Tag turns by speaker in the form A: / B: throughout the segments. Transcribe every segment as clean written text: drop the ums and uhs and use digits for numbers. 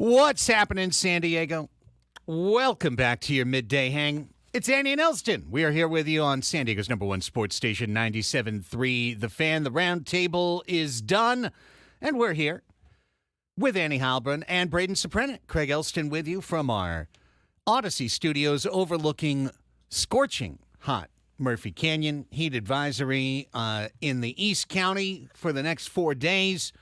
A: What's happening, San Diego? Welcome back to your midday hang. It's Andy and Elsten. We are here with you on San Diego's #1 sports station, 97.3 The Fan. The round table is done, and we're here with Annie Halbrun and Braden Soprenik. Craig Elsten with you from our Odyssey studios overlooking scorching hot Murphy Canyon. Heat advisory in the East County for the next 4 days.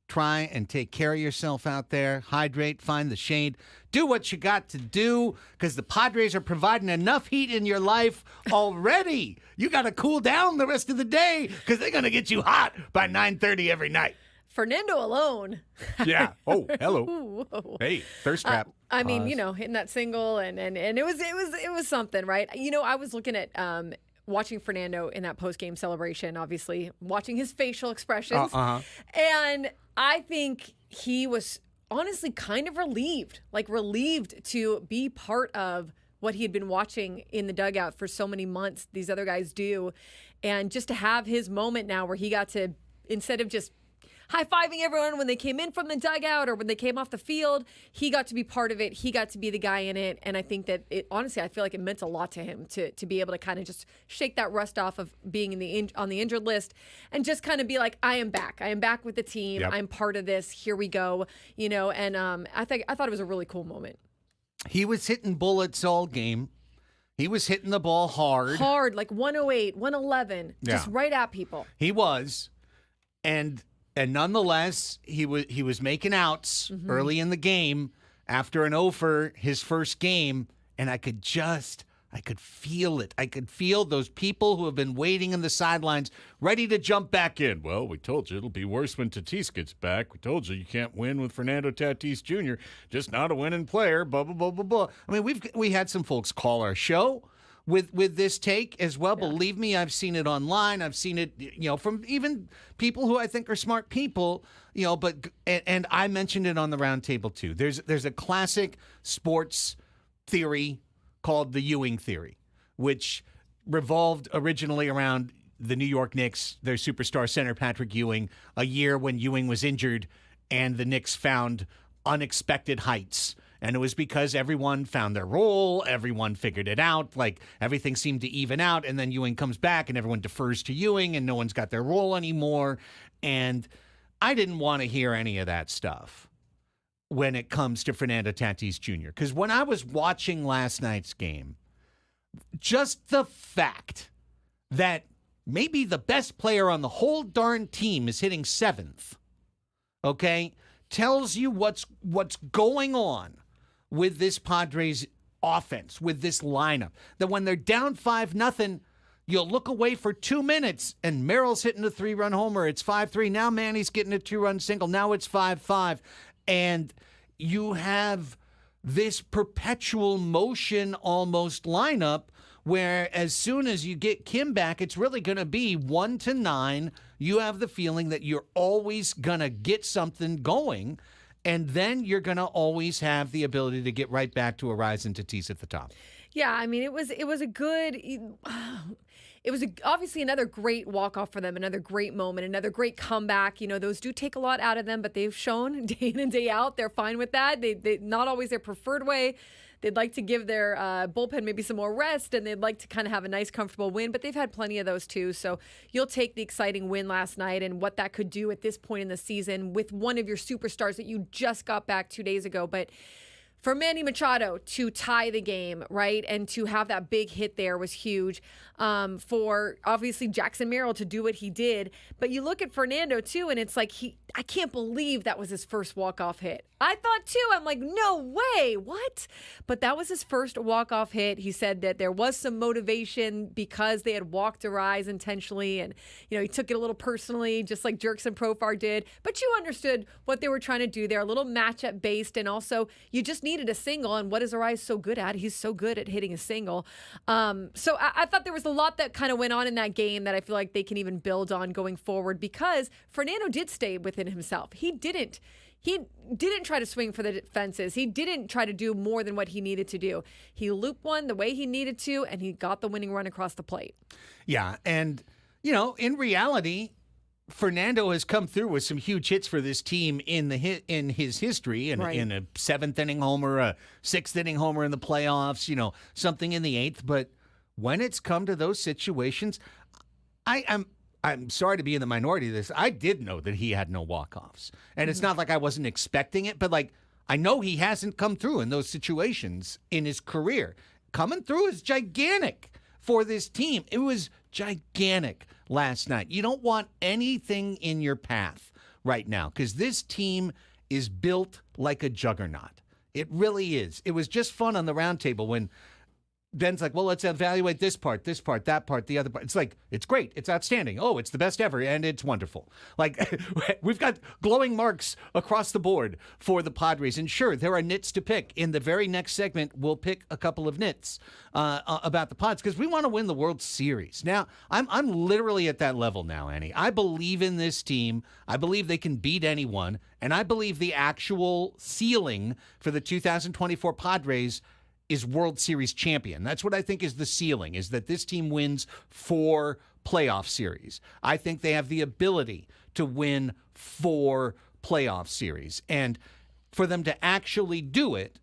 A: Try and take care of yourself out there. Hydrate, find the shade. Do what you got to do because the Padres are providing enough heat in your life already. You got to cool down the rest of the day because they're going to get you hot by 9:30 every night.
B: Fernando alone.
A: Yeah. Oh, hello. Hey, thirst trap.
B: I mean, hitting that single and it was something, right? I was looking at watching Fernando in that post-game celebration, obviously, watching his facial expressions. And I think he was honestly kind of relieved to be part of what he had been watching in the dugout for so many months, these other guys do. And just to have his moment now where he got to, instead of just high-fiving everyone when they came in from the dugout or when they came off the field, he got to be part of it. He got to be the guy in it. And I think that honestly, I feel like it meant a lot to him to be able to kind of just shake that rust off of being on the injured list and just kind of be like, I am back. I am back with the team. Yep. I'm part of this. Here we go. And I thought it was a really cool moment.
A: He was hitting bullets all game. He was hitting the ball hard,
B: like 108, 111, just right at people.
A: He was. And nonetheless, he was making outs early in the game after an 0 for his first game, and I could feel it. I could feel those people who have been waiting in the sidelines ready to jump back in. Well, we told you it'll be worse when Tatis gets back. We told you can't win with Fernando Tatis Jr., just not a winning player, blah, blah, blah, blah, blah. I mean, we had some folks call our show with this take as well. Yeah. Believe me, I've seen it online. I've seen it, from even people who I think are smart people, but I mentioned it on the round table too. There's a classic sports theory called the Ewing theory, which revolved originally around the New York Knicks, their superstar center Patrick Ewing, a year when Ewing was injured and the Knicks found unexpected heights. And it was because everyone found their role, everyone figured it out, like everything seemed to even out, and then Ewing comes back and everyone defers to Ewing and no one's got their role anymore. And I didn't want to hear any of that stuff when it comes to Fernando Tatis Jr. Because when I was watching last night's game, just the fact that maybe the best player on the whole darn team is hitting 7th, okay, tells you what's going on with this Padres offense, with this lineup. That when they're down 5-0, you'll look away for 2 minutes, and Merrill's hitting a 3-run homer. It's 5-3. Now Manny's getting a 2-run single. Now it's 5-5. And you have this perpetual motion almost lineup where as soon as you get Kim back, it's really going to be 1-9. You have the feeling that you're always going to get something going, and then you're going to always have the ability to get right back to a rise and Tatis at the top.
B: Yeah, I mean, it was obviously another great walk-off for them, another great moment, another great comeback. Those do take a lot out of them, but they've shown day in and day out they're fine with that. They not always their preferred way. They'd like to give their bullpen maybe some more rest, and they'd like to kind of have a nice, comfortable win, but they've had plenty of those too. So you'll take the exciting win last night and what that could do at this point in the season with one of your superstars that you just got back 2 days ago. But for Manny Machado to tie the game, right, and to have that big hit there was huge. For obviously Jackson Merrill to do what he did, but you look at Fernando too, and it's like I can't believe that was his first walk-off hit. I thought too, I'm like, no way, what? But that was his first walk-off hit. He said that there was some motivation because they had walked a rise intentionally, and he took it a little personally, just like Jerkson Profar did. But you understood what they were trying to do there, a little matchup based, and also you just needed a single. And what is Arise so good at? He's so good at hitting a single. So I thought there was a lot that kind of went on in that game that I feel like they can even build on going forward because Fernando did stay within himself. He didn't try to swing for the fences. He didn't try to do more than what he needed to do. He looped one the way he needed to, and he got the winning run across the plate.
A: Yeah, and, in reality, Fernando has come through with some huge hits for this team in his history, in a 7th inning homer, a 6th inning homer in the playoffs, something in the 8th. But when it's come to those situations, I'm sorry to be in the minority of this. I did know that he had no walk-offs, and it's not like I wasn't expecting it, but I know he hasn't come through in those situations in his career. Coming through is gigantic for this team. It was gigantic last night. You don't want anything in your path right now because this team is built like a juggernaut. It really is. It was just fun on the roundtable when Ben's like, well, let's evaluate this part, that part, the other part. It's like, it's great. It's outstanding. Oh, it's the best ever, and it's wonderful. Like, we've got glowing marks across the board for the Padres. And sure, there are nits to pick. In the very next segment, we'll pick a couple of nits about the Pods because we want to win the World Series. Now, I'm literally at that level now, Annie. I believe in this team. I believe they can beat anyone. And I believe the actual ceiling for the 2024 Padres is World Series champion. That's what I think is the ceiling, is that this team wins 4 playoff series. I think they have the ability to win 4 playoff series. And for them to actually do it,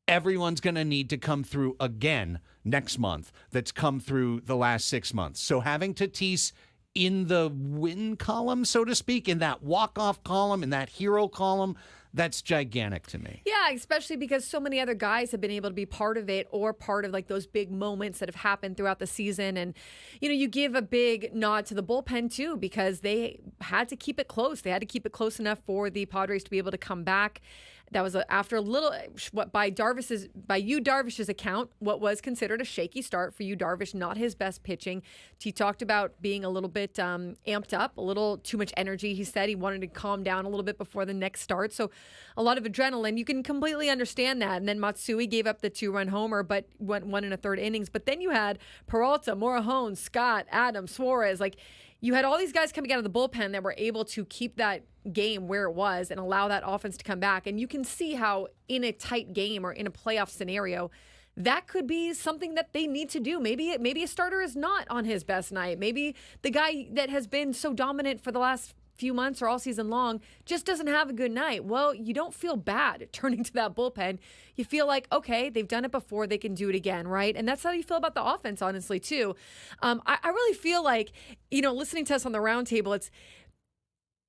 A: everyone's going to need to come through again next month that's come through the last 6 months. So having Tatis in the win column, so to speak, in that walk-off column, in that hero column, that's gigantic to me.
B: Yeah, especially because so many other guys have been able to be part of it or part of like those big moments that have happened throughout the season. And, you give a big nod to the bullpen too, because they had to keep it close. They had to keep it close enough for the Padres to be able to come back. That was after a little, by Yu Darvish's account, what was considered a shaky start for Yu Darvish, not his best pitching. He talked about being a little bit amped up, a little too much energy. He said he wanted to calm down a little bit before the next start. So a lot of adrenaline. You can completely understand that. And then Matsui gave up the 2-run homer, but went 1 1/3 innings. But then you had Peralta, Morejon, Scott, Adams, Suarez. Like, you had all these guys coming out of the bullpen that were able to keep that game where it was and allow that offense to come back. And you can see how in a tight game or in a playoff scenario, that could be something that they need to do. Maybe a starter is not on his best night. Maybe the guy that has been so dominant for the last few months or all season long just doesn't have a good night. Well, you don't feel bad turning to that bullpen. You feel like, okay, they've done it before, they can do it again, right? And that's how you feel about the offense, honestly, too. I really feel like, listening to us on the roundtable,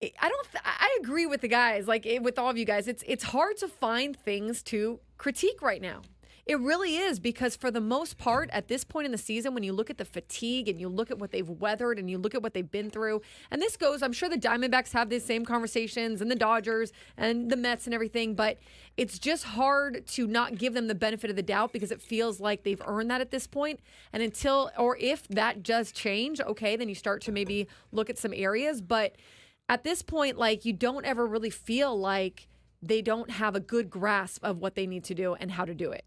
B: I agree with the guys, with all of you guys. It's hard to find things to critique right now. It really is, because for the most part, at this point in the season, when you look at the fatigue and you look at what they've weathered and you look at what they've been through, and this goes, I'm sure the Diamondbacks have these same conversations and the Dodgers and the Mets and everything, but it's just hard to not give them the benefit of the doubt because it feels like they've earned that at this point. And if that does change, okay, then you start to maybe look at some areas. But at this point, you don't ever really feel like they don't have a good grasp of what they need to do and how to do it.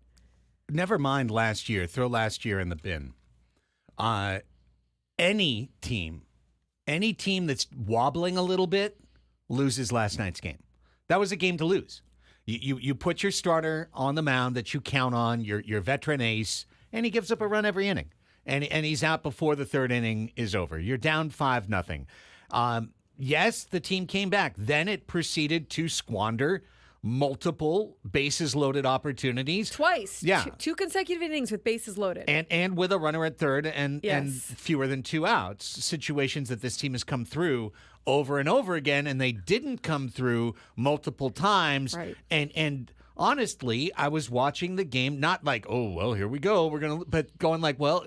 A: Never mind last year. Throw last year in the bin. Any team that's wobbling a little bit loses last night's game. That was a game to lose. You put your starter on the mound that you count on, your veteran ace, and he gives up a run every inning. And he's out before the 3rd inning is over. You're down 5-0. Yes, the team came back. Then it proceeded to squander multiple bases loaded opportunities.
B: Twice.
A: Yeah.
B: Two consecutive innings with bases loaded.
A: And with a runner at 3rd and fewer than 2 outs. Situations that this team has come through over and over again, and they didn't come through multiple times.
B: Right.
A: And honestly, I was watching the game, not like, oh, well, here we go. But going like, well,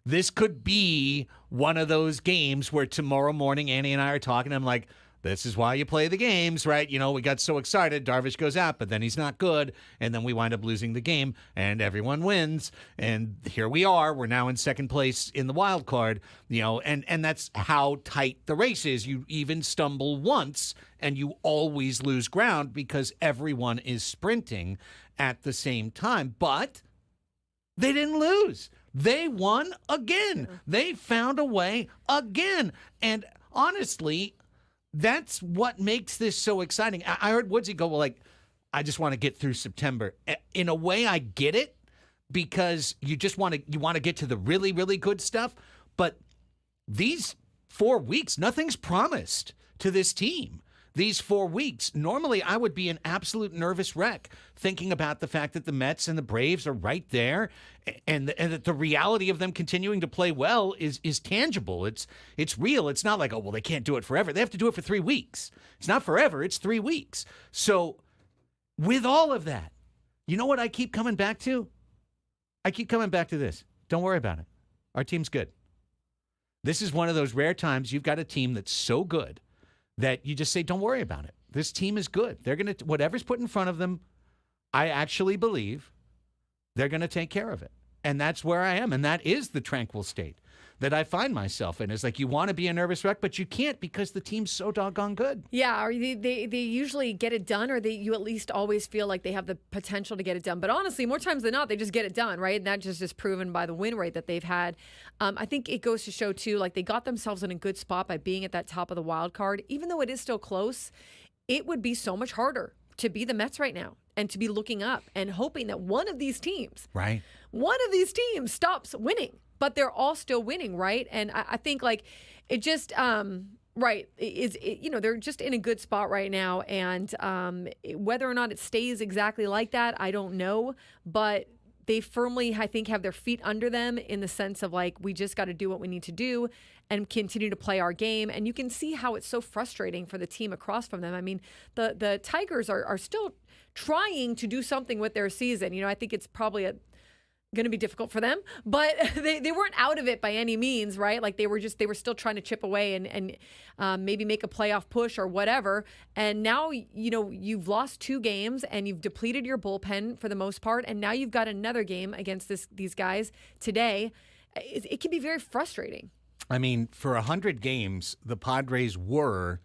A: this could be one of those games where tomorrow morning Annie and I are talking. I'm like, this is why you play the games, right? We got so excited. Darvish goes out, but then he's not good. And then we wind up losing the game, and everyone wins. And here we are. We're now in 2nd place in the wild card, and that's how tight the race is. You even stumble once, and you always lose ground because everyone is sprinting at the same time. But they didn't lose. They won again. Yeah. They found a way again. And honestly, that's what makes this so exciting. I heard Woodsy go, well, I just want to get through September. In a way, I get it, because you want to get to the really, really good stuff. But these 4 weeks, nothing's promised to this team. These 4 weeks, normally I would be an absolute nervous wreck thinking about the fact that the Mets and the Braves are right there, and that the reality of them continuing to play well is tangible. It's real. It's not like, oh, well, they can't do it forever. They have to do it for 3 weeks. It's not forever. It's 3 weeks. So with all of that, you know what I keep coming back to? I keep coming back to this. Don't worry about it. Our team's good. This is one of those rare times you've got a team that's so good that you just say, don't worry about it. This team is good. They're going to, whatever's put in front of them, I actually believe they're going to take care of it. And that's where I am. And that is the tranquil state that I find myself in. It's like you want to be a nervous wreck, but you can't because the team's so doggone good.
B: Yeah, or they usually get it done, or you at least always feel like they have the potential to get it done. But honestly, more times than not, they just get it done, right? And that just is proven by the win rate that they've had. I think it goes to show, too, like they got themselves in a good spot by being at that top of the wild card. Even though it is still close, it would be so much harder to be the Mets right now and to be looking up and hoping that one of these teams stops winning. But they're all still winning, right? And I think like it just right is they're just in a good spot right now, and whether or not it stays exactly like that, I don't know. But they firmly, I think, have their feet under them in the sense of like we just got to do what we need to do and continue to play our game. And you can see how it's so frustrating for the team across from them. I mean, the Tigers are still trying to do something with their season. You know, I think it's probably going to be difficult for them, but they weren't out of it by any means, right? Like they were still trying to chip away and maybe make a playoff push or whatever. And now, you've lost 2 games and you've depleted your bullpen for the most part. And now you've got another game against these guys today. It can be very frustrating.
A: I mean, for 100 games, the Padres were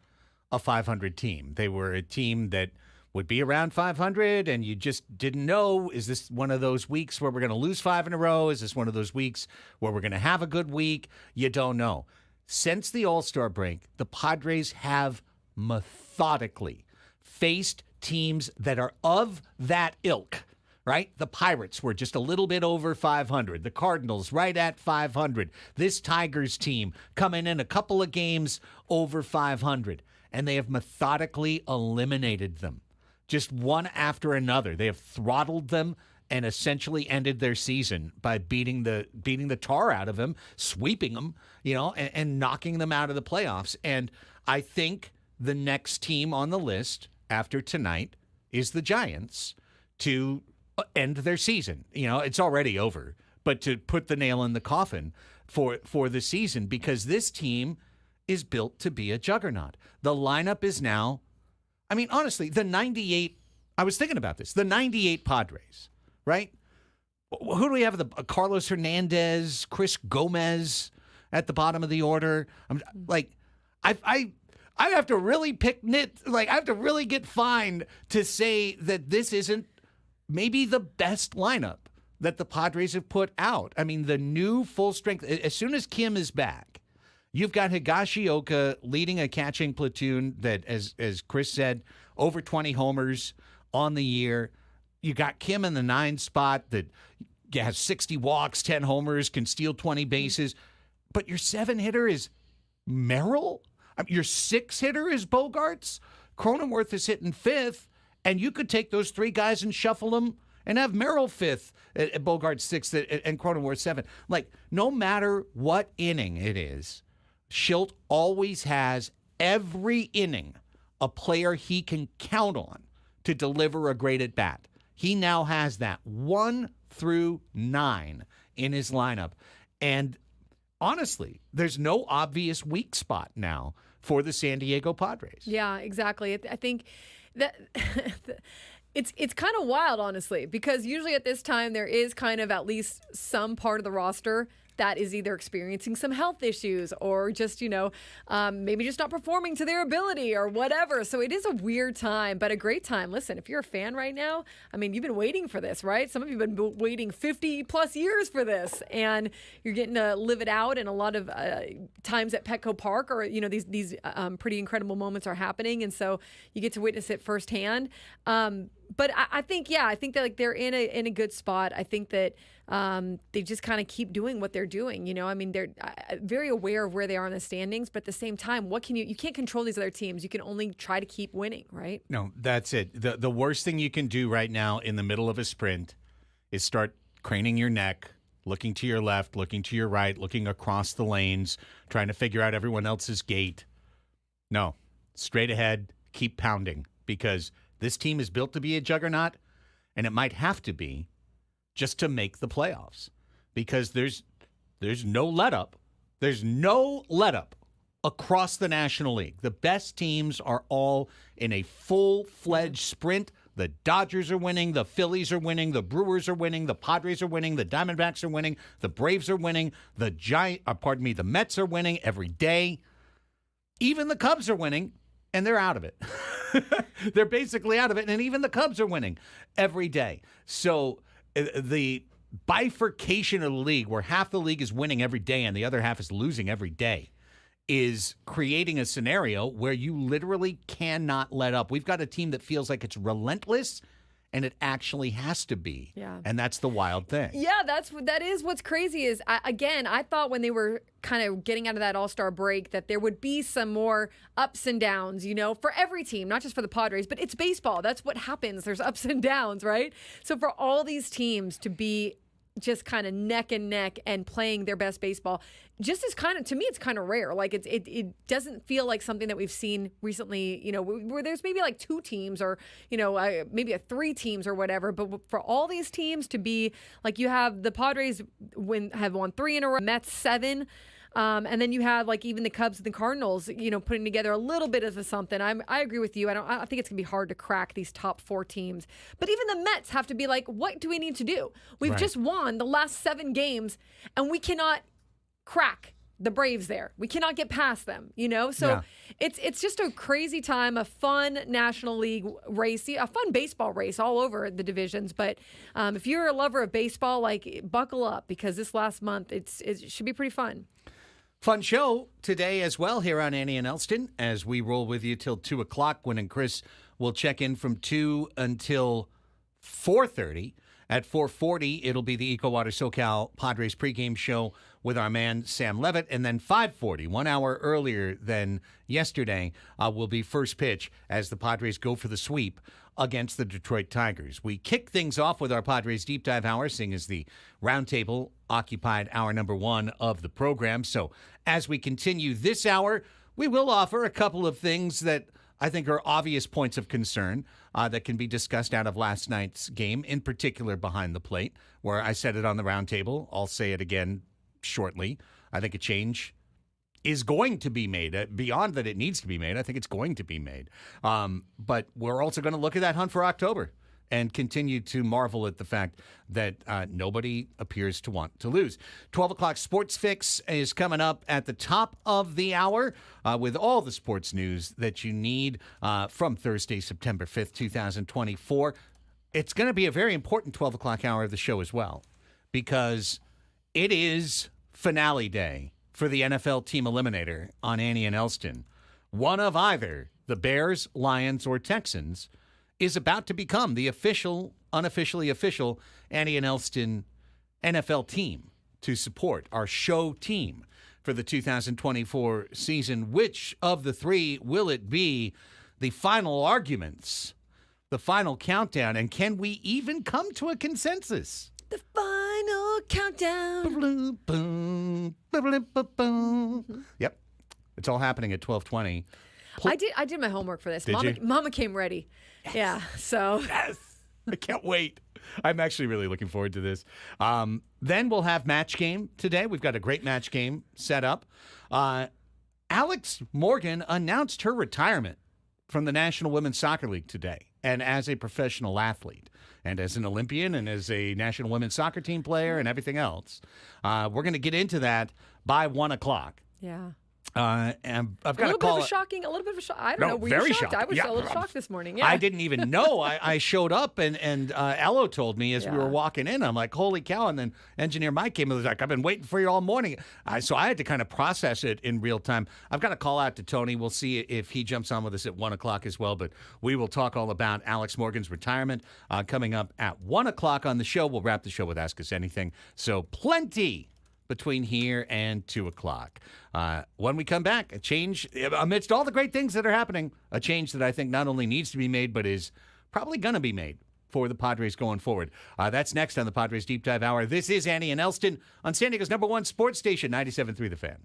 A: a 500 team. They were a team that would be around 500, and you just didn't know, is this one of those weeks where we're going to lose 5 in a row? Is this one of those weeks where we're going to have a good week? You don't know. Since the All-Star break, the Padres have methodically faced teams that are of that ilk, right? The Pirates were just a little bit over 500. The Cardinals right at 500. This Tigers team coming in a couple of games over 500, and they have methodically eliminated them. Just one after another. They have throttled them and essentially ended their season by beating the tar out of them, sweeping them, and knocking them out of the playoffs. And I think the next team on the list after tonight is the Giants to end their season. It's already over, but to put the nail in the coffin for the season, because this team is built to be a juggernaut. The lineup is now, I mean, honestly, the 98, I was thinking about this, the 98 Padres, right? Who do we have? Carlos Hernandez, Chris Gomez at the bottom of the order. I'm like, I have to really I have to really get fined to say that this isn't maybe the best lineup that the Padres have put out. I mean, the new full strength, as soon as Kim is back, you've got Higashioka leading a catching platoon that, as Chris said, over 20 homers on the year. You got Kim in the 9 spot that has 60 walks, 10 homers, can steal 20 bases. But your 7 hitter is Merrill. Your 6 hitter is Bogarts. Cronenworth is hitting 5th, and you could take those 3 guys and shuffle them and have Merrill 5th, Bogarts 6th, and Cronenworth 7th. Like, no matter what inning it is, Schilt always has every inning a player he can count on to deliver a great at bat. He now has that 1 through 9 in his lineup. And honestly, there's no obvious weak spot now for the San Diego Padres.
B: Yeah, exactly. I think that it's kind of wild, honestly, because usually at this time there is kind of at least some part of the roster that is either experiencing some health issues or just, maybe just not performing to their ability or whatever. So it is a weird time, but a great time. Listen, if you're a fan right now, I mean, you've been waiting for this, right? Some of you have been waiting 50 plus years for this, and you're getting to live it out. And a lot of times at Petco Park, or, these pretty incredible moments are happening. And so you get to witness it firsthand. But I think that like they're in a good spot. I think that they just kind of keep doing what they're doing. I mean, they're very aware of where they are in the standings, but at the same time, you can't control these other teams. You can only try to keep winning, right?
A: No, that's it. The worst thing you can do right now in the middle of a sprint is start craning your neck, looking to your left, looking to your right, looking across the lanes, trying to figure out everyone else's gait. No, straight ahead, keep pounding, because this team is built to be a juggernaut, and it might have to be just to make the playoffs, because there's no let-up. There's no let-up across the National League. The best teams are all in a full-fledged sprint. The Dodgers are winning. The Phillies are winning. The Brewers are winning. The Padres are winning. The Diamondbacks are winning. The Braves are winning. The Mets are winning every day. Even the Cubs are winning, and they're out of it. They're basically out of it, and even the Cubs are winning every day. So the bifurcation of the league, where half the league is winning every day and the other half is losing every day, is creating a scenario where you literally cannot let up. We've got a team that feels like it's relentless, and it actually has to be.
B: Yeah.
A: And that's the wild thing.
B: Yeah, that is what's crazy is, I thought when they were kind of getting out of that All-Star break that there would be some more ups and downs, for every team, not just for the Padres, but it's baseball. That's what happens. There's ups and downs, right? So for all these teams to be just kind of neck and neck and playing their best baseball, just is to me, it's kind of rare. Like it doesn't feel like something that we've seen recently, where there's maybe like two teams or, maybe three teams or whatever. But for all these teams to be like, you have the Padres have won 3 in a row, Mets 7. And then you have like even the Cubs and the Cardinals, putting together a little bit of something. I agree with you. I think it's gonna be hard to crack these top 4 teams. But even the Mets have to be like, what do we need to do? We've just won the last 7 games, and we cannot crack the Braves there. We cannot get past them, So it's just a crazy time, a fun National League race, a fun baseball race all over the divisions. But if you're a lover of baseball, like buckle up, because this last month it should be pretty fun.
A: Fun show today as well here on Annie and Elsten as we roll with you till 2 o'clock. Gwen and Chris will check in from 2 until 4:30. At 4:40, it'll be the EcoWater SoCal Padres pregame show with our man Sam Levitt. And then 5:40, 1 hour earlier than yesterday, will be first pitch as the Padres go for the sweep against the Detroit Tigers. We kick things off with our Padres Deep Dive Hour, seeing as the roundtable occupied hour number 1 of the program. So as we continue this hour, we will offer a couple of things that I think are obvious points of concern that can be discussed out of last night's game, in particular behind the plate, where I said it on the roundtable. I'll say it again shortly. I think a change is going to be made. Beyond that it needs to be made, I think it's going to be made. But we're also going to look at that hunt for October and continue to marvel at the fact that nobody appears to want to lose. 12 o'clock Sports Fix is coming up at the top of the hour with all the sports news that you need from Thursday, September 5th, 2024. It's going to be a very important 12 o'clock hour of the show as well, because it is finale day for the NFL Team Eliminator on Annie and Elsten. One of either the Bears, Lions, or Texans is about to become the unofficially official Annie and Elsten NFL team to support our show team for the 2024 season. Which of the 3 will it be? The final arguments, the final countdown, and can we even come to a consensus?
B: The final countdown.
A: Yep. It's all happening at 12:20.
B: I did my homework for this.
A: Did you?
B: Mama came ready. Yes. Yeah. So
A: yes. I can't wait. I'm actually really looking forward to this. Then we'll have match game today. We've got a great match game set up. Alex Morgan announced her retirement from the National Women's Soccer League today. And as a professional athlete, and as an Olympian, and as a National Women's Soccer team player, and everything else, we're going to get into that by 1 o'clock.
B: Yeah.
A: And I've
B: A
A: got to
B: little bit
A: call
B: of
A: it.
B: a shocking, a little bit of a shock. I don't
A: No,
B: know. Were
A: very
B: you shocked?
A: shocked.
B: I was
A: Yeah.
B: a little shocked this morning. Yeah.
A: I didn't even know. I showed up and Ello told me as we were
B: Yeah.
A: walking in. I'm like, holy cow! And then engineer Mike came and was like, I've been waiting for you all morning. So I had to kind of process it in real time. I've got to call out to Tony. We'll see if he jumps on with us at 1 o'clock as well. But we will talk all about Alex Morgan's retirement coming up at 1 o'clock on the show. We'll wrap the show with Ask Us Anything. So plenty between here and 2 o'clock. When we come back, a change, amidst all the great things that are happening, a change that I think not only needs to be made, but is probably going to be made for the Padres going forward. That's next on the Padres Deep Dive Hour. This is Annie and Elsten on San Diego's #1 sports station, 97.3 The Fan.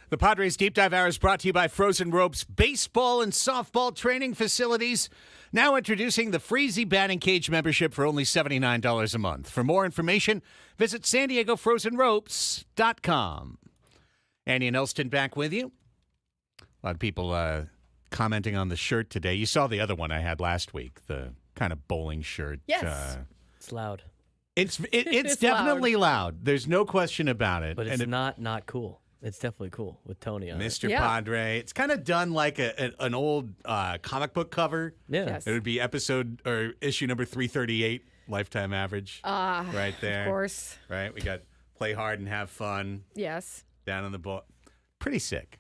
A: The Padres Deep Dive Hour is brought to you by Frozen Ropes baseball and softball training facilities. Now introducing the Freezy batting cage membership for only $79 a month. For more information, visit SanDiegoFrozenRopes.com. Andy and Elsten back with you. A lot of people commenting on the shirt today. You saw the other one I had last week, the kind of bowling shirt.
B: Yes.
C: It's loud.
A: It's definitely loud. There's no question about it.
C: But it's not cool. It's definitely cool with Tony on
A: Mr.
B: Yeah.
A: Padre. It's kind of done like an old comic book cover.
C: Yeah.
B: Yes.
A: It would be issue number 338, lifetime average. Right there.
B: Of course.
A: Right? We got play hard and have fun
B: Yes.
A: down on the ball. Pretty sick.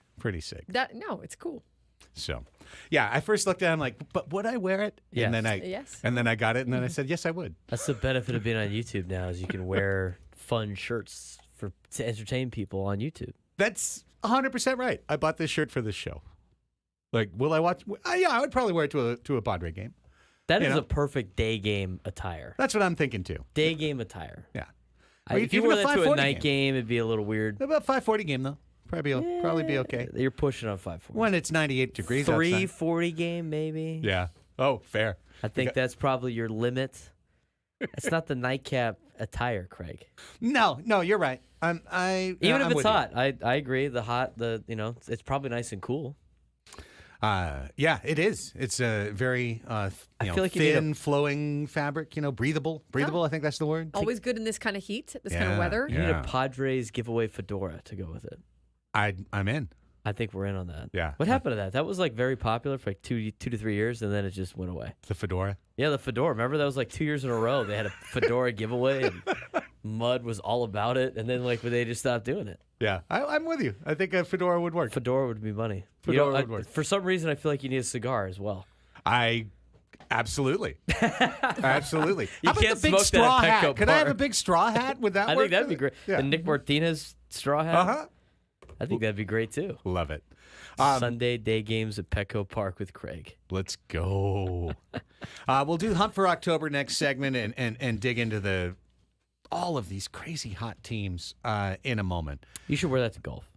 B: No, it's cool.
A: So, yeah, I first looked at it, I'm like, but would I wear it?
C: Yes.
A: And then
B: Yes.
A: and then I got it, and then I said, yes, I would.
C: That's the benefit of being on YouTube now is you can wear fun shirts to entertain people on YouTube.
A: That's 100% right. I bought this shirt for this show. Like, will I watch? Yeah, I would probably wear it to a Padre game.
C: That
A: You
C: is
A: know?
C: a perfect day game attire.
A: That's what I'm thinking too.
C: Day game attire.
A: Yeah.
C: If you
A: Even
C: wore
A: a
C: that to a
A: 540
C: night game, it'd be a little weird.
A: About 540 game though. Probably be okay.
C: You're pushing on 540.
A: When it's 98 degrees outside.
C: 340 game, maybe.
A: Yeah. Oh, fair.
C: I think that's probably your limit. It's not the nightcap attire, Craig.
A: No, you're right.
C: Even if
A: I'm
C: it's
A: with you.
C: hot, I agree. It's probably nice and cool.
A: Yeah, it is. It's a very
C: feel like you need
A: thin, flowing fabric. Breathable. Breathable. I think that's the word.
B: Always good in this kind of heat, this kind of
A: Yeah.
B: weather.
C: You need
A: Yeah.
C: a Padres giveaway fedora to go with it.
A: I'm in.
C: I think we're in on that.
A: Yeah.
C: What happened to that? That was like very popular for like two to 3 years, and then it just went away.
A: The fedora.
C: Yeah, the fedora. Remember that was like 2 years in a row. They had a fedora giveaway, and Mud was all about it. And then they just stopped doing it.
A: Yeah, I'm with you. I think a fedora would work.
C: Fedora would be money.
A: Fedora would work.
C: For some reason, I feel like you need a cigar as well.
A: Absolutely. Absolutely.
C: You
A: How about
C: can't
A: the big
C: smoke that
A: straw
C: at Petco
A: hat? Could I have a
C: Park.
A: big straw hat? Would that
C: I
A: work?
C: think that'd be great.
A: Yeah.
C: The Nick Martinez straw hat.
A: Uh-huh.
C: I think that'd be great too.
A: Love it.
C: Sunday day games at Petco Park with Craig.
A: Let's go. We'll do Hunt for October next segment and dig into all of these crazy hot teams in a moment.
C: You should wear that to golf.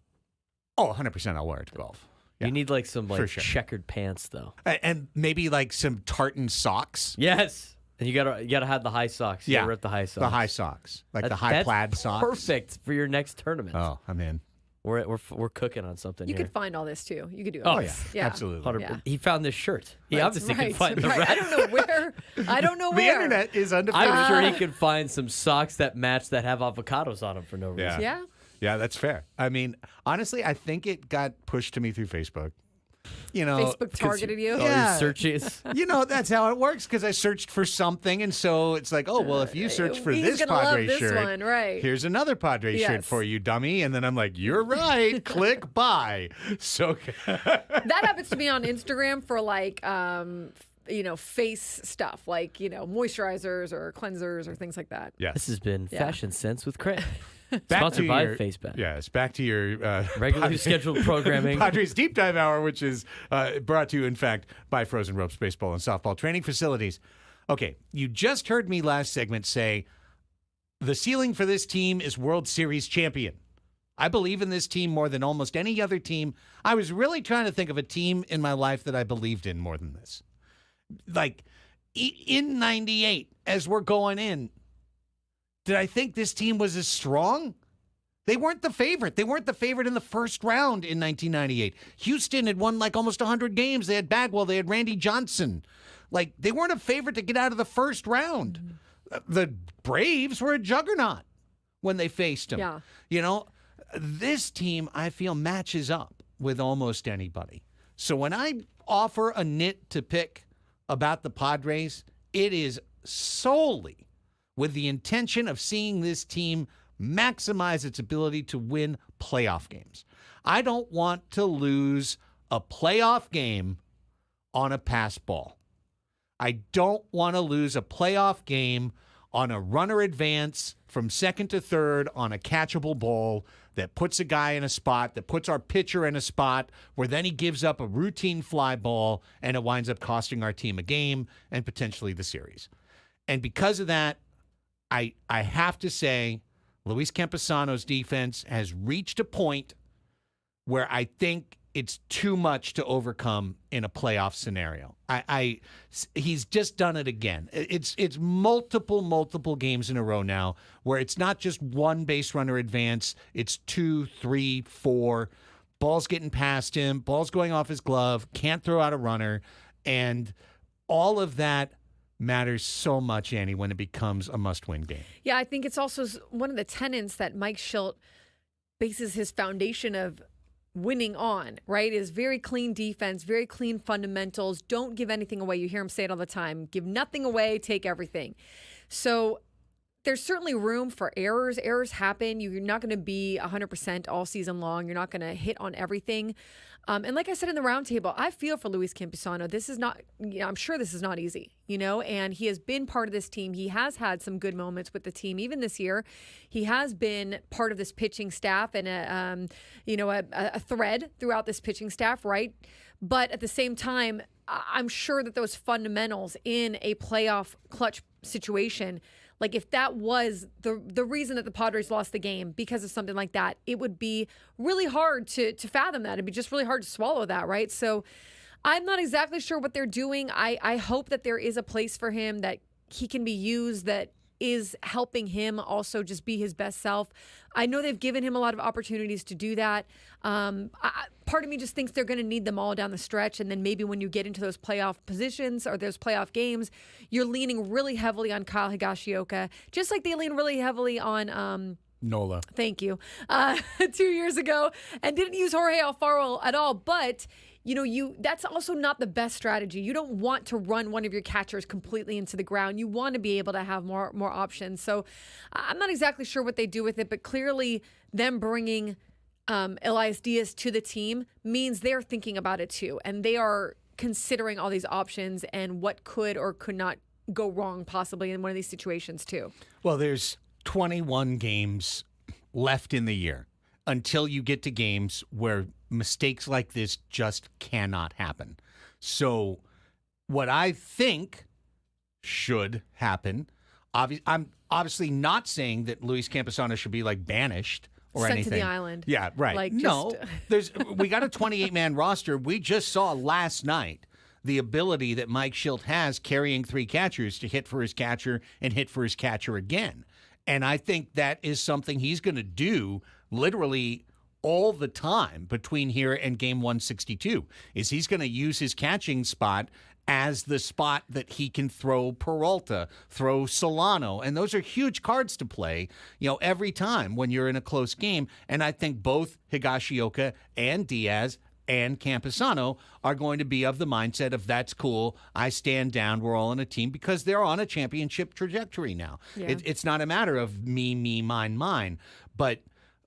A: Oh, 100% I'll wear it to golf. Yeah.
C: You need like some
A: For sure.
C: checkered pants though.
A: And maybe like some tartan socks.
C: Yes. And you gotta have the high socks. You
A: Yeah.
C: gotta rip the high socks.
A: The high socks. Like the high
C: That's
A: plaid socks.
C: Perfect for your next tournament.
A: Oh, I'm in.
C: We're cooking on something
B: You
C: here.
B: could find all this too. You could do it.
C: Oh,
A: Oh,
C: yeah.
A: yeah. Absolutely.
C: 100%.
B: Yeah.
C: He found this shirt. He
B: Right,
C: obviously
B: right,
C: could find the
B: right.
C: rest.
B: I don't know where. I don't know
A: The
B: where.
A: internet is undefeated.
C: I'm sure he could find some socks that match that have avocados on them for no reason.
A: Yeah.
B: Yeah.
A: Yeah, that's fair. I mean, honestly, I think it got pushed to me through Facebook. Facebook
B: Facebook targeted you.
C: All
A: Yeah.
C: these searches.
A: That's how it works because I searched for something, and so it's like, oh, well, if you search for
B: He's
A: this
B: gonna love
A: Padre
B: this
A: shirt,
B: one, right.
A: here's another Padre shirt
B: Yes.
A: for you, dummy. And then I'm like, you're right. Click buy. So
B: That happens to me on Instagram for like face stuff like moisturizers or cleansers or things like that.
A: yes.
C: This has been
B: Yeah.
C: Fashion Sense with Craig.
A: Back
C: Sponsored
A: to
C: by
A: your-
C: FaceBet.
A: Yes, back to your
C: Regularly scheduled programming.
A: Padres Deep Dive Hour, which is brought to you, in fact, by Frozen Ropes baseball and softball training facilities. Okay, you just heard me last segment say the ceiling for this team is World Series champion. I believe in this team more than almost any other team. I was really trying to think of a team in my life that I believed in more than this. Like, in 98, as we're going in, did I think this team was as strong? They weren't the favorite. They weren't the favorite in the first round in 1998. Houston had won like almost 100 games. They had Bagwell. They had Randy Johnson. Like, they weren't a favorite to get out of the first round. The Braves were a juggernaut when they faced them.
B: Yeah.
A: This team, I feel, matches up with almost anybody. So when I offer a nit to pick about the Padres, it is solely with the intention of seeing this team maximize its ability to win playoff games. I don't want to lose a playoff game on a pass ball. I don't want to lose a playoff game on a runner advance from second to third on a catchable ball that puts a guy in a spot, that puts our pitcher in a spot where then he gives up a routine fly ball and it winds up costing our team a game and potentially the series. And because of that, I have to say Luis Campusano's defense has reached a point where I think it's too much to overcome in a playoff scenario. He's just done it again. It's multiple games in a row now where it's not just one base runner advance. It's 2, 3, 4. Ball's getting past him. Ball's going off his glove. Can't throw out a runner. And all of that matters so much, Annie, when it becomes a must-win game.
B: Yeah, I think it's also one of the tenets that Mike Shildt bases his foundation of winning on, right? Is very clean defense, very clean fundamentals. Don't give anything away. You hear him say it all the time. Give nothing away, take everything. So there's certainly room for errors. Errors happen. You're not going to be 100% all season long. You're not going to hit on everything. And like I said in the roundtable, I feel for Luis Campusano. This is not, I'm sure this is not easy, and he has been part of this team. He has had some good moments with the team. Even this year, he has been part of this pitching staff and a thread throughout this pitching staff, right? But at the same time, I'm sure that those fundamentals in a playoff clutch situation, like if that was the reason that the Padres lost the game because of something like that, it would be really hard to fathom that. It'd be just really hard to swallow that, right? So I'm not exactly sure what they're doing. I hope that there is a place for him, that he can be used, that is helping him also just be his best self. I know they've given him a lot of opportunities to do that. Part of me just thinks they're going to need them all down the stretch. And then maybe when you get into those playoff positions or those playoff games, you're leaning really heavily on Kyle Higashioka, just like they lean really heavily on
A: Nola.
B: Thank you. 2 years ago, and didn't use Jorge Alfaro at all. But that's also not the best strategy. You don't want to run one of your catchers completely into the ground. You want to be able to have more options. So I'm not exactly sure what they do with it, but clearly them bringing Elias Diaz to the team means they're thinking about it too, and they are considering all these options and what could or could not go wrong possibly in one of these situations too.
A: Well, there's 21 games left in the year until you get to games where mistakes like this just cannot happen. So what I think should happen, I'm obviously not saying that Luis Campusano should be like banished or
B: Sent
A: anything.
B: to the island.
A: Yeah, right.
B: Like,
A: no, we got a 28-man roster. We just saw last night the ability that Mike Shildt has carrying 3 catchers to hit for his catcher and hit for his catcher again. And I think that is something he's going to do literally all the time between here and game 162, is he's going to use his catching spot as the spot that he can throw Peralta, throw Solano. And those are huge cards to play, every time when you're in a close game. And I think both Higashioka and Diaz and Campusano are going to be of the mindset of, that's cool, I stand down, we're all on a team, because they're on a championship trajectory now.
B: Yeah.
A: It's not a matter of me, mine. But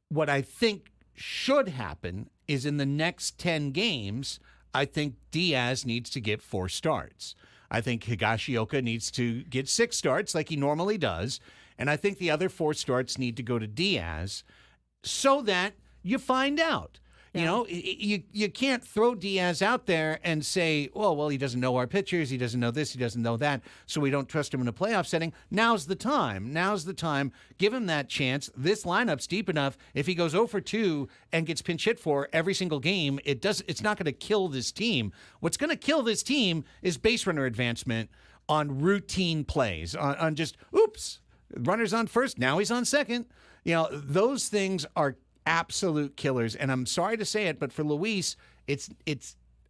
A: what I think should happen is in the next 10 games, I think Diaz needs to get 4 starts. I think Higashioka needs to get 6 starts like he normally does. And I think the other 4 starts need to go to Diaz so that you find out.
B: Yeah.
A: You can't throw Diaz out there and say, well, he doesn't know our pitchers, he doesn't know this, he doesn't know that, so we don't trust him in a playoff setting. Now's the time. Give him that chance. This lineup's deep enough. If he goes 0 for 2 and gets pinch hit for every single game, it's not going to kill this team. What's going to kill this team is base runner advancement on routine plays, on just, oops, runner's on first, now he's on second. Those things are absolute killers. And I'm sorry to say it, but for Luis, it's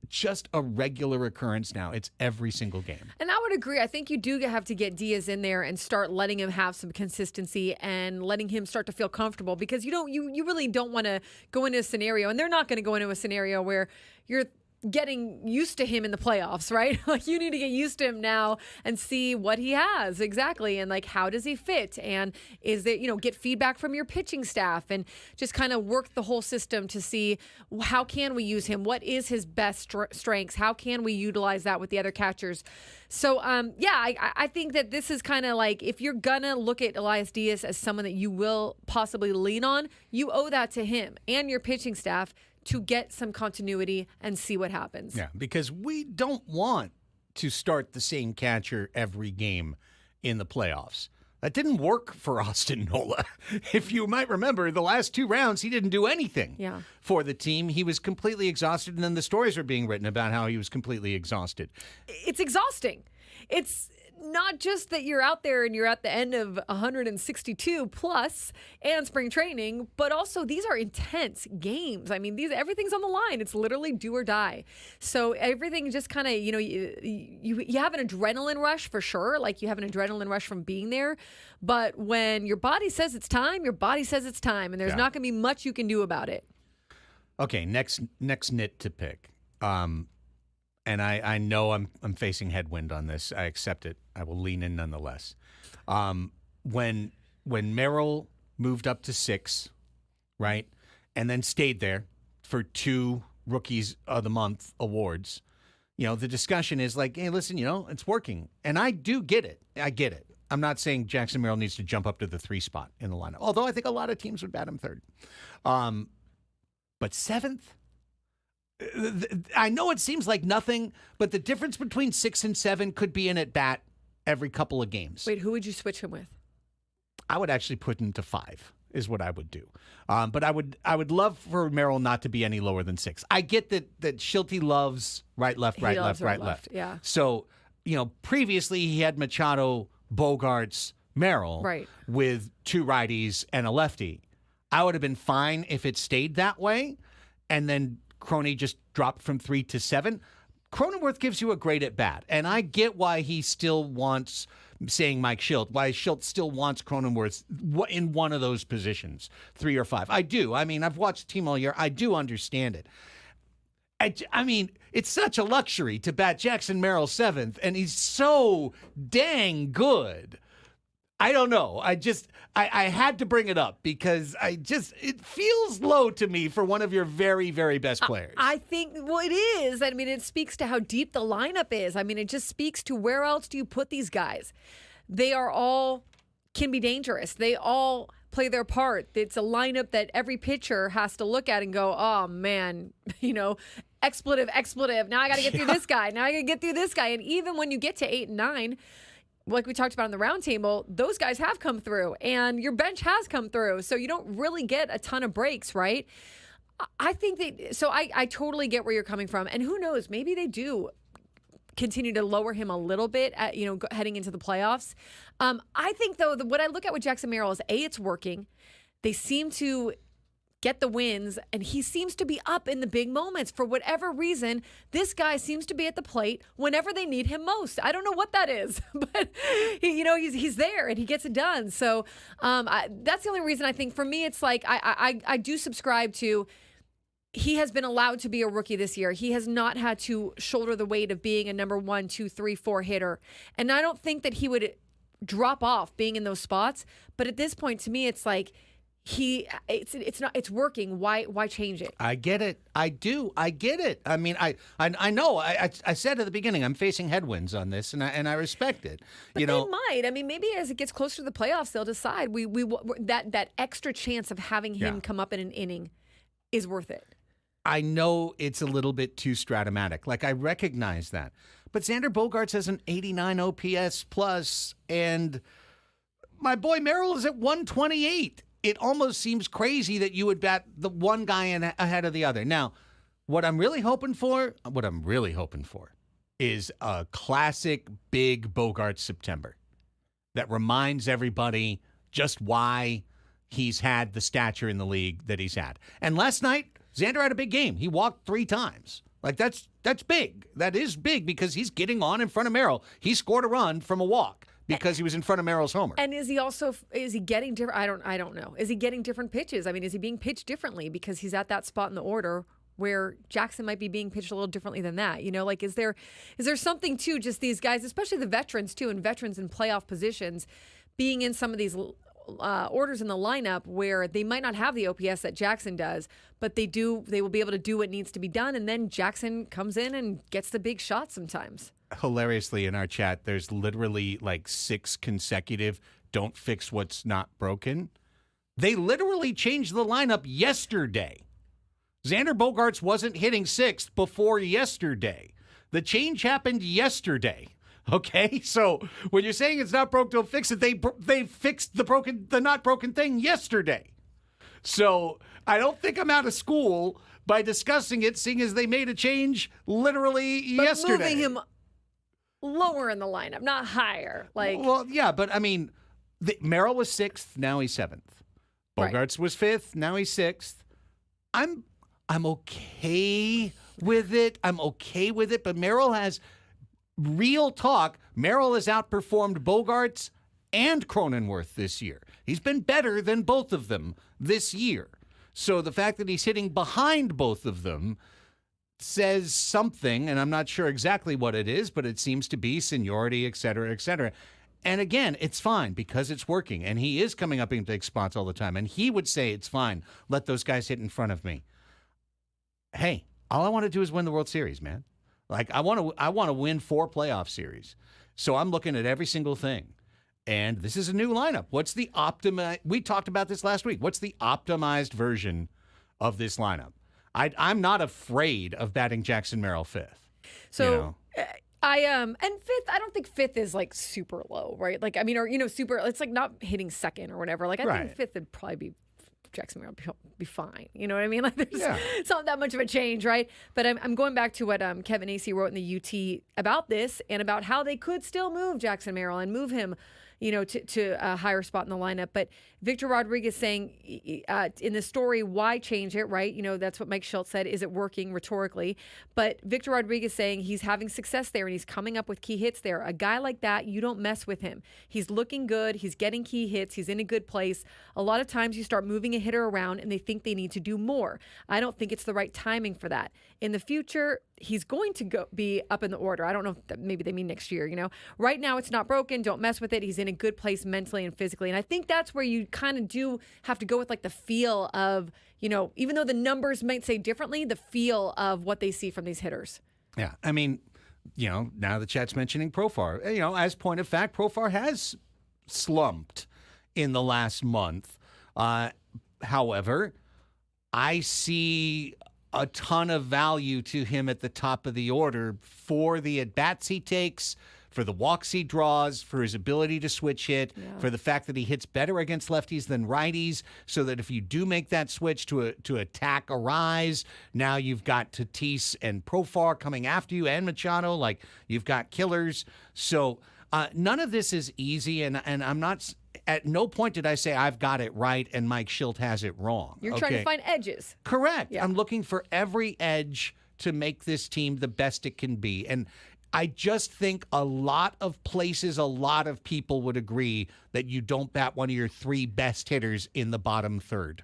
A: just a regular occurrence now. It's every single game.
B: And I would agree. I think you do have to get Diaz in there and start letting him have some consistency and letting him start to feel comfortable, because you really don't want to go into a scenario, and they're not going to go into a scenario where you're getting used to him in the playoffs, right? Like, you need to get used to him now and see what he has exactly, and like, how does he fit, and is there, get feedback from your pitching staff, and just kind of work the whole system to see how can we use him, what is his best strengths, how can we utilize that with the other catchers. So I think that this is kind of like, if you're gonna look at Elias Diaz as someone that you will possibly lean on, you owe that to him and your pitching staff to get some continuity and see what happens.
A: Yeah, because we don't want to start the same catcher every game in the playoffs. That didn't work for Austin Nola. If you might remember, the last 2 rounds, he didn't do anything for the team. He was completely exhausted, and then the stories are being written about how he was completely exhausted.
B: It's exhausting. It's not just that you're out there and you're at the end of 162 plus and spring training, but also these are intense games. I mean, everything's on the line. It's literally do or die. So everything just kind of, you have an adrenaline rush for sure. Like you have an adrenaline rush from being there. But when your body says it's time, your body says it's time, and there's not going to be much you can do about it.
A: Okay, next nit to pick. And I know I'm facing headwind on this. I accept it. I will lean in nonetheless. When Merrill moved up to 6, right, and then stayed there for 2 Rookies of the Month awards, the discussion is like, hey, listen, it's working. And I do get it. I get it. I'm not saying Jackson Merrill needs to jump up to the 3 spot in the lineup, although I think a lot of teams would bat him 3rd. But 7th? I know it seems like nothing, but the difference between 6 and 7 could be an at-bat every couple of games.
B: Wait, who would you switch him with?
A: I would actually put him to 5 is what I would do. But I would love for Merrill not to be any lower than 6. I get that Schulte loves right, left, right, left, right, left.
B: Yeah.
A: So, previously he had Machado, Bogarts, Merrill with 2 righties and a lefty. I would have been fine if it stayed that way, and then Crony just dropped from 3 to 7. Cronenworth gives you a great at-bat, and I get why he still wants, saying Mike Schilt, why Schilt still wants Cronenworth in one of those positions, 3 or 5. I do. I mean, I've watched the team all year. I do understand it. I mean, it's such a luxury to bat Jackson Merrill 7th, and he's so dang good. I don't know. I had to bring it up because it feels low to me for one of your very, very best players.
B: I think, it is. I mean, it speaks to how deep the lineup is. I mean, it just speaks to where else do you put these guys? They are all can be dangerous. They all play their part. It's a lineup that every pitcher has to look at and go, oh, man, expletive. Now I got to get through this guy. Now I got to get through this guy. And even when you get to 8 and 9, like we talked about on the roundtable, those guys have come through and your bench has come through. So you don't really get a ton of breaks, right? I think I totally get where you're coming from. And who knows, maybe they do continue to lower him a little bit at, heading into the playoffs. I think, though, what I look at with Jackson Merrill is, it's working. They seem to get the wins, and he seems to be up in the big moments. For whatever reason, this guy seems to be at the plate whenever they need him most. I don't know what that is, but he's there and he gets it done. So that's the only reason. I think for me, it's like I do subscribe to, he has been allowed to be a rookie this year. He has not had to shoulder the weight of being a number 1, 2, 3, 4 hitter. And I don't think that he would drop off being in those spots. But at this point, to me, it's like, it's working. Why change it?
A: I get it. I do. I get it. I mean, I know. I said at the beginning, I'm facing headwinds on this, and I respect it.
B: But they might. I mean, maybe as it gets closer to the playoffs, they'll decide that extra chance of having him come up in an inning is worth it.
A: I know it's a little bit too stratomatic. Like, I recognize that, but Xander Bogaerts has an 89 OPS plus, and my boy Merrill is at 128. It almost seems crazy that you would bat the one guy ahead of the other. Now, what I'm really hoping for is a classic big Bogaerts September that reminds everybody just why he's had the stature in the league that he's had. And last night, Xander had a big game. He walked 3 times. Like, that's big. That is big because he's getting on in front of Merrill. He scored a run from a walk because he was in front of Merrill's homer.
B: And is he getting different? I don't know. Is he getting different pitches? I mean, is he being pitched differently because he's at that spot in the order where Jackson might be being pitched a little differently than that? Like, is there something to just these guys, especially the veterans too, and veterans in playoff positions, being in some of these orders in the lineup where they might not have the OPS that Jackson does, but they will be able to do what needs to be done, and then Jackson comes in and gets the big shot sometimes.
A: Hilariously, in our chat, there's literally like 6 consecutive don't fix what's not broken. They literally changed the lineup yesterday. Xander Bogaerts wasn't hitting 6th before yesterday. The change happened yesterday. Okay, so when you're saying it's not broke, don't fix it. They fixed the not broken thing yesterday. So I don't think I'm out of school by discussing it, seeing as they made a change literally yesterday.
B: Moving him lower in the lineup, not higher.
A: Well, yeah, but I mean, Merrill was 6th, now he's 7th. Bogarts was 5th, now he's 6th. I'm okay with it. But Merrill has real talk. Merrill has outperformed Bogarts and Cronenworth this year. He's been better than both of them this year. So the fact that he's hitting behind both of them says something, and I'm not sure exactly what it is, but it seems to be seniority, et cetera, et cetera. And again, it's fine because it's working, and he is coming up in big spots all the time, and he would say it's fine. Let those guys hit in front of me. Hey, all I want to do is win the World Series, man. Like I want to win 4 playoff series. So I'm looking at every single thing. And this is a new lineup. What's the we talked about this last week. What's the optimized version of this lineup? I'm not afraid of batting Jackson Merrill 5th.
B: So
A: you know?
B: and 5th, I don't think 5th is like super low, right? Like, I mean, or, super, it's like not hitting 2nd or whatever. Like, I think 5th would probably be Jackson Merrill be fine. You know what I mean? Like, it's not that much of a change, right? But I'm going back to what Kevin Acee wrote in the UT about this and about how they could still move Jackson Merrill and move him, to a higher spot in the lineup. But Victor Rodriguez saying in the story, why change it, right? That's what Mike Schultz said. Is it working rhetorically? But Victor Rodriguez saying he's having success there and he's coming up with key hits there. A guy like that, you don't mess with him. He's looking good. He's getting key hits. He's in a good place. A lot of times you start moving a hitter around and they think they need to do more. I don't think it's the right timing for that. In the future, he's going to be up in the order. I don't know if maybe they mean next year, Right now, it's not broken. Don't mess with it. He's in a good place mentally and physically. And I think that's where you kind of do have to go with like the feel of, even though the numbers might say differently, the feel of what they see from these hitters.
A: Yeah. I mean, now the chat's mentioning Profar. As point of fact, Profar has slumped in the last month. However, I see a ton of value to him at the top of the order for the at-bats he takes, for the walks he draws, for his ability to switch hit, for the fact that he hits better against lefties than righties, so that if you do make that switch to attack a rise, now you've got Tatis and Profar coming after you and Machado, like you've got killers. So none of this is easy, and I'm not... At no point did I say I've got it right and Mike Schilt has it wrong.
B: You're trying to find edges.
A: Correct.
B: Yeah.
A: I'm looking for every edge to make this team the best it can be. And I just think a lot of places, a lot of people would agree that you don't bat one of your 3 best hitters in the bottom third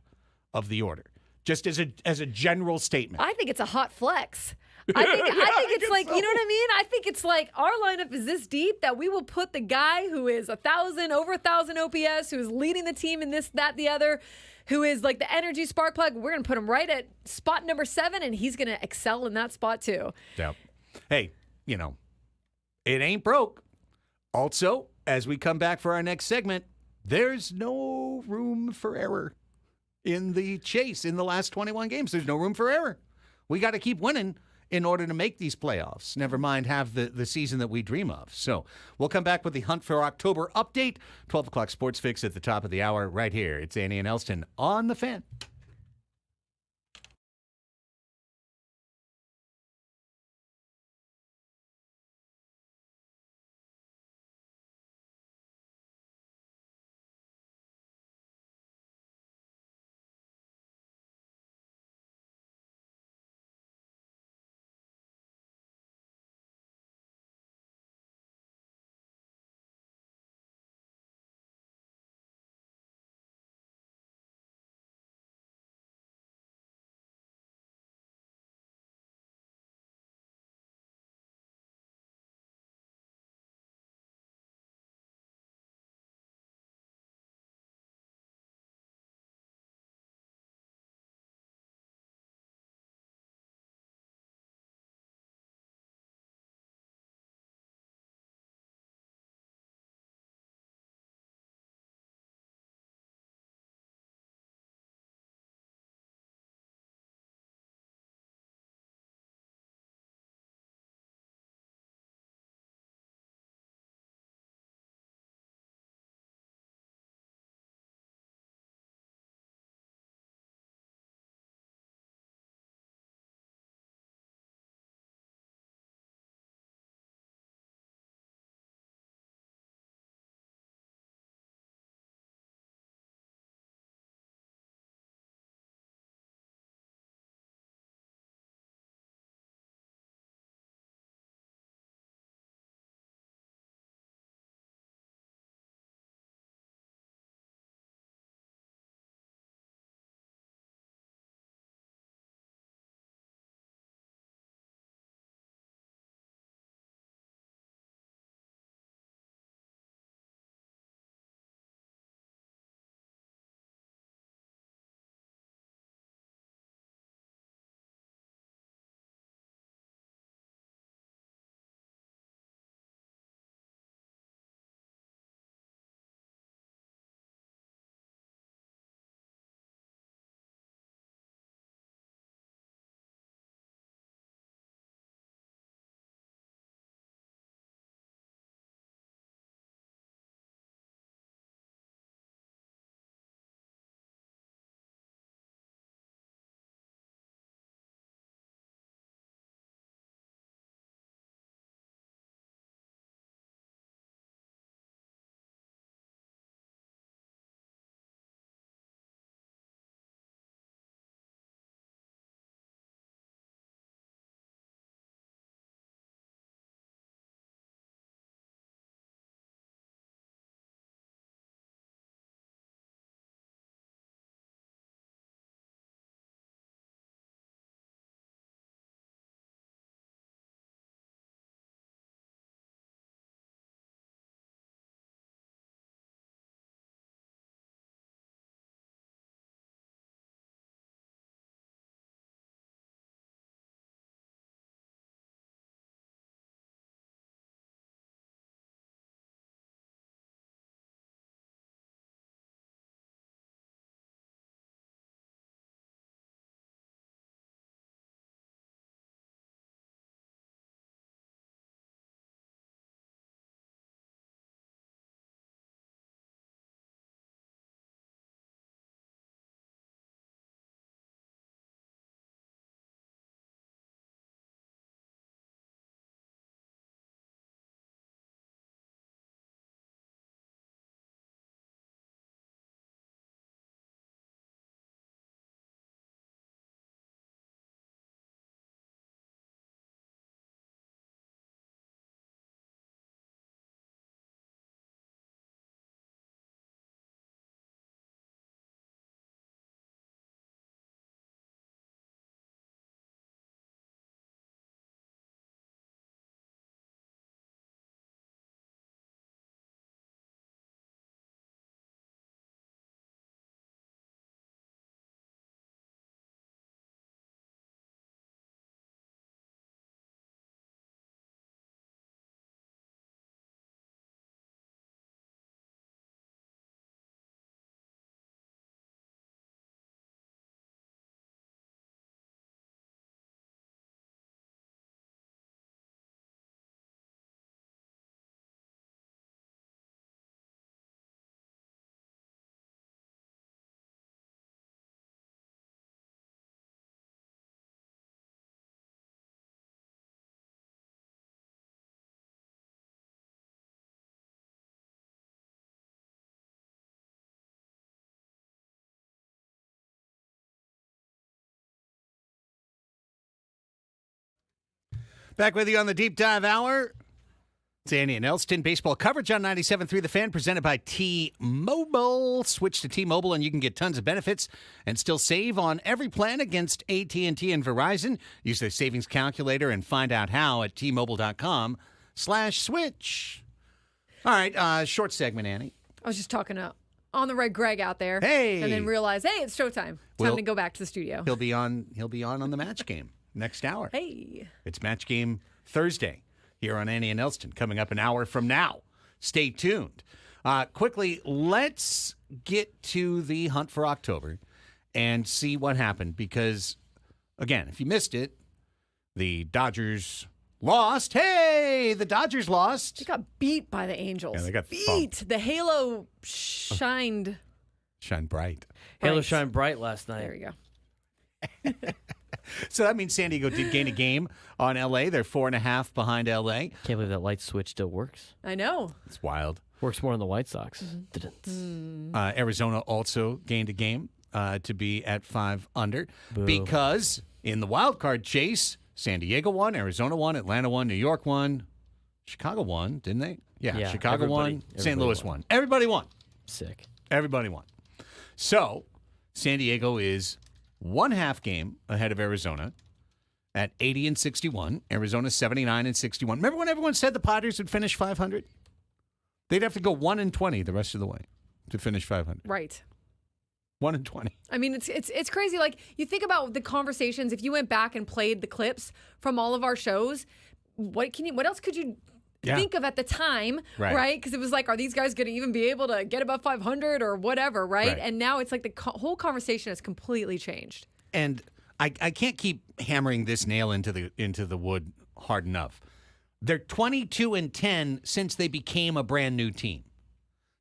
A: of the order. Just as a general statement.
B: I think it's a hot flex. I think it's like, so. You know what I mean? I think it's like our lineup is this deep that we will put the guy who is over 1,000 OPS, who is leading the team in this, that, the other, who is like the energy spark plug. We're going to put him right at spot number 7, and he's going to excel in that spot too.
A: Yeah. Hey, it ain't broke. Also, as we come back for our next segment, there's no room for error in the chase in the last 21 games. There's no room for error. We got to keep winning in order to make these playoffs, never mind have the season that we dream of. So we'll come back with the Hunt for October update. 12 o'clock Sports Fix at the top of the hour right here. It's Annie and Elsten on The Fan. Back with you on the Deep Dive Hour. It's Andy and Elsten. Baseball coverage on 97.3 The Fan, presented by T-Mobile. Switch to T-Mobile and you can get tons of benefits and still save on every plan against AT&T and Verizon. Use their savings calculator and find out how at T-Mobile.com/switch. All right, short segment, Annie.
B: I was just talking to On the Red Greg out there.
A: Hey.
B: And then realized, hey, it's showtime. Time to go back to the studio.
A: He'll be on the match game next hour.
B: Hey.
A: It's match game Thursday here on Annie and Elsten, coming up an hour from now. Stay tuned. Quickly, let's get to the hunt for October and see what happened. Because, again, if you missed it, the Dodgers lost. Hey, the Dodgers lost.
B: They got beat by the Angels.
A: Yeah, they got
B: beat.
A: thumped.
B: The halo shined.
A: Shine bright.
C: Halo shined bright last night.
B: There we go.
A: So that means San Diego did gain a game on L.A. They're 4.5 behind L.A.
C: Can't believe that light switch still works.
B: I know.
A: It's wild.
C: Works more on the White Sox.
A: Arizona also gained a game to be at 5 under.
C: Boo.
A: Because in the wild card chase, San Diego won, Arizona won, Atlanta won, New York won, Chicago won, didn't they? Yeah, Chicago won, St. Louis won. Everybody won.
C: Sick.
A: Everybody won. So San Diego is 1/2 game ahead of Arizona at 80 and 61. Arizona 79 and 61. Remember when everyone said the Padres would finish 500? They'd have to go 1 and 20 the rest of the way to finish 500.
B: Right.
A: 1 and 20.
B: I mean, it's crazy. Like, you think about the conversations. If you went back and played the clips from all of our shows, what else could you think of at the time, right? Because it was like, are these guys going to even be able to get above 500 or whatever, right? And now it's like the whole conversation has completely changed.
A: And I can't keep hammering this nail into the wood hard enough. They're 22 and 10 since they became a brand new team.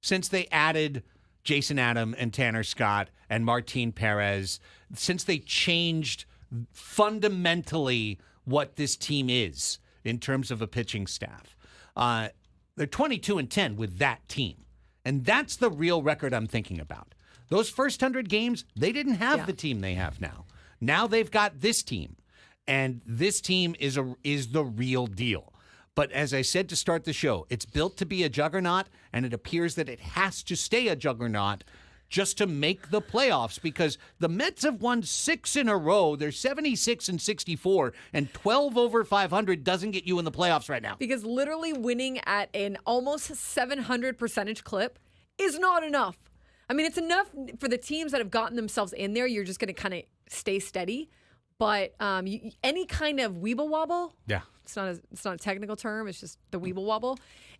A: Since they added Jason Adam and Tanner Scott and Martin Perez, since they changed fundamentally what this team is in terms of a pitching staff. They're 22 and 10 with that team. And that's the real record I'm thinking about. Those first 100 games, they didn't have the team they have now. Now they've got this team. And this team is the real deal. But as I said to start the show, it's built to be a juggernaut, and it appears that it has to stay a juggernaut just to make the playoffs, because the Mets have won 6 in a row. They're 76 and 64, and 12 over 500 doesn't get you in the playoffs right now.
B: Because literally winning at an almost 700% clip is not enough. I mean, it's enough for the teams that have gotten themselves in there. You're just going to kind of stay steady. But any kind of weeble wobble, it's not a technical term. It's just the weeble wobble,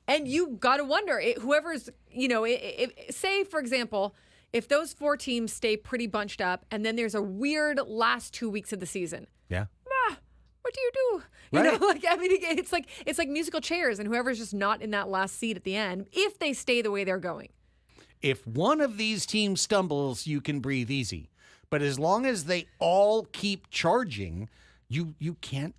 B: and you got to wonder whoever's say for example, if those 4 teams stay pretty bunched up, and then there's a weird last 2 weeks of the season.
A: Yeah.
B: What do you do? You know, like, I mean, it's like musical chairs, and whoever's just not in that last seat at the end, if they stay the way they're going.
A: If one of these teams stumbles, you can breathe easy. But as long as they all keep charging, you can't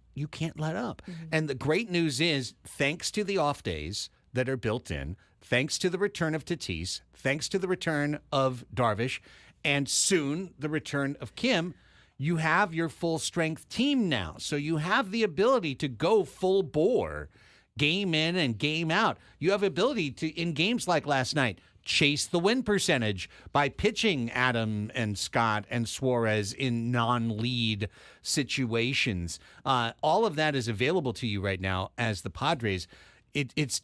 A: let up. Mm-hmm. And the great news is, thanks to the off days that are built in, thanks to the return of Tatis, thanks to the return of Darvish, and soon the return of Kim, you have your full strength team now. So you have the ability to go full bore, game in and game out. You have ability to, in games like last night, chase the win percentage by pitching Adam and Scott and Suarez in non-lead situations. All of that is available to you right now as the Padres. It's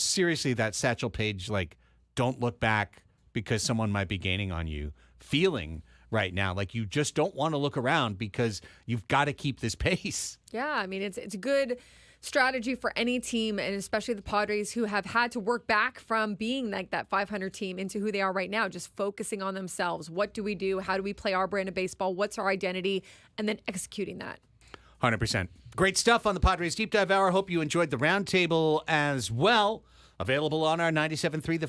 A: seriously that Satchel Paige, like, don't look back because someone might be gaining on you feeling right now. Like, you just don't want to look around because you've got to keep this pace.
B: Yeah, I mean, it's a good strategy for any team, and especially the Padres, who have had to work back from being like that 500 team into who they are right now, just focusing on themselves. What do we do? How do we play our brand of baseball? What's our identity? And then executing that.
A: 100%. Great stuff on the Padres Deep Dive Hour. Hope you enjoyed the roundtable as well. Available on our 97.3 The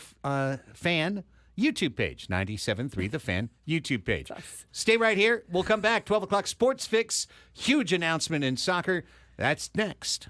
A: Fan YouTube page. 97.3 The Fan YouTube page. Stay right here. We'll come back. 12 o'clock Sports Fix. Huge announcement in soccer. That's next.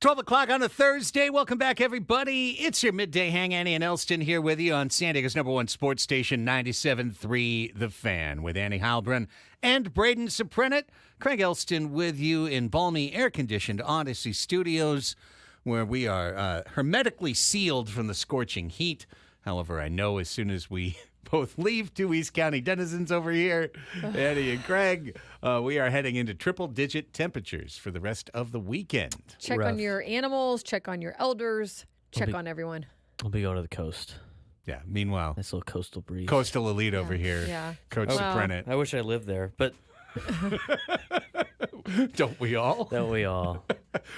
A: 12 o'clock on a Thursday. Welcome back, everybody. It's your midday hang. Annie and Elsten here with you on San Diego's #1 sports station, 97.3 The Fan, with Annie Heilbrunn and Braden Soprenet. Craig Elsten with you in balmy, air-conditioned Odyssey Studios, where we are hermetically sealed from the scorching heat. However, I know as soon as we both leave, two East County denizens over here, Annie and Craig, we are heading into triple-digit temperatures for the rest of the weekend.
B: Check on your animals, check on your elders, check on everyone.
C: I'll be going to the coast.
A: Yeah, meanwhile,
C: Nice little coastal breeze.
A: coastal elite over here.
B: Yeah.
A: Coach
B: Well,
A: Soprenet.
C: I wish I lived there, but
A: Don't we all?
C: don't we all?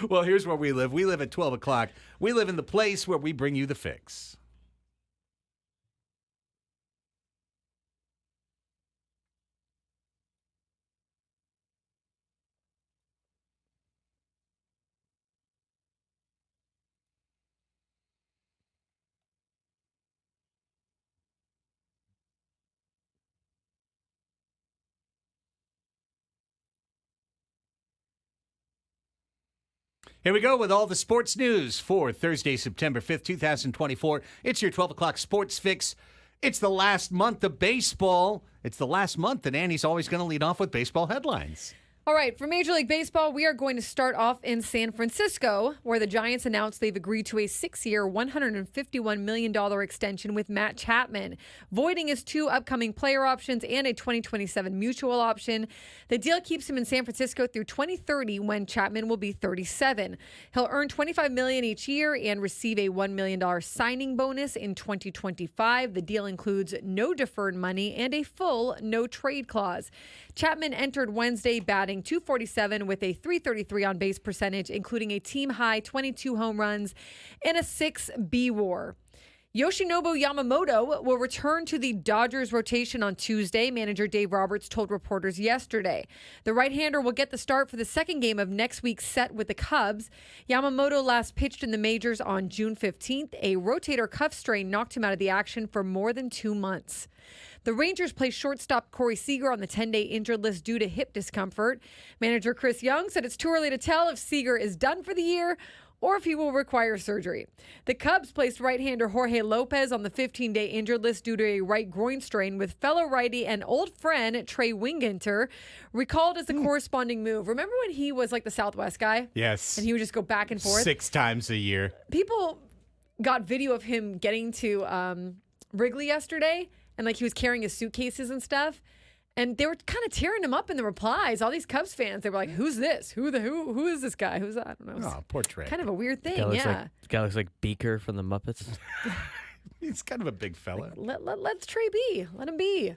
A: Well, here's where we live. We live at 12 o'clock. We live in the place where we bring you the fix. Here we go with all the sports news for Thursday, September 5th, 2024. It's your 12 o'clock sports fix. It's the last month of baseball. It's the last month, and Annie's always going to lead off with baseball headlines.
B: All right, for Major League Baseball, we are going to start off in San Francisco, where the Giants announced they've agreed to a 6-year, $151 million extension with Matt Chapman, voiding his 2 upcoming player options and a 2027 mutual option. The deal keeps him in San Francisco through 2030, when Chapman will be 37. He'll earn $25 million each year and receive a $1 million signing bonus in 2025. The deal includes no deferred money and a full no-trade clause. Chapman entered Wednesday batting .247 with a .333 on base percentage, including a team-high 22 home runs and a 6 B-WAR. Yoshinobu Yamamoto will return to the Dodgers rotation on Tuesday, manager Dave Roberts told reporters yesterday. The right-hander will get the start for the second game of next week's set with the Cubs. Yamamoto last pitched in the majors on June 15th. A rotator cuff strain knocked him out of the action for more than 2 months. The Rangers placed shortstop Corey Seager on the 10-day injured list due to hip discomfort. Manager Chris Young said it's too early to tell if Seager is done for the year or if he will require surgery. The Cubs placed right-hander Jorge Lopez on the 15-day injured list due to a right groin strain, with fellow righty and old friend Trey Wingenter recalled as the corresponding move. Remember when he was like the Southwest guy?
A: Yes.
B: And he would just go back and forth?
A: 6 times a year.
B: People got video of him getting to Wrigley yesterday, and like he was carrying his suitcases and stuff. And they were kind of tearing him up in the replies. All these Cubs fans, they were like, "Who's this? Who is this guy? Who's that?" I don't know.
A: Oh, poor Trey.
B: Kind of a weird thing,
C: This guy looks like Beaker from the Muppets.
A: He's kind of a big fella.
B: Let's Trey be. Let him be.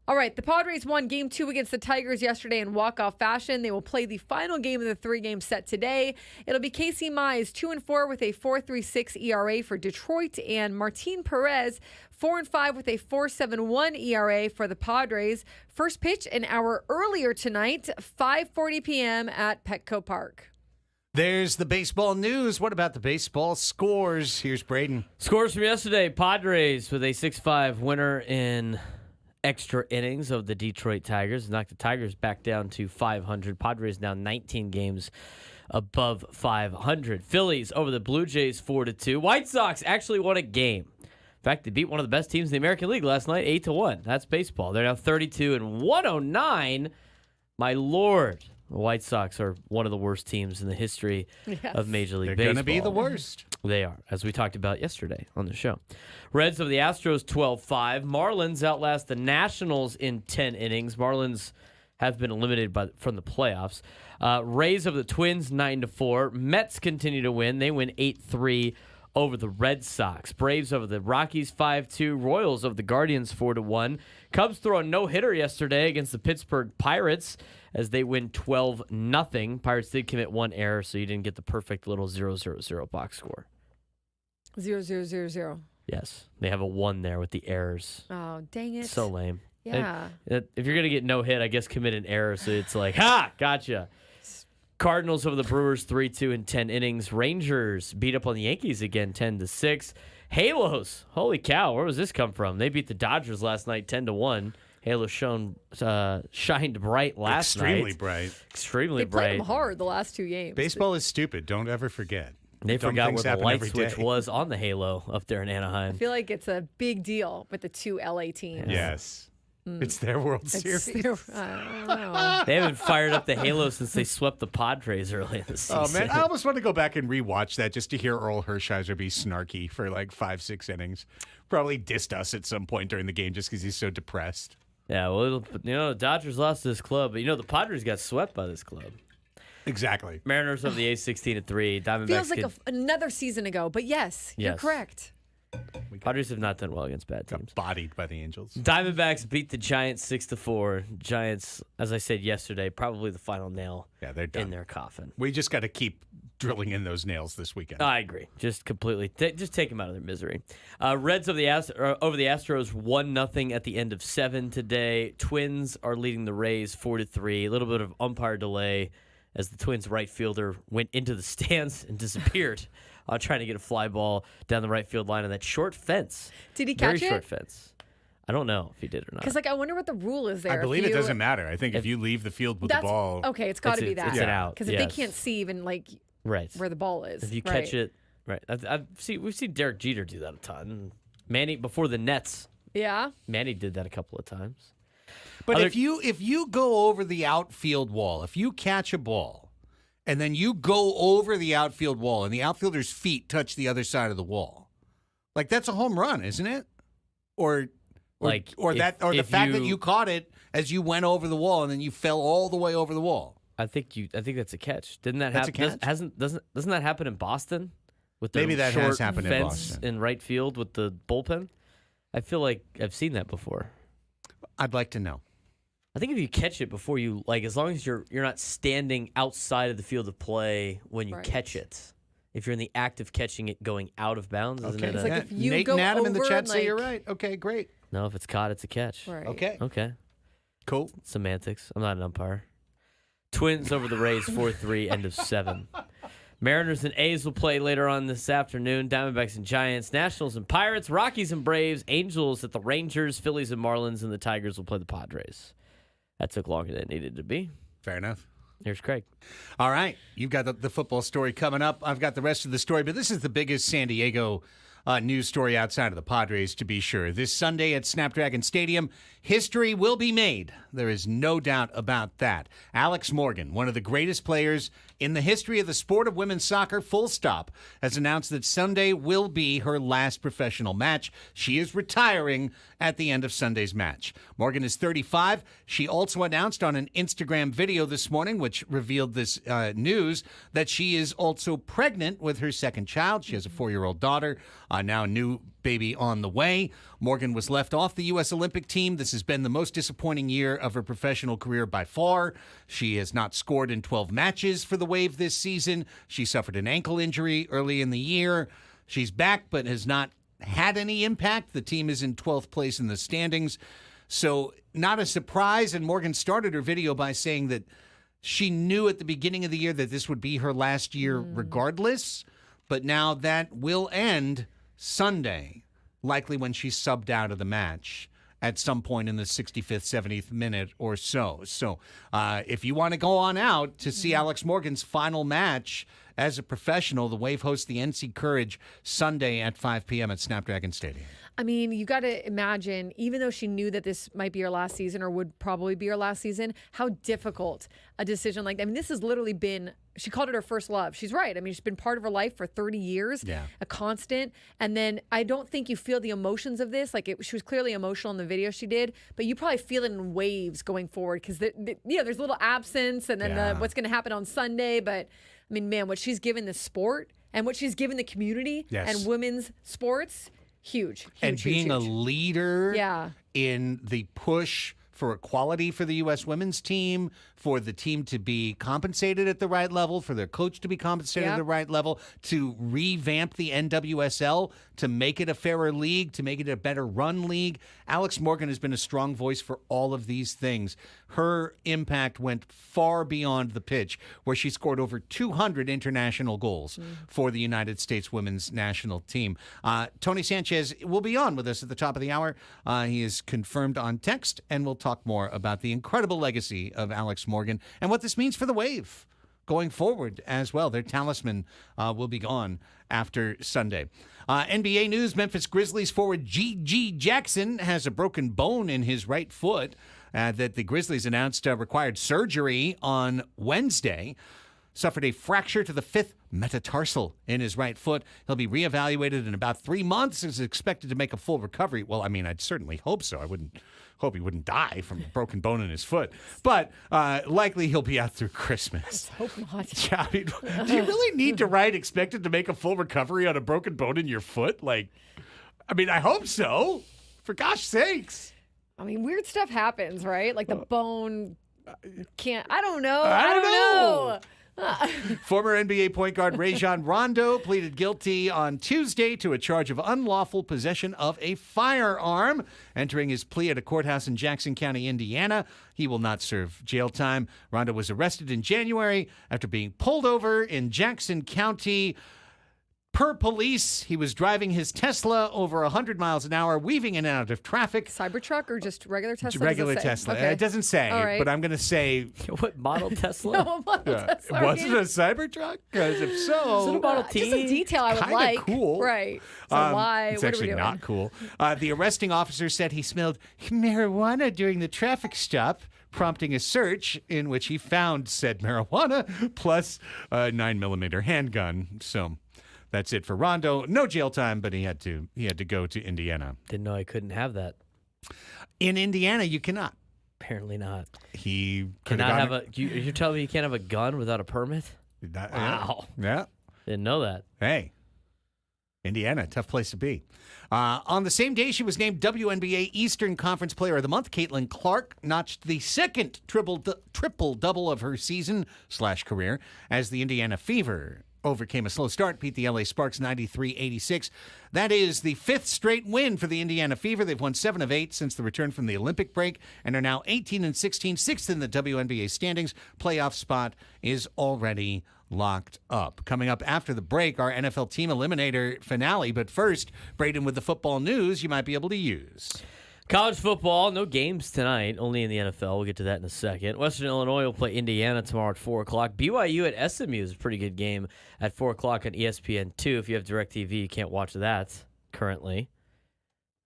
B: All right, the Padres won Game 2 against the Tigers yesterday in walk-off fashion. They will play the final game of the 3-game set today. It'll be Casey Mize, 2-4 with a 4.36 ERA for Detroit, and Martin Perez, 4-5 with a 4.71 ERA for the Padres. First pitch an hour earlier tonight, 5:40 p.m. at Petco Park.
A: There's the baseball news. What about the baseball scores? Here's Braden.
C: Scores from yesterday: Padres with a 6-5 winner in extra innings of the Detroit Tigers. Knocked the Tigers back down to 500. Padres now 19 games above 500. Phillies over the Blue Jays 4-2. White Sox actually won a game. In fact, they beat one of the best teams in the American League last night, 8-1. That's baseball. They're now 32-109. My Lord, the White Sox are one of the worst teams in the history of Major League Baseball.
A: They're going to be the worst.
C: They are, as we talked about yesterday on the show. Reds of the Astros 12-5. Marlins outlast the Nationals in 10 innings. Marlins have been eliminated from the playoffs. Rays of the Twins 9-4. Mets continue to win. They win 8-3 over the Red Sox. Braves over the Rockies 5-2. Royals over the Guardians 4-1. Cubs throw a no-hitter yesterday against the Pittsburgh Pirates as they win 12-0. Pirates did commit one error, so you didn't get the perfect little 0-0-0 box score.
B: 0-0-0-0.
C: Yes, they have a 1 there with the errors.
B: Oh, dang it.
C: So lame.
B: Yeah.
C: If you're going to get no hit, I guess commit an error, so it's like, ha, gotcha. Cardinals over the Brewers 3-2 in 10 innings. Rangers beat up on the Yankees again 10-6. Halos, holy cow, where was this come from? They beat the Dodgers last night 10-1. Halo shined bright last night.
A: Extremely bright.
C: Extremely
B: They played
C: bright.
B: them hard the last 2 games.
A: Baseball is stupid. Don't ever forget.
C: They
A: Dumb
C: forgot
A: things
C: where the
A: happen
C: light
A: every
C: switch
A: day.
C: was on the Halo up there in
B: I
C: Anaheim.
B: feel like it's a big deal with the 2 LA teams.
A: Yes. It's their World Series.
B: I don't know.
C: They haven't fired up the Halo since they swept the Padres early in the season.
A: Oh, man. I almost want to go back and rewatch that just to hear Earl Hershiser be snarky for like 5-6 innings. Probably dissed us at some point during the game just because he's so depressed.
C: Yeah, well, the Dodgers lost to this club, but the Padres got swept by this club.
A: Exactly.
C: Mariners of the A's 16-3. Diamondbacks
B: Feels like another season ago, but yes, you're
C: Yes.
B: correct.
C: Padres have not done well against bad
A: Got
C: teams.
A: bodied by the Angels.
C: Diamondbacks beat the Giants 6-4. Giants, as I said yesterday, probably the final nail
A: Yeah, they're done.
C: in their coffin.
A: We just got to keep drilling in those nails this weekend.
C: I agree. Just completely. Just take them out of their misery. Reds over the Astros 1-0 at the end of 7 today. Twins are leading the Rays 4-3. A little bit of umpire delay as the Twins right fielder went into the stands and disappeared trying to get a fly ball down the right field line on that short fence.
B: Did he
C: Very
B: catch it?
C: short fence. I don't know if he did or not.
B: Because I wonder what the rule is there.
A: I
B: If
A: believe it
B: you-
A: doesn't matter. I think if you leave the field with the
B: That's
A: ball.
B: okay. It's got to be that.
C: It's an out.
B: Because if
C: yes.
B: they can't see even
C: Right.
B: where the ball is,
C: If you
B: right.
C: catch it, right. We've seen Derek Jeter do that a ton. Manny before the Nets.
B: Yeah.
C: Manny did that a couple of times.
A: But
C: Other-
A: if you go over the outfield wall, if you catch a ball and then you go over the outfield wall and the outfielder's feet touch the other side of the wall, like that's a home run, isn't it? Or the
C: if
A: fact that you caught it as you went over the wall and then you fell all the way over the wall.
C: I think that's a catch. Didn't that
A: That's a
C: happen?
A: catch?
C: Doesn't that happen in Boston? With the
A: Maybe that
C: short
A: has happened in
C: fence
A: Boston.
C: in right field with the bullpen. I feel like I've seen that before.
A: I'd like to know.
C: I think if you catch it before you as long as you're not standing outside of the field of play when you
B: Right.
C: catch it. If you're in the act of catching it going out of bounds, isn't it?
B: It's like if you
A: Nate
B: go
A: and Adam in the
B: over
A: chat
B: and,
A: say you're
B: like-
A: right. Okay, great.
C: No, if it's caught, it's a catch.
B: Right.
A: Okay,
C: Okay.
A: cool.
C: Semantics. I'm not an umpire. Twins over the Rays 4-3, end of 7. Mariners and A's will play later on this afternoon. Diamondbacks and Giants, Nationals and Pirates, Rockies and Braves, Angels at the Rangers, Phillies and Marlins, and the Tigers will play the Padres. That took longer than it needed to be.
A: Fair enough.
C: Here's Craig.
A: All right. You've got the football story coming up. I've got the rest of the story, but this is the biggest San Diego news story outside of the Padres, to be sure. This Sunday at Snapdragon Stadium, history will be made. There is no doubt about that. Alex Morgan, one of the greatest players in the history of the sport of women's soccer, full stop, has announced that Sunday will be her last professional match. She is retiring at the end of Sunday's match. Morgan is 35. She also announced on an Instagram video this morning, which revealed this news, that she is also pregnant with her second child. She has a 4-year-old daughter, now a new baby on the way. Morgan was left off the U.S. Olympic team. This has been the most disappointing year of her professional career by far. She has not scored in 12 matches for the Wave this season. She suffered an ankle injury early in the year. She's back, but has not had any impact. The team is in 12th place in the standings. So not a surprise. And Morgan started her video by saying that she knew at the beginning of the year that this would be her last year regardless. But now that will end Sunday, likely when she's subbed out of the match at some point in the 65th, 70th minute or so. So if you want to go on out to see Alex Morgan's final match as a professional, the Wave hosts the NC Courage Sunday at 5 p.m. at Snapdragon Stadium.
B: I mean, you got to imagine, even though she knew that this might be her last season or would probably be her last season, how difficult a decision like that. I mean, this has literally been, she called it her first love. She's right. I mean, she's been part of her life for 30 years, a constant. And then I don't think you feel the emotions of this. Like she was clearly emotional in the video she did, but you probably feel it in waves going forward because, there's a little absence and then what's going to happen on Sunday. But I mean, man, what she's given the sport and what she's given the community and women's sports, huge,
A: and being
B: huge.
A: a leader
B: Yeah.
A: in the push for equality for the U.S. women's team, for the team to be compensated at the right level, for their coach to be compensated at the right level, to revamp the NWSL, to make it a fairer league, to make it a better run league. Alex Morgan has been a strong voice for all of these things. Her impact went far beyond the pitch, where she scored over 200 international goals for the United States women's national team. Tony Sanchez will be on with us at the top of the hour. He is confirmed on text, and we'll talk more about the incredible legacy of Alex Morgan and what this means for the Wave going forward as well. Their talisman will be gone after Sunday. NBA news, Memphis Grizzlies forward G.G. Jackson has a broken bone in his right foot that the Grizzlies announced required surgery on Wednesday. Suffered a fracture to the fifth metatarsal in his right foot. He'll be reevaluated in about 3 months. Is expected to make a full recovery. Well, I mean, I'd certainly hope so. I wouldn't hope he wouldn't die from a broken bone in his foot. But likely he'll be out through Christmas.
B: Hope not.
A: Yeah, I mean, do you really need to write expected to make a full recovery on a broken bone in your foot? Like, I mean, I hope so. For gosh sakes.
B: I mean, weird stuff happens, right? Like the bone can't. I don't know.
A: I don't know.
B: know.
A: Former NBA point guard Rajon Rondo pleaded guilty on Tuesday to a charge of unlawful possession of a firearm. Entering his plea at a courthouse in Jackson County, Indiana, he will not serve jail time. Rondo was arrested in January after being pulled over in Jackson County. Per police, he was driving his Tesla over 100 miles an hour, weaving in and out of traffic.
B: Cybertruck or just regular Tesla?
A: Regular
B: Does it say?
A: Tesla.
B: Okay.
A: It doesn't say,
B: All right.
A: but I'm going to say...
C: What model Tesla?
B: No, Tesla.
A: Was it a Cybertruck? Because if so...
C: Is it a Model T?
B: Just a detail I would
A: Kinda
B: like.
A: cool.
B: Right. So why?
A: It's
B: what
A: actually
B: are we doing?
A: not cool. The arresting officer said he smelled marijuana during the traffic stop, prompting a search in which he found said marijuana plus a 9mm handgun. So... That's it for Rondo. No jail time, but he had to go to Indiana.
C: Didn't know I couldn't have that.
A: In Indiana, you cannot.
C: Apparently not.
A: He could
C: Cannot have a. You're telling me you can't have a gun without a permit? Wow.
A: Yeah.
C: Didn't know that.
A: Hey. Indiana, tough place to be. On the same day, she was named WNBA Eastern Conference Player of the Month. Caitlin Clark notched the second triple-double of her season/career as the Indiana Fever overcame a slow start, beat the LA Sparks 93-86. That is the fifth straight win for the Indiana Fever. They've won 7 of 8 since the return from the Olympic break and are now 18-16, sixth in the WNBA standings. Playoff spot is already locked up. Coming up after the break, our NFL Team Eliminator finale. But first, Braden with the football news you might be able to use.
C: College football, no games tonight, only in the NFL. We'll get to that in a second. Western Illinois will play Indiana tomorrow at 4 o'clock. BYU at SMU is a pretty good game at 4 o'clock on ESPN2. If you have DirecTV, you can't watch that currently.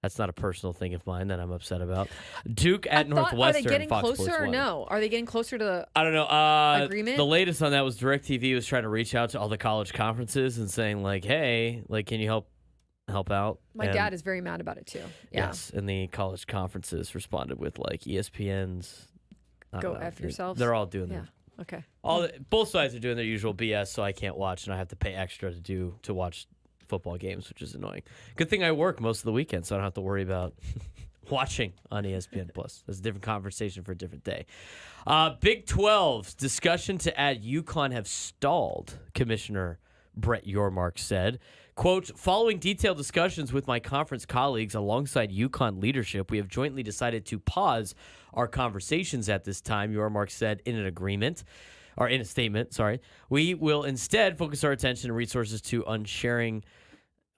C: That's not a personal thing of mine that I'm upset about. Duke at Northwestern.
B: Are they getting
C: Fox
B: closer
C: Sports
B: or
C: 1.
B: no? Are they getting closer to the
C: I don't know.
B: agreement?
C: The latest on that was DirecTV was trying to reach out to all the college conferences and saying, like, hey, like, can you help out?
B: My
C: And
B: dad is very mad about it too. Yeah.
C: Yes, and the college conferences responded with like ESPN's. I
B: Go
C: don't know.
B: F yourselves.
C: They're all doing
B: Yeah.
C: their
B: Okay.
C: both sides are doing their usual BS, so I can't watch and I have to pay extra to watch football games, which is annoying. Good thing I work most of the weekend, so I don't have to worry about watching on ESPN Plus. That's a different conversation for a different day. Big 12's discussion to add UConn have stalled, Commissioner Brett Yormark said. Quote, following detailed discussions with my conference colleagues alongside UConn leadership, we have jointly decided to pause our conversations at this time, Yormark said in a statement. We will instead focus our attention and resources to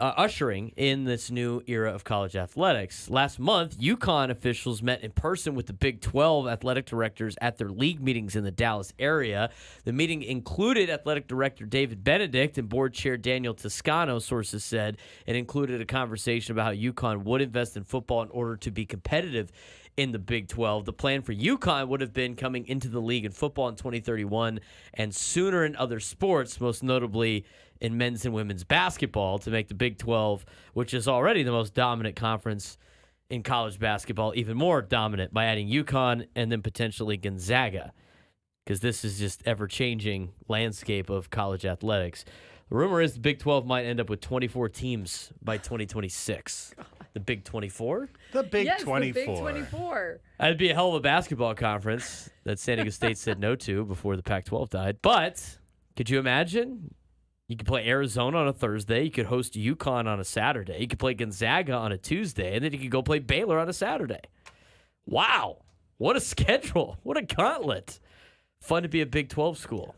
C: ushering in this new era of college athletics. Last month, UConn officials met in person with the Big 12 athletic directors at their league meetings in the Dallas area. The meeting included athletic director David Benedict and board chair Daniel Toscano, sources said. It included a conversation about how UConn would invest in football in order to be competitive in the Big 12. The plan for UConn would have been coming into the league in football in 2031 and sooner in other sports, most notably in men's and women's basketball, to make the Big 12, which is already the most dominant conference in college basketball, even more dominant by adding UConn and then potentially Gonzaga, because this is just ever-changing landscape of college athletics. The rumor is the Big 12 might end up with 24 teams by 2026. The Big 24?
A: The Big
B: yes,
A: 24.
B: the Big 24.
C: That'd be a hell of a basketball conference that San Diego State said no to before the Pac-12 died. But could you imagine? You could play Arizona on a Thursday. You could host UConn on a Saturday. You could play Gonzaga on a Tuesday. And then you could go play Baylor on a Saturday. Wow. What a schedule. What a gauntlet. Fun to be a Big 12 school.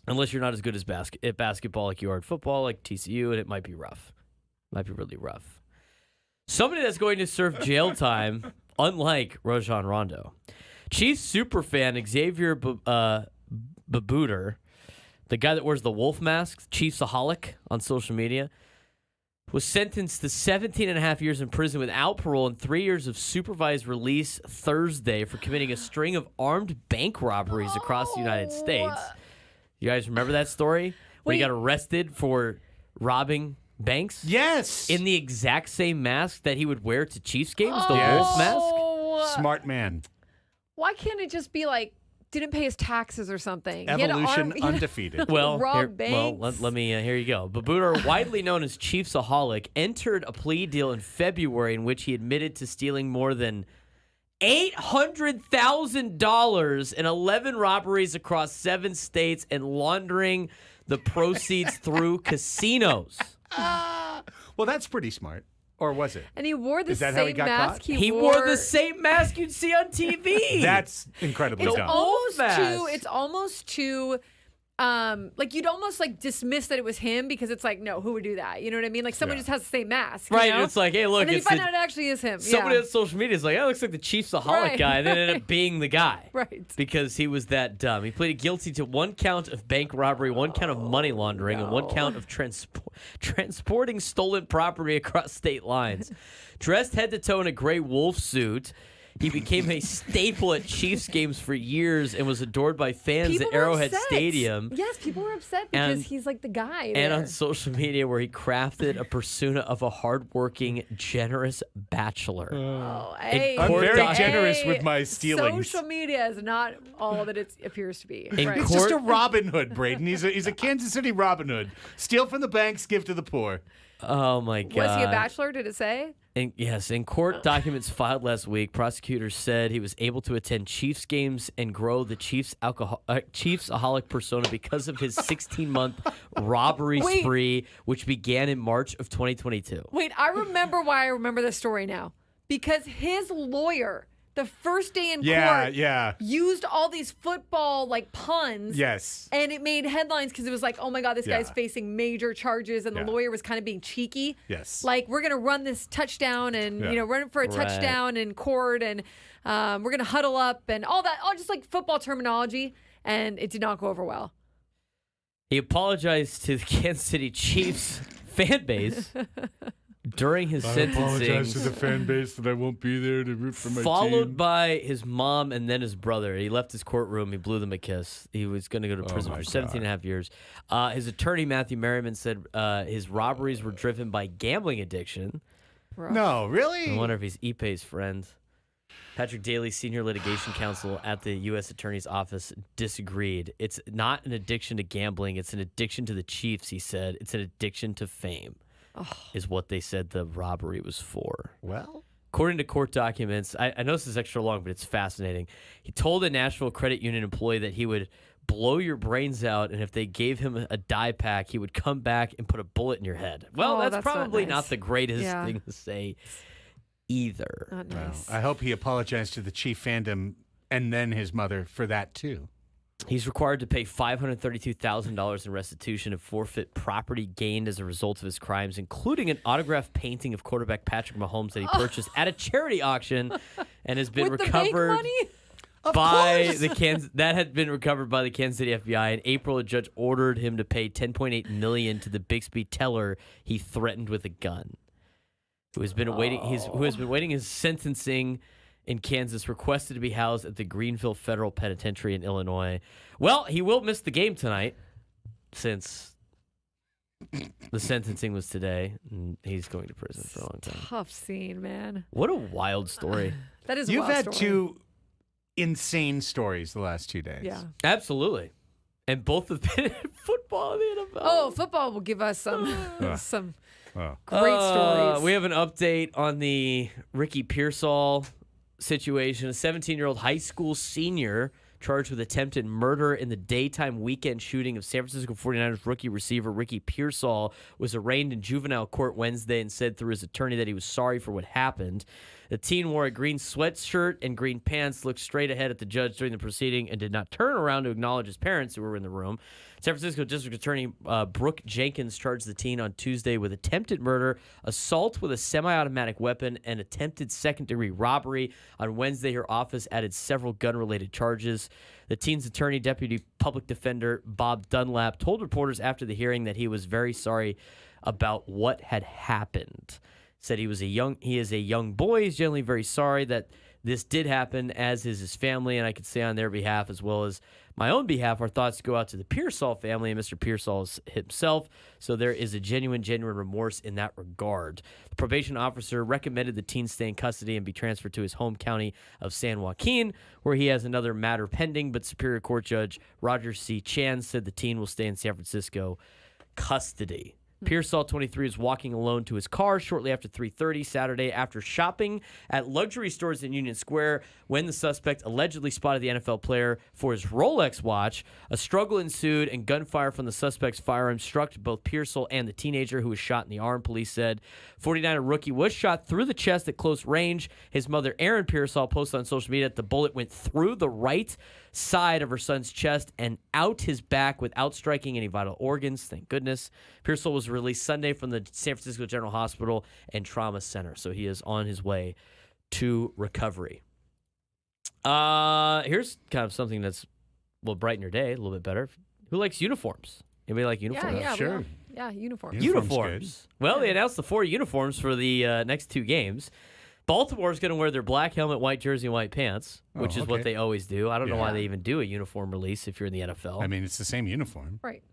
C: Unless you're not as good as at basketball like you are at football, like TCU, and it might be rough. Might be really rough. Somebody that's going to serve jail time, unlike Rajon Rondo. Chiefs superfan Xavier Babooter, the guy that wears the wolf mask, Chiefsaholic on social media, was sentenced to 17 and a half years in prison without parole and 3 years of supervised release Thursday for committing a string of armed bank robberies across the United States. You guys remember that story? Where he got arrested for robbing banks?
A: Yes.
C: In the exact same mask that he would wear to Chiefs games, the
A: Yes.
C: wolf mask?
A: Smart man.
B: Why can't it just be like, didn't pay his taxes or something?
A: Evolution undefeated.
C: Well,
B: rob
C: let me, here you go. Babooter, widely known as Chiefsaholic, entered a plea deal in February in which he admitted to stealing more than $800,000 in 11 robberies across 7 states and laundering the proceeds through casinos.
A: Well, that's pretty smart. Or was it?
B: And he wore the
A: Is that how he
B: same
A: got
B: mask
A: caught?
C: He wore the same mask you'd see on TV.
A: That's incredibly
B: It's
A: dumb.
B: almost
C: mask.
B: too like you'd almost like dismiss that it was him because it's like, no, who would do that? You know what I mean? Like someone
A: Yeah.
B: just has the same mask.
C: Right,
B: You know?
C: and it's like, hey, look,
B: and then you
C: it's
B: find out it actually is him.
C: somebody
B: yeah.
C: on social media is like, that looks like the Chiefsaholic
B: Right.
C: guy, and then ended up being the guy.
B: Right.
C: Because he was that dumb. He pleaded guilty to 1 count of bank robbery, 1 count of money laundering, and 1 count of transporting stolen property across state lines. Dressed head to toe in a gray wolf suit, he became a staple at Chiefs games for years and was adored by fans
B: People
C: at
B: were
C: Arrowhead
B: upset.
C: Stadium.
B: Yes, people were upset because
C: And-
B: he's like the guy.
C: And
B: there.
C: on social media, where he crafted a persona of a hardworking, generous bachelor.
B: Hey,
C: I'm very
A: generous with my stealings.
B: Social media is not all that it appears to be.
C: In
B: Right.
A: It's
C: court-
A: just a Robin Hood, Braden. He's a Kansas City Robin Hood. Steal from the banks, give to the poor.
C: Oh my God!
B: Was he a bachelor? Did it say?
C: Yes, in court documents filed last week, prosecutors said he was able to attend Chiefs games and grow the Chiefsaholic persona because of his 16-month robbery
B: Wait.
C: spree, which began in March of 2022.
B: Wait, I remember why I remember this story now. Because his lawyer, the first day in court, used all these football like puns.
A: Yes.
B: And it made headlines because it was like, oh my God, this guy's
A: Yeah.
B: facing major charges. And
A: Yeah.
B: the lawyer was kind of being cheeky.
A: Yes.
B: Like, we're going to run this touchdown and,
A: Yeah.
B: run it for a
C: Right.
B: touchdown in court. And we're going to huddle up and all that, all just like football terminology. And it did not go over well.
C: He apologized to the Kansas City Chiefs fan base during his sentencing.
A: fan base that I won't be there to root for
C: Followed by his mom and then his brother. He left his courtroom. He blew them a kiss. He was going to go to prison
A: my
C: for 17 and a half years. His attorney, Matthew Merriman, said his robberies were driven by gambling addiction.
A: No, really?
C: I wonder if he's Ipe's friend. Patrick Daly, senior litigation counsel at the U.S. Attorney's Office, disagreed. It's not an addiction to gambling. It's an addiction to the Chiefs, he said. It's an addiction to fame. Is what they said the robbery was for.
A: Well,
C: According to court documents, I know this is extra long, but it's fascinating. He told a Nashville credit union employee that he would blow your brains out, and if they gave him a dye pack, he would come back and put a bullet in your head. Well,
B: Oh,
C: that's
B: that's not
C: probably
B: nice.
C: not the greatest
B: Yeah.
C: thing to say either.
B: Not
A: well,
B: nice.
A: I hope he apologized to the Chief fandom and then his mother for that too.
C: He's required to pay $532,000 in restitution and forfeit property gained as a result of his crimes, including an autographed painting of quarterback Patrick Mahomes that he purchased at a charity auction and has been
B: With the bank
C: recovered
B: money?
C: by the that had been recovered by the Kansas City FBI. In April, a judge ordered him to pay $10.8 million to the Bixby teller he threatened with a gun, who has been awaiting his sentencing in Kansas, requested to be housed at the Greenville Federal Penitentiary in Illinois. Well, he will miss the game tonight since the sentencing was today, and he's going to prison for a long time.
B: Tough scene, man.
C: What a wild story.
B: That is a
A: You've
B: wild
A: had
B: story.
A: two insane stories the last 2 days.
B: Yeah.
C: Absolutely. And both have been in football in the NFL.
B: Oh, football will give us some some Great stories.
C: We have an update on the Ricky Pearsall situation. A 17-year-old high school senior charged with attempted murder in the daytime weekend shooting of San Francisco 49ers rookie receiver Ricky Pearsall was arraigned in juvenile court Wednesday and said through his attorney that he was sorry for what happened. The teen wore a green sweatshirt and green pants, looked straight ahead at the judge during the proceeding, and did not turn around to acknowledge his parents who were in the room. San Francisco District Attorney Brooke Jenkins charged the teen on Tuesday with attempted murder, assault with a semi-automatic weapon, and attempted second-degree robbery. On Wednesday, her office added several gun-related charges. The teen's attorney, Deputy Public Defender Bob Dunlap, told reporters after the hearing that he was very sorry about what had happened. Said he is a young boy. He's generally very sorry that this did happen, as is his family, and I could say on their behalf as well as my own behalf, our thoughts go out to the Pearsall family and Mr. Pearsall himself. So there is a genuine remorse in that regard. The probation officer recommended the teen stay in custody and be transferred to his home county of San Joaquin, where he has another matter pending, but Superior Court Judge Roger C. Chan said the teen will stay in San Francisco custody. Pearsall, 23, is walking alone to his car shortly after 3:30 Saturday after shopping at luxury stores in Union Square when the suspect allegedly spotted the NFL player for his Rolex watch. A struggle ensued and gunfire from the suspect's firearm struck both Pearsall and the teenager who was shot in the arm, police said. 49er rookie was shot through the chest at close range. His mother, Erin Pearsall, posted on social media that the bullet went through the right side of her son's chest and out his back without striking any vital organs. Thank goodness. Pearsall was released Sunday from the San Francisco General Hospital and Trauma Center, so he is on his way to recovery. Here's kind of something that's will brighten your day a little bit better. Who likes uniforms? Anybody like uniforms?
B: Yeah,
A: Sure.
B: Yeah, uniforms.
C: Uniforms. Well, they announced the 4 uniforms for the next 2 games. Baltimore is going to wear their black helmet, white jersey, and white pants, which is what they always do. I don't know why they even do a uniform release if you're in the NFL.
A: I mean, it's the same uniform.
B: Right.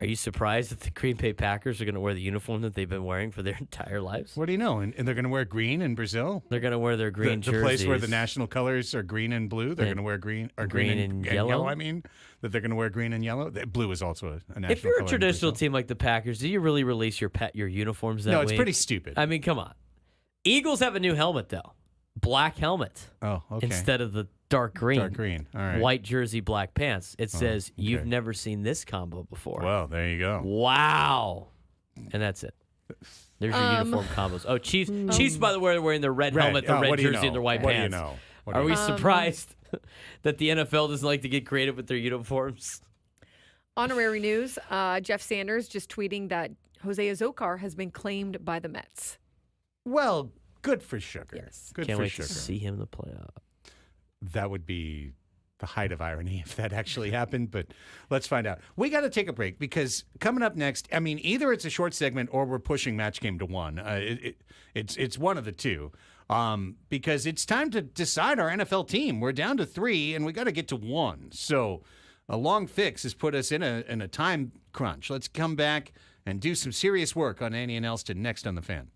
C: Are you surprised that the Green Bay Packers are going to wear the uniform that they've been wearing for their entire lives?
A: What do you know? And they're going to wear green in Brazil?
C: They're going to wear their green jerseys.
A: The place where the national colors are green and blue, they're going to wear green and yellow. I mean, that they're going to wear green and yellow. Blue is also a national color.
C: If you're a
A: in
C: traditional
A: Brazil.
C: team like the Packers, do you really release your uniforms that way?
A: No, it's pretty stupid.
C: I mean, come on. Eagles have a new helmet, though. Black helmet.
A: Oh, okay.
C: Instead of the dark green.
A: Dark green. All right.
C: White jersey, black pants. It says, you've never seen this combo before.
A: Well, there you go.
C: Wow. And that's it. There's your uniform combos. Oh, Chiefs, by the way, are wearing their red helmet, the red jersey, and their white pants.
A: What do you know?
C: Are we surprised that the NFL doesn't like to get creative with their uniforms?
B: Honorary news, Jeff Sanders just tweeting that Jose Azocar has been claimed by the Mets.
A: Well, good for Sugar.
B: Yes.
A: Good
C: Can't
A: for
C: wait
A: Sugar.
C: to see him in the playoff.
A: That would be the height of irony if that actually happened, but let's find out. We got to take a break because coming up next, I mean, either it's a short segment or we're pushing Match Game to 1. It's one of the two because it's time to decide our NFL team. We're down to 3 and we got to get to 1. So a long fix has put us in a time crunch. Let's come back and do some serious work on Annie and Elsten next on The Fan.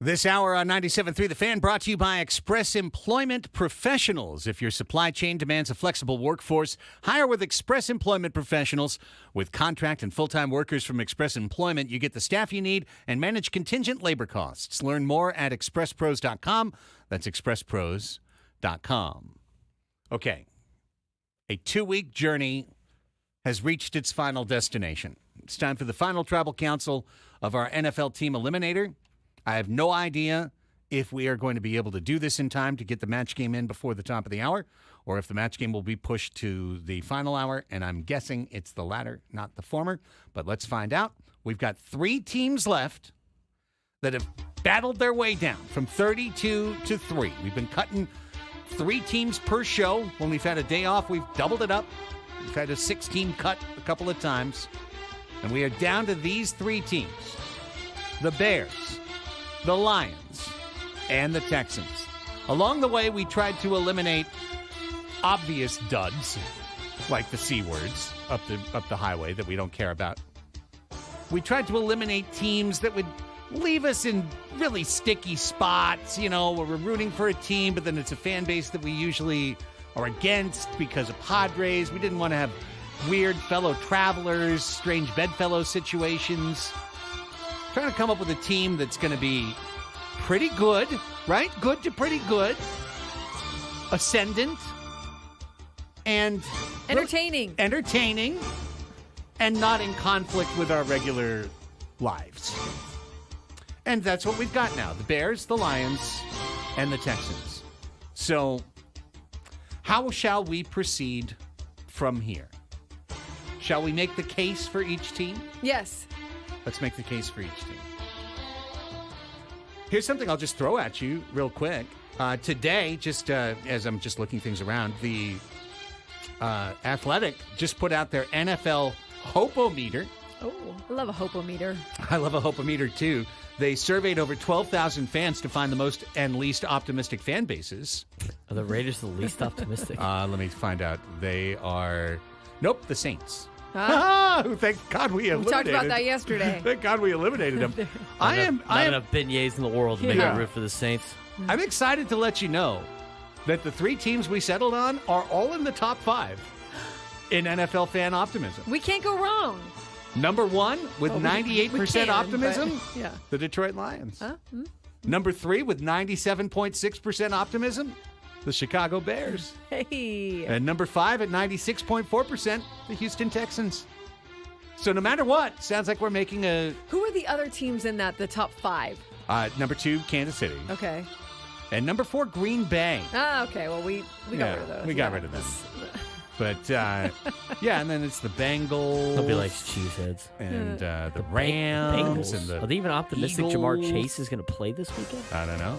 A: This hour on 97.3 The Fan brought to you by Express Employment Professionals. If your supply chain demands a flexible workforce, hire with Express Employment Professionals. With contract and full-time workers from Express Employment, you get the staff you need and manage contingent labor costs. Learn more at expresspros.com. That's expresspros.com. Okay. A 2-week journey has reached its final destination. It's time for the final tribal council of our NFL Team Eliminator. I have no idea if we are going to be able to do this in time to get the match game in before the top of the hour, or if the match game will be pushed to the final hour, and I'm guessing it's the latter, not the former. But let's find out. We've got 3 teams left that have battled their way down from 32 to 3. We've been cutting 3 teams per show. When we've had a day off, we've doubled it up. We've had a 6-team cut a couple of times. And we are down to these 3 teams. The Bears, the Lions, and the Texans. Along the way, we tried to eliminate obvious duds, like the C words up the highway that we don't care about. We tried to eliminate teams that would leave us in really sticky spots, where we're rooting for a team, but then it's a fan base that we usually are against because of Padres. We didn't want to have weird fellow travelers, strange bedfellow situations. Trying to come up with a team that's going to be pretty good, right? Good to pretty good. Ascendant. And
B: entertaining.
A: Entertaining. And not in conflict with our regular lives. And that's what we've got now. The Bears, the Lions, and the Texans. So, how shall we proceed from here? Shall we make the case for each team?
B: Yes.
A: Let's make the case for each team. Here's something I'll just throw at you real quick. Today, just as I'm just looking things around, the Athletic just put out their NFL Hope-O-Meter.
B: Oh, I love a Hope-O-Meter.
A: I love a Hope-O-Meter, too. They surveyed over 12,000 fans to find the most and least optimistic fan bases.
C: Are the Raiders the least optimistic?
A: Let me find out. They are... Nope, the Saints.
B: Huh?
A: Thank God we eliminated.
B: We talked about that yesterday.
A: Thank God we eliminated them.
C: Not enough beignets in the world to make a root for the Saints.
A: I'm excited to let you know that the 3 teams we settled on are all in the top 5 in NFL fan optimism.
B: We can't go wrong.
A: Number 1 with 98%
B: we can,
A: optimism,
B: but, yeah.
A: the Detroit Lions.
B: Huh?
A: Number 3 with 97.6% optimism, the Chicago Bears.
B: Hey.
A: And number 5 at 96.4%, the Houston Texans. So no matter what, sounds like we're making a...
B: Who are the other teams in that, the top 5?
A: Number 2, Kansas City.
B: Okay.
A: And number 4, Green Bay.
B: Okay. Well, we got rid of those.
A: We got rid of them. But, and then it's the Bengals.
C: Nobody likes cheeseheads.
A: And the Rams.
C: Bengals.
A: And the
C: Are they even optimistic
A: Eagles?
C: Jamar Chase is going to play this weekend?
A: I don't know.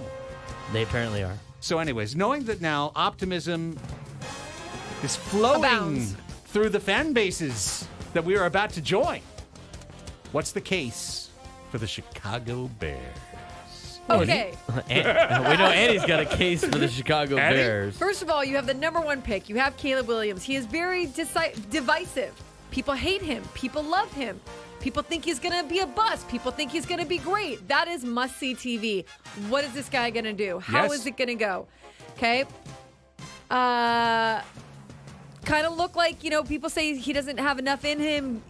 C: They apparently are.
A: So anyways, knowing that now optimism is flowing
B: Abounds.
A: through the fan bases that we are about to join, what's the case for the Chicago Bears?
B: Okay.
C: We know Andy's got a case for the Chicago
A: Andy?
C: Bears.
B: First of all, you have the number 1 pick. You have Caleb Williams. He is very divisive. People hate him. People love him. People think he's going to be a bust. People think he's going to be great. That is must-see TV. What is this guy going to do? How is it going to go? Okay. Kind of look like, people say he doesn't have enough in him.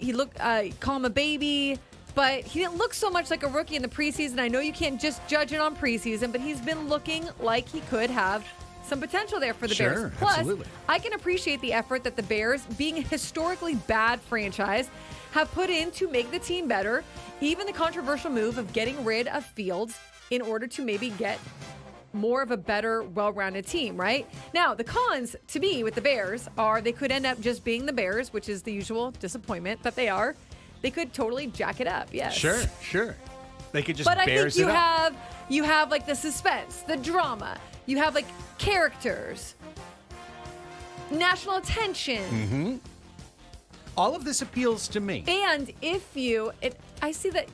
B: Call him a baby. But he didn't look so much like a rookie in the preseason. I know you can't just judge it on preseason, but he's been looking like he could have some potential there for the Bears. Plus,
A: absolutely.
B: I can appreciate the effort that the Bears, being a historically bad franchise, have put in to make the team better. Even the controversial move of getting rid of Fields in order to maybe get more of a better, well-rounded team, right? Now, the cons to me with the Bears are they could end up just being the Bears, which is the usual disappointment that they are. They could totally jack it up, yes.
A: Sure. They could just
B: But I
A: Bears
B: think
A: it up.
B: you have like the suspense, the drama. You have like characters, national attention.
A: Mm-hmm. All of this appeals to me.
B: And I see that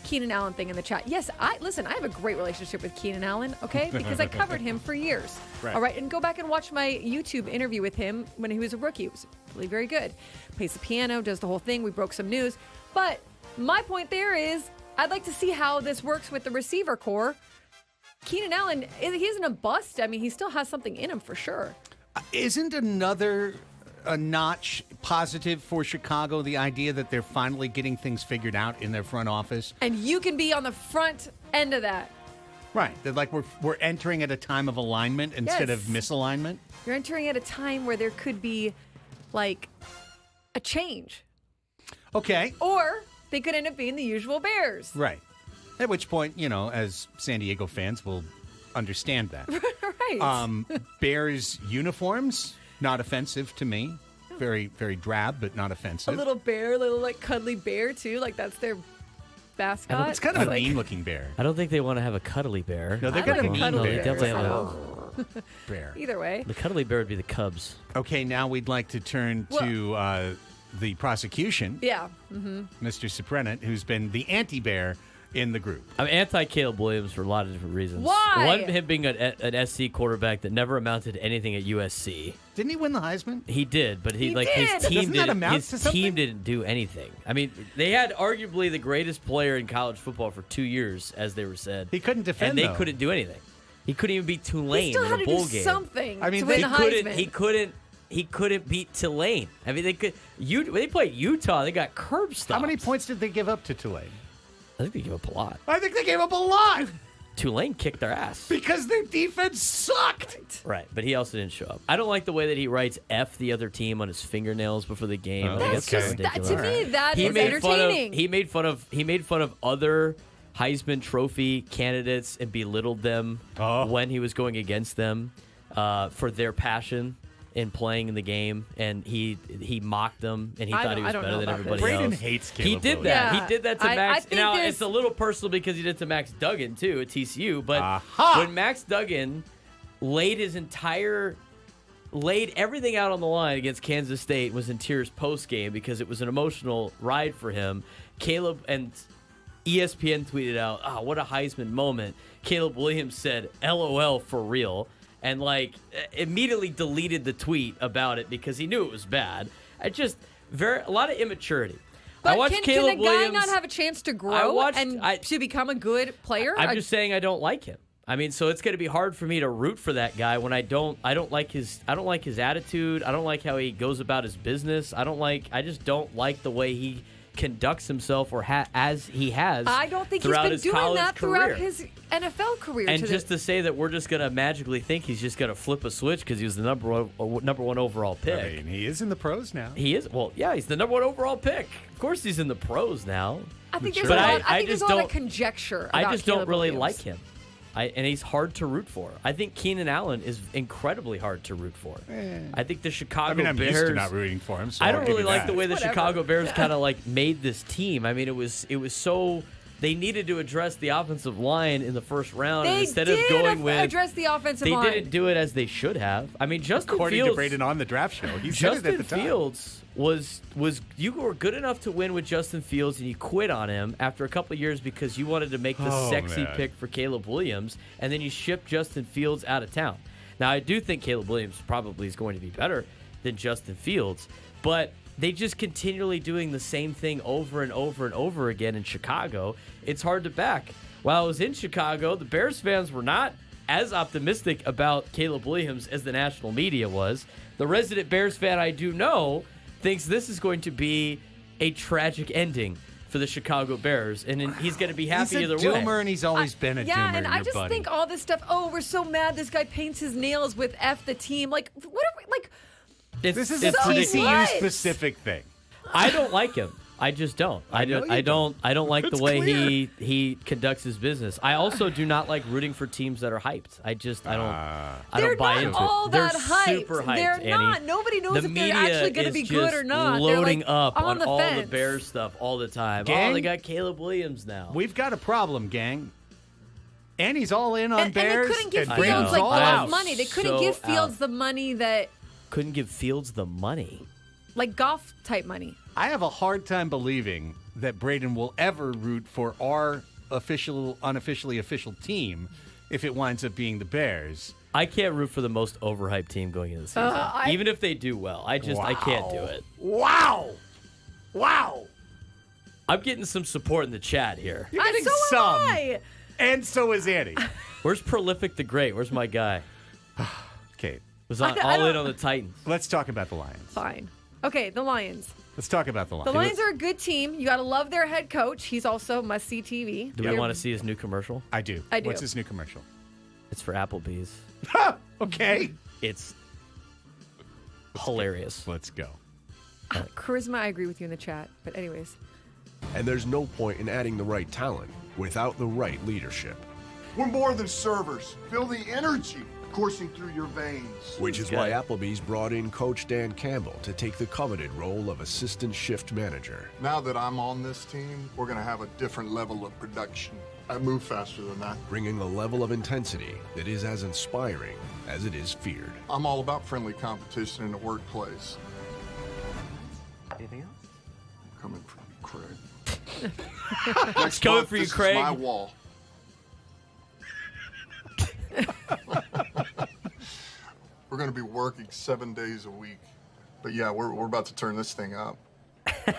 B: Keenan Allen thing in the chat. Yes, I have a great relationship with Keenan Allen, okay? Because I covered him for years.
A: Right.
B: All right, and go back and watch my YouTube interview with him when he was a rookie. It was really very good. Plays the piano, does the whole thing. We broke some news. But my point there is I'd like to see how this works with the receiver core Keenan Allen, he isn't a bust. I mean, he still has something in him for sure.
A: Isn't another a notch positive for Chicago the idea that they're finally getting things figured out in their front office?
B: And you can be on the front end of that.
A: Right. That like we're entering at a time of alignment instead of misalignment.
B: You're entering at a time where there could be like a change.
A: Okay.
B: Or they could end up being the usual Bears.
A: Right. At which point, as San Diego fans will understand that.
B: Right.
A: Bears uniforms, not offensive to me. Very, very drab, but not offensive.
B: A little like cuddly bear too. Like that's their mascot.
A: It's kind of a mean-looking bear.
C: I don't think they want to have a cuddly bear.
A: No, they're
B: I
A: going
B: like
A: to
B: a
A: mean
B: cuddly
C: They
A: bear.
C: definitely have a,
A: bear.
B: Either way.
C: the cuddly bear would be the Cubs.
A: Okay, now we'd like to turn to the prosecution,
B: Yeah.
A: Mr. Suprenant, who's been the anti-bear in the group.
C: I'm anti-Caleb Williams for a lot of different reasons.
B: Why?
C: One, him being an SC quarterback that never amounted to anything at USC.
A: Didn't he win the Heisman?
C: He did, but
B: He
C: his
B: did!
C: team
A: Doesn't that
C: didn't.
A: amount
C: His
A: to something?
C: team didn't do anything. I mean, they had arguably the greatest player in college football for 2 years, as they were said.
A: He couldn't defend,
C: and they
A: though.
C: couldn't do anything. He couldn't even beat Tulane
B: He still
C: in
B: had
C: a
B: to
C: bowl
B: do
C: game.
B: something
A: I mean,
B: to win
A: they
B: the Heisman.
C: He couldn't beat Tulane. I mean, when they played Utah, they got curb stomped.
A: How many points did they give up to Tulane?
C: I think they gave up a lot.
A: I think they gave up a lot
C: Tulane kicked their ass.
A: because their defense sucked.
C: Right, but he also didn't show up. I don't like the way that he writes F the other team on his fingernails before the game. I think
B: That's
C: kinda
B: just
C: ridiculous.
B: to me that
C: He
B: is
C: made fun of
B: entertaining.
C: he made fun of other Heisman Trophy candidates and belittled them when he was going against them for their passion in playing in the game, and he mocked them, and he
B: I
C: thought he
B: don't-
C: was
B: I don't
C: better
B: know
C: than
B: about
C: everybody
B: this.
A: Braden
C: else.
A: hates
C: He
A: Caleb
C: did
A: Williams.
C: that.
B: Yeah.
C: He did that to
B: I
C: Max.
B: think
C: Now
B: there's-
C: it's a little personal because he did it to Max Duggan too at TCU. But
A: Aha!
C: when Max Duggan laid everything out on the line against Kansas State, was in tears post game because it was an emotional ride for him. Caleb and ESPN tweeted out, "Oh, what a Heisman moment." Caleb Williams said, "LOL for real," and immediately deleted the tweet about it because he knew it was bad. A lot of immaturity. I
B: But
C: watched
B: can
C: Caleb
B: a guy
C: Williams.
B: not have a chance to grow to become a good player?
C: I'm just saying I don't like him. I mean, so it's going to be hard for me to root for that guy when I don't like his attitude. I don't like how he goes about his business. I just don't like the way he conducts himself as he has.
B: I don't think he's
C: throughout
B: been
C: his
B: doing
C: college
B: that
C: career.
B: throughout his NFL career.
C: And to say that we're just going to magically think he's just going to flip a switch because he was the number one overall pick.
A: I mean, he is in the pros now.
C: He is. Well, yeah, he's the number one overall pick. Of course, he's in the pros now.
B: I think there's
C: But
B: a lot,
C: I
B: I think there's
C: just
B: a lot of
C: don't-
B: conjecture.
C: I
B: about
C: just don't
B: Caleb
C: really
B: Williams.
C: like him. And he's hard to root for. I think Keenan Allen is incredibly hard to root for. I think the Chicago
A: I mean, I'm
C: Bears.
A: used to not rooting for him. So
C: I
A: I'll
C: don't
A: give
C: really
A: you
C: like
A: that.
C: the way the
B: Whatever.
C: Chicago Bears
B: Yeah.
C: kind of made this team. I mean, it was so. They needed to address the offensive line in the first round and
B: They
C: instead
B: did
C: of going with
B: address the offensive
C: they
B: line.
C: didn't do it as they should have. I mean, Justin
A: According
C: Fields.
A: to Braden on the draft show, he said it at the
C: Justin
A: time.
C: Fields was you were good enough to win with Justin Fields, and you quit on him after a couple of years because you wanted to make the sexy
A: man.
C: pick for Caleb Williams, and then you shipped Justin Fields out of town. Now, I do think Caleb Williams probably is going to be better than Justin Fields, but they just continually doing the same thing over and over and over again in Chicago. It's hard to back. While I was in Chicago, the Bears fans were not as optimistic about Caleb Williams as the national media was. The resident Bears fan I do know thinks this is going to be a tragic ending for the Chicago Bears, and he's going to be happy
A: He's a
C: either
A: doomer,
C: way.
A: and he's always been a
B: Yeah,
A: doomer.
B: and I
A: your
B: just
A: buddy.
B: think all this stuff. Oh, we're so mad. This guy paints his nails with F the team. Like, what are we like?
A: This is a
C: it's
B: so
C: ridiculous.
A: TCU
B: what?
A: specific thing.
C: I don't like him. I just don't. I
A: know
C: don't.
A: you
C: I don't like
A: It's
C: the way
A: clear.
C: he conducts his business. I also do not like rooting for teams that are hyped. I
B: They're
C: don't buy
B: not
C: into
B: all
C: it.
B: that
C: They're
B: hyped.
C: super hyped.
B: They're
C: Annie.
B: not. Nobody knows
C: the
B: if they're
C: media
B: actually going to
C: is
B: be good or
C: just
B: not. They're,
C: Loading
B: like,
C: up
B: on the
C: all the
B: fence.
C: Bears stuff all the time.
A: Gang?
C: Oh, they got Caleb Williams now.
A: We've got a problem, gang. Annie's all in on
B: And they
A: Bears.
B: couldn't give
A: and
C: Fields,
A: Braden's
B: like
A: all
C: I am
A: out.
B: golf money. They couldn't
C: so
B: give Fields
C: out.
B: the money that
C: Couldn't give Fields the money.
B: like golf type money.
A: I have a hard time believing that Braden will ever root for our unofficially official team if it winds up being the Bears.
C: I can't root for the most overhyped team going into the season, even if they do well. I can't do it.
A: Wow. Wow.
C: I'm getting some support in the chat here.
A: You're getting
B: So
A: some.
B: am I.
A: And so is Annie.
C: Where's Prolific the Great? Where's my guy?
A: Okay,
C: Was all in on the Titans.
A: let's talk about the Lions.
B: Fine. Okay, the Lions.
A: Let's talk about the Lions.
B: The Lions are a good team. You got to love their head coach. He's also must-see TV.
C: Do we want to see his new commercial?
A: I do.
B: I do.
A: What's his new commercial?
C: It's for Applebee's.
A: Okay.
C: It's hilarious.
A: Let's go.
B: Charisma, I agree with you in the chat. But anyways.
D: And there's no point in adding the right talent without the right leadership.
E: We're more than servers. Feel the energy coursing through your veins.
D: Which is
C: Okay.
D: why Applebee's brought in Coach Dan Campbell to take the coveted role of assistant shift manager.
E: Now that I'm on this team, we're going to have a different level of production. I move faster than that.
D: Bringing a level of intensity that is as inspiring as it is feared.
E: I'm all about friendly competition in the workplace.
C: Anything else?
E: Coming from you, Craig. Next
C: coming
E: month,
C: for you,
E: this is
C: Craig.
E: my wall. We're going to be working 7 days a week. But yeah, we're about to turn this thing up.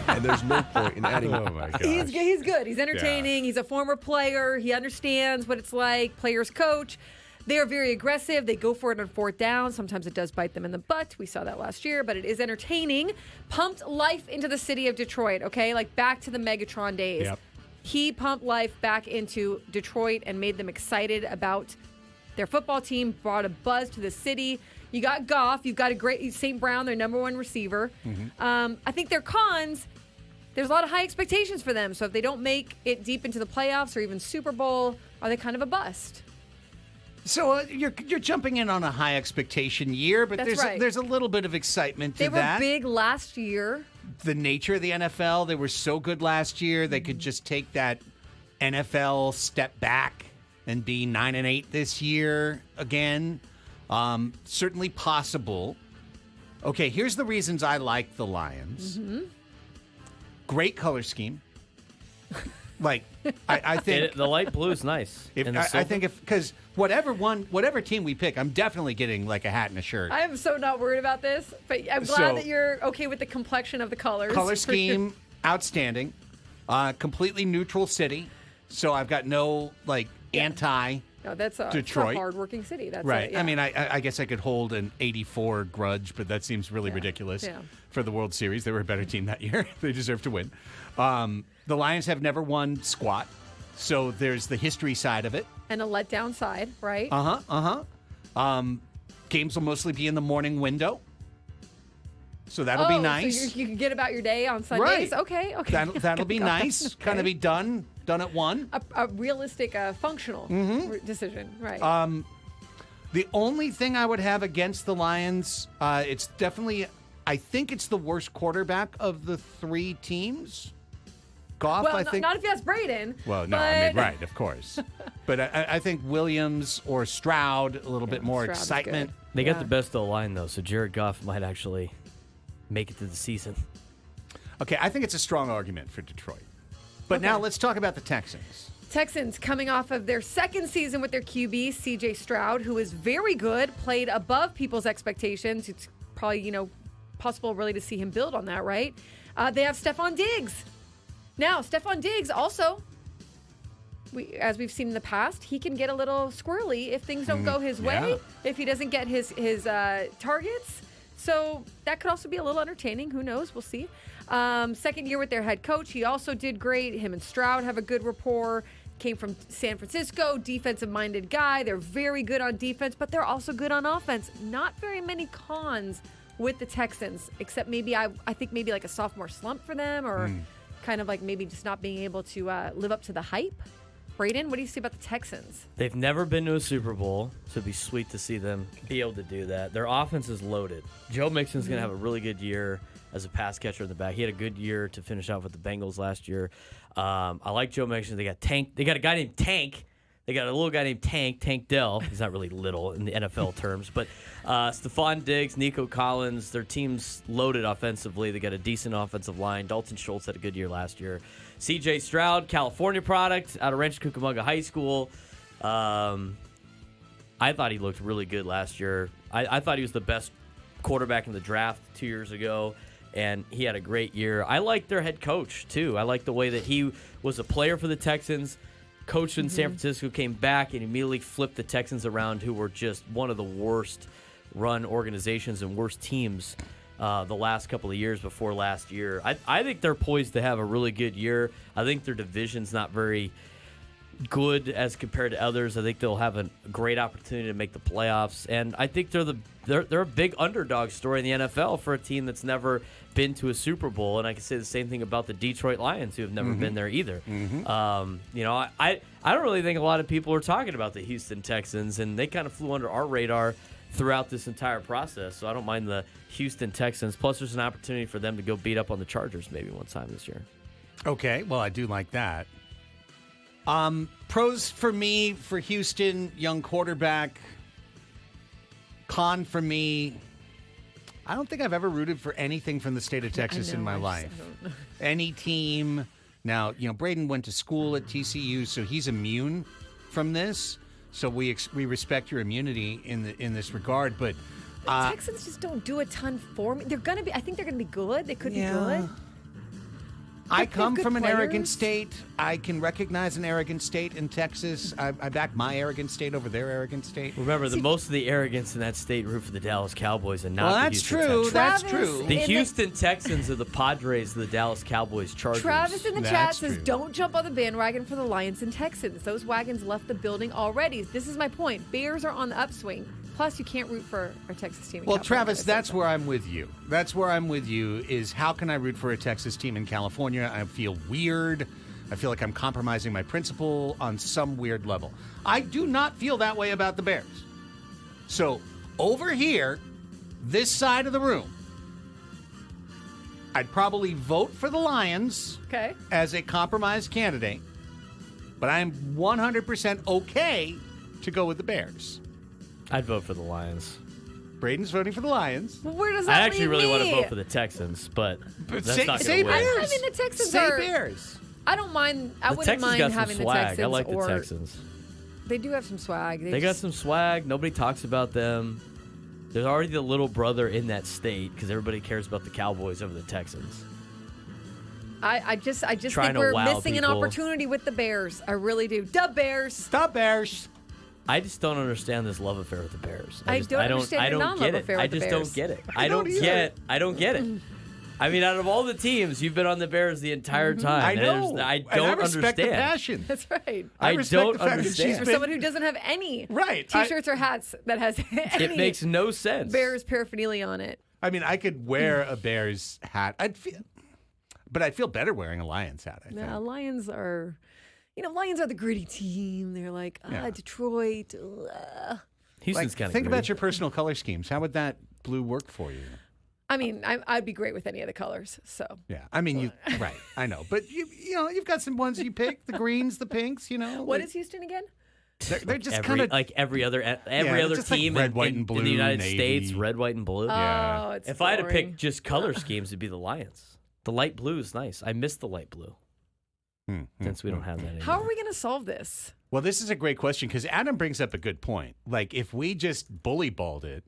D: And there's no point in adding
A: Oh my gosh.
B: He's good. He's entertaining. He's a former player. He understands what it's like. Players coach. They are very aggressive. They go for it on fourth down. Sometimes it does bite them in the butt. We saw that last year, but it is entertaining. Pumped life into the city of Detroit, okay? Like back to the Megatron days.
A: Yep.
B: He pumped life back into Detroit and made them excited about their football team, brought a buzz to the city. You got Goff. You've got a great St. Brown, their number one receiver. I think their cons, there's a lot of high expectations for them. So if they don't make it deep into the playoffs or even Super Bowl, are they kind of a bust?
A: So you're jumping in on a high expectation year, but
B: That's right.
A: there's a little bit of excitement to
B: They were
A: that.
B: big last year.
A: The nature of the NFL, they were so good last year. They could just take that NFL step back and be 9-8 this year again. Certainly possible. Okay, here's the reasons I like the Lions. Great color scheme. Like, I think
C: The light blue is nice.
A: if
C: And the
A: I
C: silver?
A: think if because whatever team we pick, I'm definitely getting like a hat and a shirt.
B: I am so not worried about this, but I'm glad
A: So-
B: that you're okay with the complexion of the colors.
A: Color scheme, outstanding. Completely neutral city. So I've got no like anti.
B: No, that's it's
A: Detroit.
B: a hardworking city. That's
A: Right.
B: it, yeah.
A: I mean, I guess I could hold an 84 grudge, but that seems really ridiculous
B: Yeah.
A: for the World Series. They were a better team that year. They deserve to win. The Lions have never won squat. So there's the history side of it.
B: and a letdown side, right?
A: Games will mostly be in the morning window. So that'll be nice.
B: So you can get about your day on Sundays.
A: Right.
B: Okay.
A: That'll be
B: Got that.
A: nice. Kind of
B: Okay.
A: be done at 1.
B: A realistic, functional decision, right?
A: The only thing I would have against the Lions, it's definitely, I think it's the worst quarterback of the 3 teams. Goff,
B: well,
A: I think.
B: not if you ask Braden.
A: Well, no,
B: but
A: I mean, right, of course. But I think Williams or Stroud, a little bit more
B: Stroud's
A: excitement.
B: good.
C: They got
B: Yeah.
C: the best of the line, though, so Jared Goff might actually make it to the season.
A: Okay, I think it's a strong argument for Detroit. But now
B: Okay.
A: let's talk about the Texans.
B: Texans coming off of their second season with their QB, CJ Stroud, who is very good, played above people's expectations. It's probably, possible really to see him build on that, right? They have Stephon Diggs. Now, Stephon Diggs also, as we've seen in the past, he can get a little squirrely if things don't go his way,
A: yeah.
B: if he doesn't get his targets. So that could also be a little entertaining. Who knows? We'll see. Second year with their head coach. He also did great. Him and Stroud have a good rapport. Came from San Francisco, defensive-minded guy. They're very good on defense, but they're also good on offense. Not very many cons with the Texans, except maybe I think maybe like a sophomore slump for them, or kind of like maybe just not being able to live up to the hype. Braden, what do you see about the Texans?
C: They've never been to a Super Bowl, so it'd be sweet to see them be able to do that. Their offense is loaded. Joe Mixon's going to have a really good year as a pass catcher in the back. He had a good year to finish out with the Bengals last year. I like Joe Mixon. They got Tank. They got a guy named Tank. They got a little guy named Tank Dell. He's not really little in the NFL terms, but Stephon Diggs, Nico Collins, their team's loaded offensively. They got a decent offensive line. Dalton Schultz had a good year last year. CJ Stroud, California product out of Rancho Cucamonga High School. I thought he looked really good last year. I thought he was the best quarterback in the draft 2 years ago, and he had a great year. I like their head coach, too. I like the way that he was a player for the Texans, coach in San Francisco came back and immediately flipped the Texans around, who were just one of the worst run organizations and worst teams the last couple of years before last year. I think they're poised to have a really good year. I think their division's not very good as compared to others. I think they'll have a great opportunity to make the playoffs, and I think they're a big underdog story in the NFL for a team that's never been to a Super Bowl. And I can say the same thing about the Detroit Lions, who have never been there either. I don't really think a lot of people are talking about the Houston Texans, and they kind of flew under our radar throughout this entire process. So I don't mind the Houston Texans. Plus, there's an opportunity for them to go beat up on the Chargers maybe one time this year.
A: Okay, well, I do like that. Pros for me, for Houston, young quarterback. Con for me, I don't think I've ever rooted for anything from the state of Texas in my life. Any team. Now, Braden went to school at TCU, so he's immune from this. So we respect your immunity in this regard. But
B: the Texans just don't do a ton for me. I think they're gonna be good. They could be good.
A: I come from an
B: players.
A: arrogant state. I can recognize an arrogant state in Texas. I back my arrogant state over their arrogant state.
C: Remember, most of the arrogance in that state root for the Dallas Cowboys and not the
A: that's
C: Houston
A: true.
C: Texans.
A: That's
B: Travis
A: true.
C: The Houston Texans are the Padres of the Dallas Cowboys Chargers.
B: Travis in the chat
A: That's
B: says,
A: true.
B: don't jump on the bandwagon for the Lions and Texans. Those wagons left the building already. This is my point. Bears are on the upswing. Plus, you can't root for our Texas team in
A: Well,
B: California.
A: Travis, that's where I'm with you. That's where I'm with you is how can I root for a Texas team in California? I feel weird. I feel like I'm compromising my principle on some weird level. I do not feel that way about the Bears. So over here, this side of the room, I'd probably vote for the Lions
B: Okay.
A: as a compromise candidate, but I'm 100% okay to go with the Bears.
C: I'd vote for the Lions.
A: Braden's voting for the Lions.
B: Well, where does that
C: I actually
B: leave
C: really
B: me?
C: want to vote for the Texans, but that's
A: say-
C: not
A: say
C: going to win.
A: Bears.
B: I mean, the Texans
A: Say
B: are.
A: Bears.
B: I don't mind. I
C: The
B: wouldn't
C: Texans
B: mind
C: got some
B: having the
C: swag.
B: Texans.
C: I like the
B: or
C: Texans.
B: They do have some swag.
C: They got some swag. Nobody talks about them. There's already the little brother in that state because everybody cares about the Cowboys over the Texans.
B: I just
C: Trying
B: think
C: to
B: we're
C: wow
B: missing an
C: people.
B: opportunity with the Bears. I really do. The Bears.
A: Stop Bears.
C: I just don't understand this love affair with the Bears.
B: I don't understand your
C: don't
B: non-love
C: get it.
B: affair
C: I
B: with the
C: just
B: Bears.
C: don't get it.
A: I don't either.
C: I don't get it. I mean, out of all the teams, you've been on the Bears the entire time.
A: I
C: and
A: know.
C: I
A: And
C: don't
A: I respect
C: understand.
A: the passion.
B: That's right.
C: I
A: respect
C: don't
A: the fact that
C: understand.
A: she's
B: For
A: been-
B: someone who doesn't have any
A: Right.
B: T-shirts or hats that has any
C: It makes no sense.
B: Bears paraphernalia on it.
A: I mean, I could wear a Bears hat. I'd feel better wearing a Lions hat, I think.
B: No, Lions are the gritty team. They're like,
A: Yeah.
B: Detroit.
C: Houston's kind of
A: think about your personal color schemes. How would that blue work for you?
B: I mean, I'd be great with any of the colors. So
A: Yeah, I mean, you right? I know, but you've got some ones you pick: the greens, the pinks.
B: what is Houston again?
A: They're just
C: every,
A: kind of
C: like every other
A: it's just like
C: team
A: red,
C: in,
A: white,
C: in-
A: and
C: in
A: blue,
C: the United
A: navy.
C: States, red, white, and blue.
A: Yeah.
B: Oh, it's
C: If I had to
B: boring.
C: pick just color schemes, it'd be the Lions. The light blue is nice. I miss the light blue since we don't have that anymore.
B: How are we going to solve this?
A: Well, this is a great question because Adam brings up a good point. Like, if we just bully balled it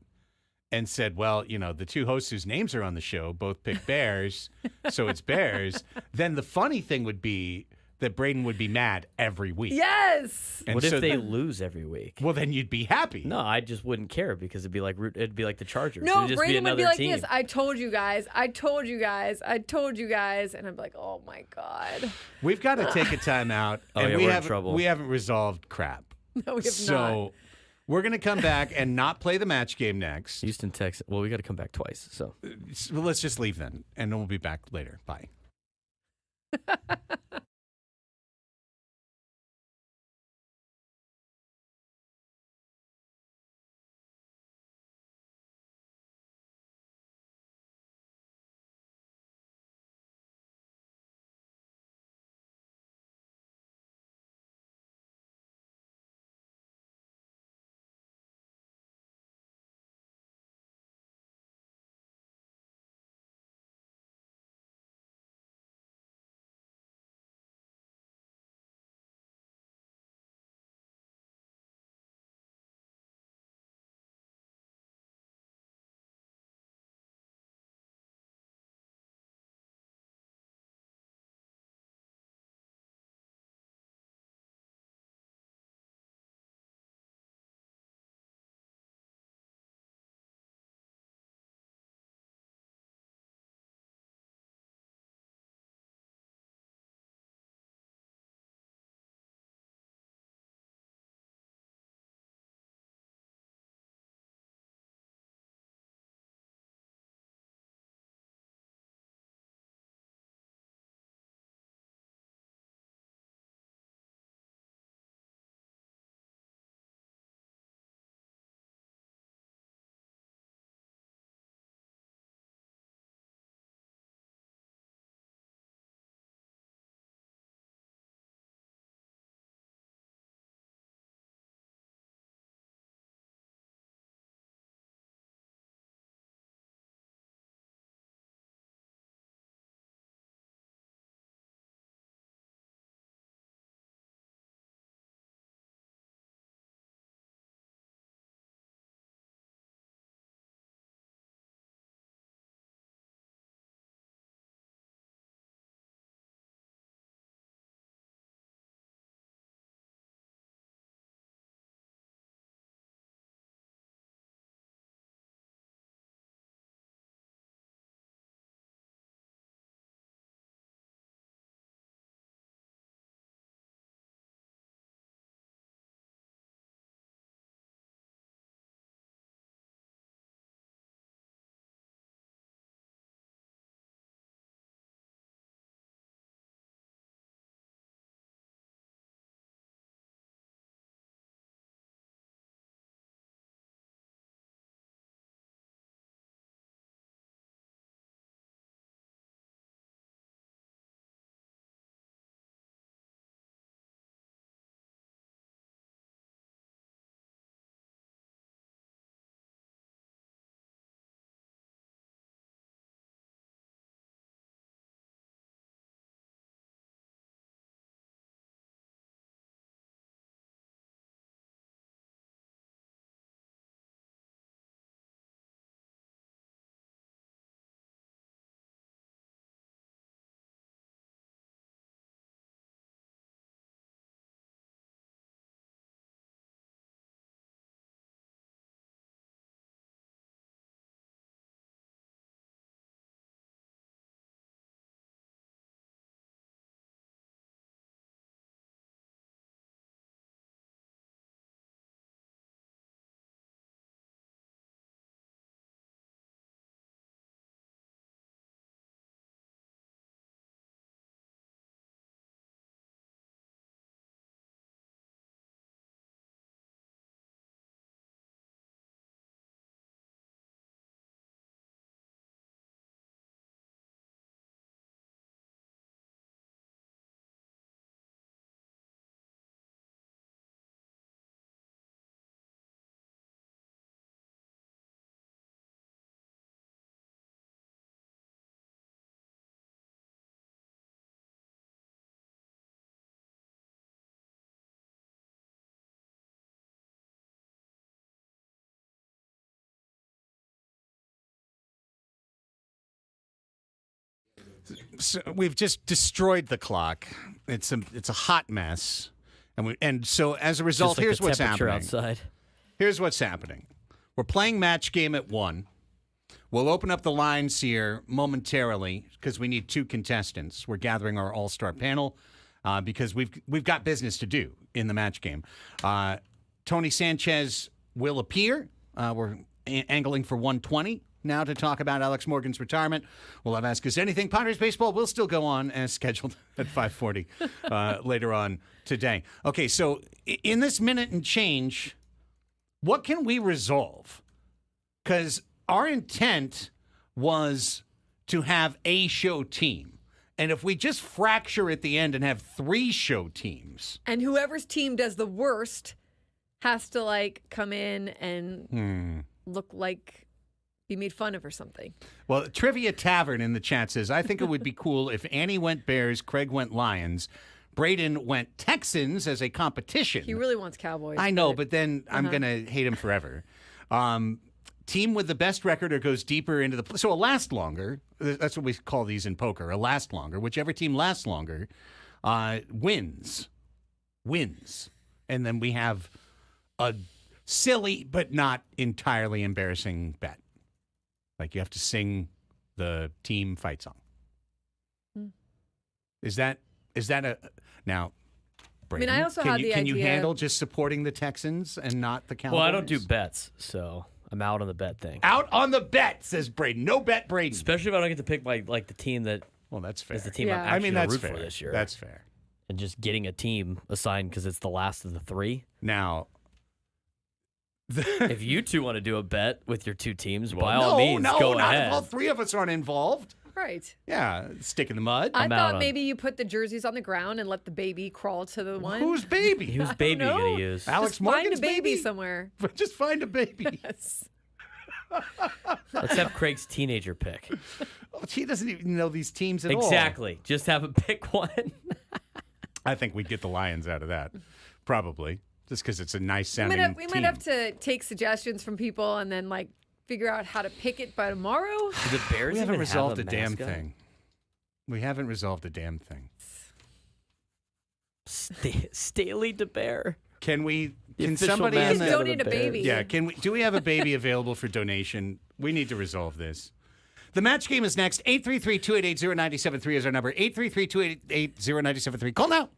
A: and said, well, the two hosts whose names are on the show both pick Bears, so it's Bears, then the funny thing would be that Braden would be mad every week.
B: Yes.
A: And
C: What
A: so
C: if they lose every week?
A: Well, then you'd be happy.
C: No, I just wouldn't care because it'd be like the Chargers.
B: No,
C: It'd just
B: Brandon
C: be
B: would be
C: another
B: like
C: team.
B: this. I told you guys. I told you guys. I told you guys. And I'm like, oh my God.
A: We've got to take a time out.
C: Oh,
A: and
C: yeah,
A: we
C: we're in
A: haven't,
C: trouble.
A: We haven't resolved crap.
B: No, we have
A: so
B: not.
A: we're going to come back and not play the match game next.
C: Houston, Texas. Well, we got to come back twice. So
A: Well, let's just leave then, and then we'll be back later. Bye. So we've just destroyed the clock. It's a hot mess, and so as a result,
C: Just like
A: here's
C: the
A: what's
C: temperature
A: happening.
C: outside.
A: Here's what's happening. We're playing match game at 1. We'll open up the lines here momentarily because we need 2 contestants. We're gathering our all-star panel because we've got business to do in the match game. Tony Sanchez will appear. We're angling for 120 now to talk about Alex Morgan's retirement. We'll have Ask Us Anything. Padres baseball will still go on as scheduled at 5:40 later on today. Okay, so in this minute and change, what can we resolve? Because our intent was to have a show team. And if we just fracture at the end and have 3 show teams.
B: And whoever's team does the worst has to like come in and look like be made fun of or something.
A: Well, Trivia Tavern in the chat says, I think it would be cool if Annie went Bears, Craig went Lions, Braden went Texans as a competition.
B: He really wants Cowboys.
A: I know, but then I'm going to hate him forever. Team with the best record or goes deeper into the... So a last longer, that's what we call these in poker, a last longer. Whichever team lasts longer wins. And then we have a silly but not entirely embarrassing bet. Like you have to sing the team fight song. Is that a... Now... Brayden,
B: I also had the
A: Can you
B: idea-
A: handle just supporting the Texans and not the Cowboys?
C: Well, I don't do bets, so I'm out on the bet thing.
A: Out on the bet, says Braden. No bet, Braden.
C: Especially if I don't get to pick the team that
A: Well, that's fair.
C: is the team
B: Yeah.
C: I'm
A: I
C: actually
A: mean,
C: gonna
A: that's
C: root
A: fair.
C: for this year.
A: That's fair.
C: And just getting a team assigned because it's the last of the 3.
A: Now,
C: If you 2 want to do a bet with your 2 teams, by all
A: no,
C: means, go
A: not
C: ahead.
A: if all 3 of us aren't involved.
B: Right.
A: Yeah, stick in the mud.
B: I
C: I'm out
B: thought
C: on-
B: maybe you put the jerseys on the ground and let the baby crawl to the one.
A: Whose baby?
C: Whose baby are you
B: know.
C: going to use?
A: Alex
B: Just find
A: Morgan's
B: a baby somewhere.
A: Just find a baby.
B: Yes.
C: Let's have Craig's teenager pick.
A: Oh, he doesn't even know these teams at all.
C: Exactly. Just have him pick one.
A: I think we'd get the Lions out of that, probably, just because it's a nice
B: We
A: sounding
B: might
A: team.
B: have to take suggestions from people and then like figure out how to pick it by tomorrow.
C: Do the Bears
A: We haven't
C: even
A: resolved
C: have
A: a damn
C: mascot?
A: thing. We haven't resolved a damn thing.
C: Staley DeBear.
A: Can we?
C: The
A: Can
C: official
A: somebody in
C: mascot
A: the
C: of the
B: Donate a
C: Bears.
B: baby.
A: Yeah, can we? Do we have a baby available for donation? We need to resolve this. The match game is next. 833-288-0973 is our number. 833-288-0973. Call now.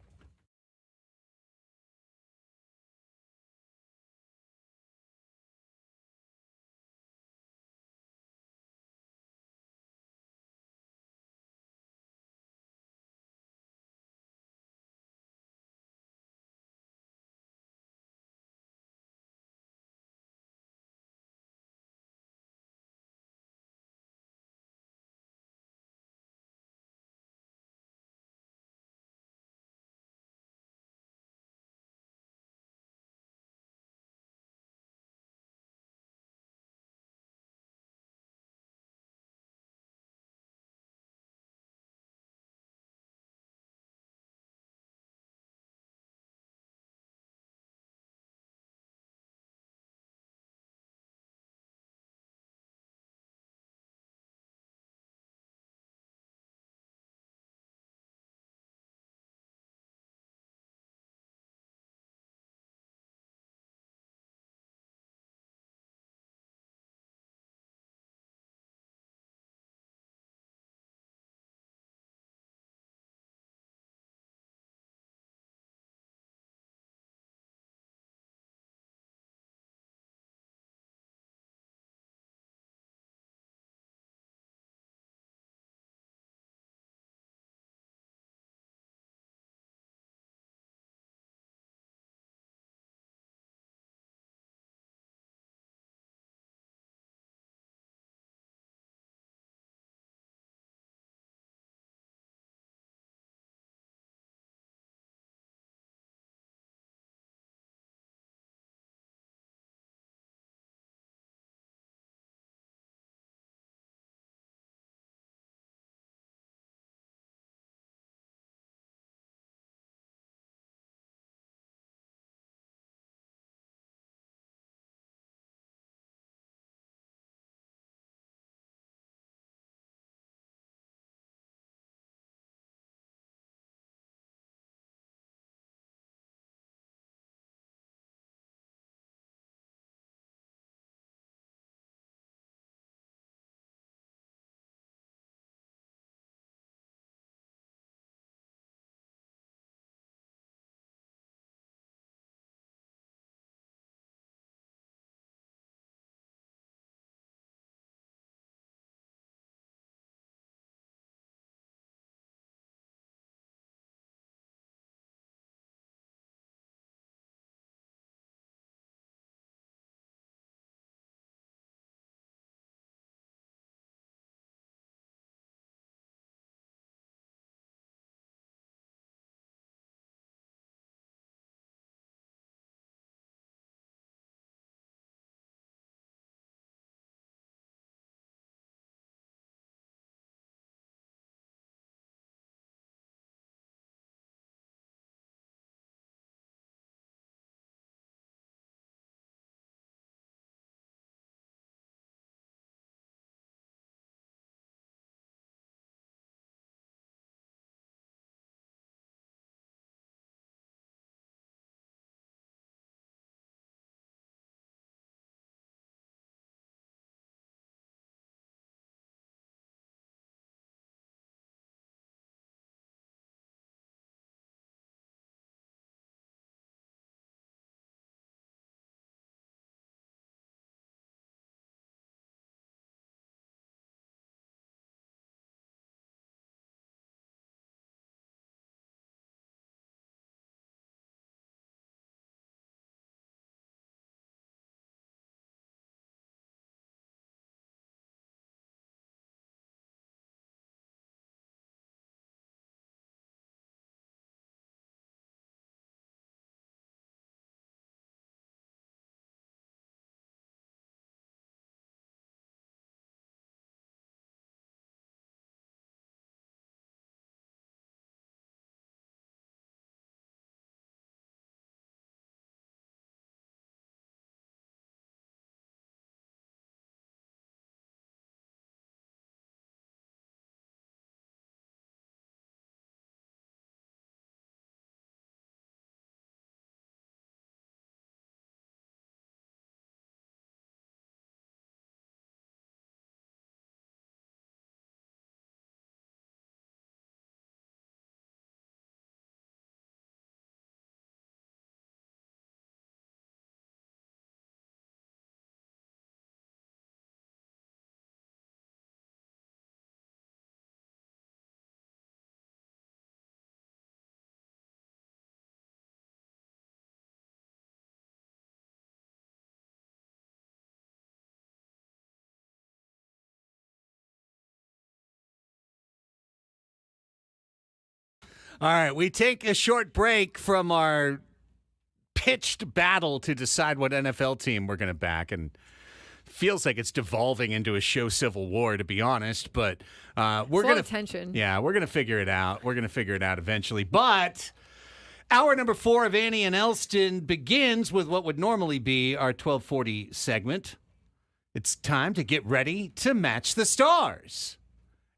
A: All right, we take a short break from our pitched battle to decide what NFL team we're going to back, and feels like it's devolving into a show civil war, to be honest. But we're going to
B: tension.
A: Yeah, we're going to figure it out. We're going to figure it out eventually. But hour number 4 of Annie and Elsten begins with what would normally be our 1240 segment. It's time to get ready to match the stars.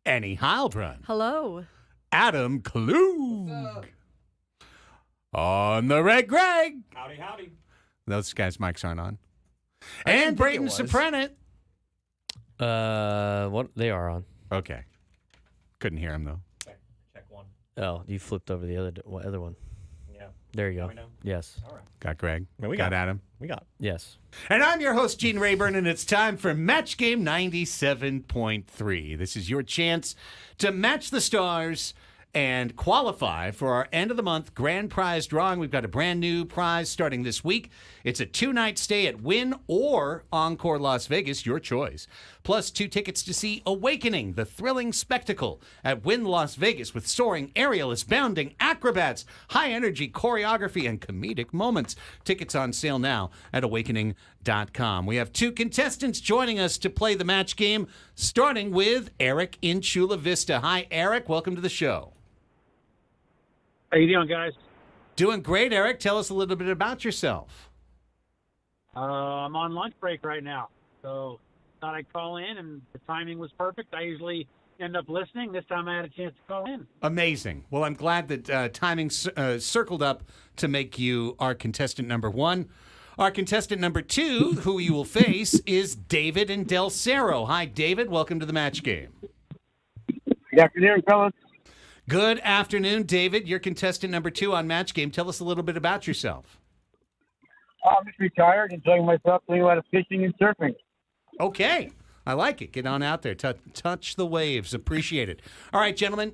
A: Annie Heilbrunn.
B: Hello.
A: Adam Klug. On the Red Greg.
F: Howdy.
A: Those guys' mics aren't on.
F: didn't
A: And
F: think
A: Brayden
F: it was.
A: Sopranet.
C: What they are on?
A: Okay. Couldn't hear him, though.
F: Check one.
C: Oh, you flipped over the other one.
F: Yeah.
C: There you go.
F: we know?
C: Yes.
F: All right.
A: Got Greg.
F: Yeah, we
A: got
F: got it.
A: Adam.
F: We got.
C: Yes.
A: And I'm your host, Gene Rayburn, and it's time for Match Game 97.3. This is your chance to match the stars and qualify for our end of the month grand prize drawing. We've got a brand new prize starting this week. It's a 2-night stay at Wynn or Encore Las Vegas, your choice. Plus 2 tickets to see Awakening, the thrilling spectacle at Wynn Las Vegas with soaring, aerialist, bounding, acrobats, high-energy choreography, and comedic moments. Tickets on sale now at awakening.com. We have 2 contestants joining us to play the match game, starting with Eric in Chula Vista. Hi, Eric. Welcome to the show.
G: How you doing, guys?
A: Doing great, Eric. Tell us a little bit about yourself.
G: I'm on lunch break right now, so thought I'd call in, and the timing was perfect. I usually end up listening. This time I had a chance to call in.
A: Amazing. Well, I'm glad that timing circled up to make you our contestant number 1. Our contestant number 2, who you will face, is David in Del Cerro. Hi, David. Welcome to the match game.
G: Good afternoon, fellas.
A: Good afternoon, David. You're contestant number 2 on Match Game. Tell us a little bit about yourself.
G: I'm just retired, enjoying myself, doing a lot of fishing and surfing.
A: Okay. I like it. Get on out there. Touch the waves. Appreciate it. All right, gentlemen.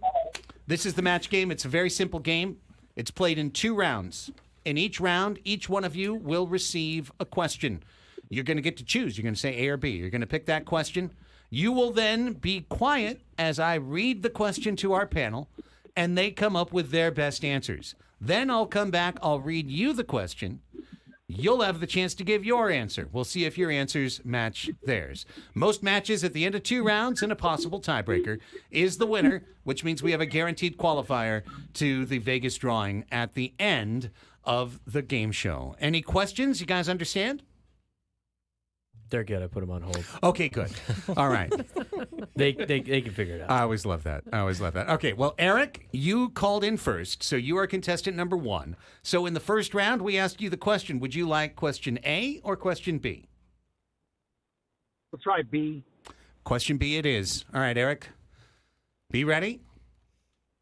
A: This is the match game. It's a very simple game. It's played in 2 rounds. In each round, each one of you will receive a question. You're going to get to choose. You're going to say A or B. You're going to pick that question. You will then be quiet as I read the question to our panel, and they come up with their best answers. Then I'll come back. I'll read you the question. You'll have the chance to give your answer. We'll see if your answers match theirs. Most matches at the end of 2 rounds and a possible tiebreaker is the winner, which means we have a guaranteed qualifier to the Vegas drawing at the end of the game show. Any questions? You guys understand?
C: They're good. I put them on hold.
A: Okay, good. All right.
C: They can figure it out.
A: I always love that. Okay, well, Eric, you called in first, so you are contestant number 1. So in the first round, we asked you the question, would you like question A or question B?
G: We'll try B.
A: Question B it is. All right, Eric. Be ready?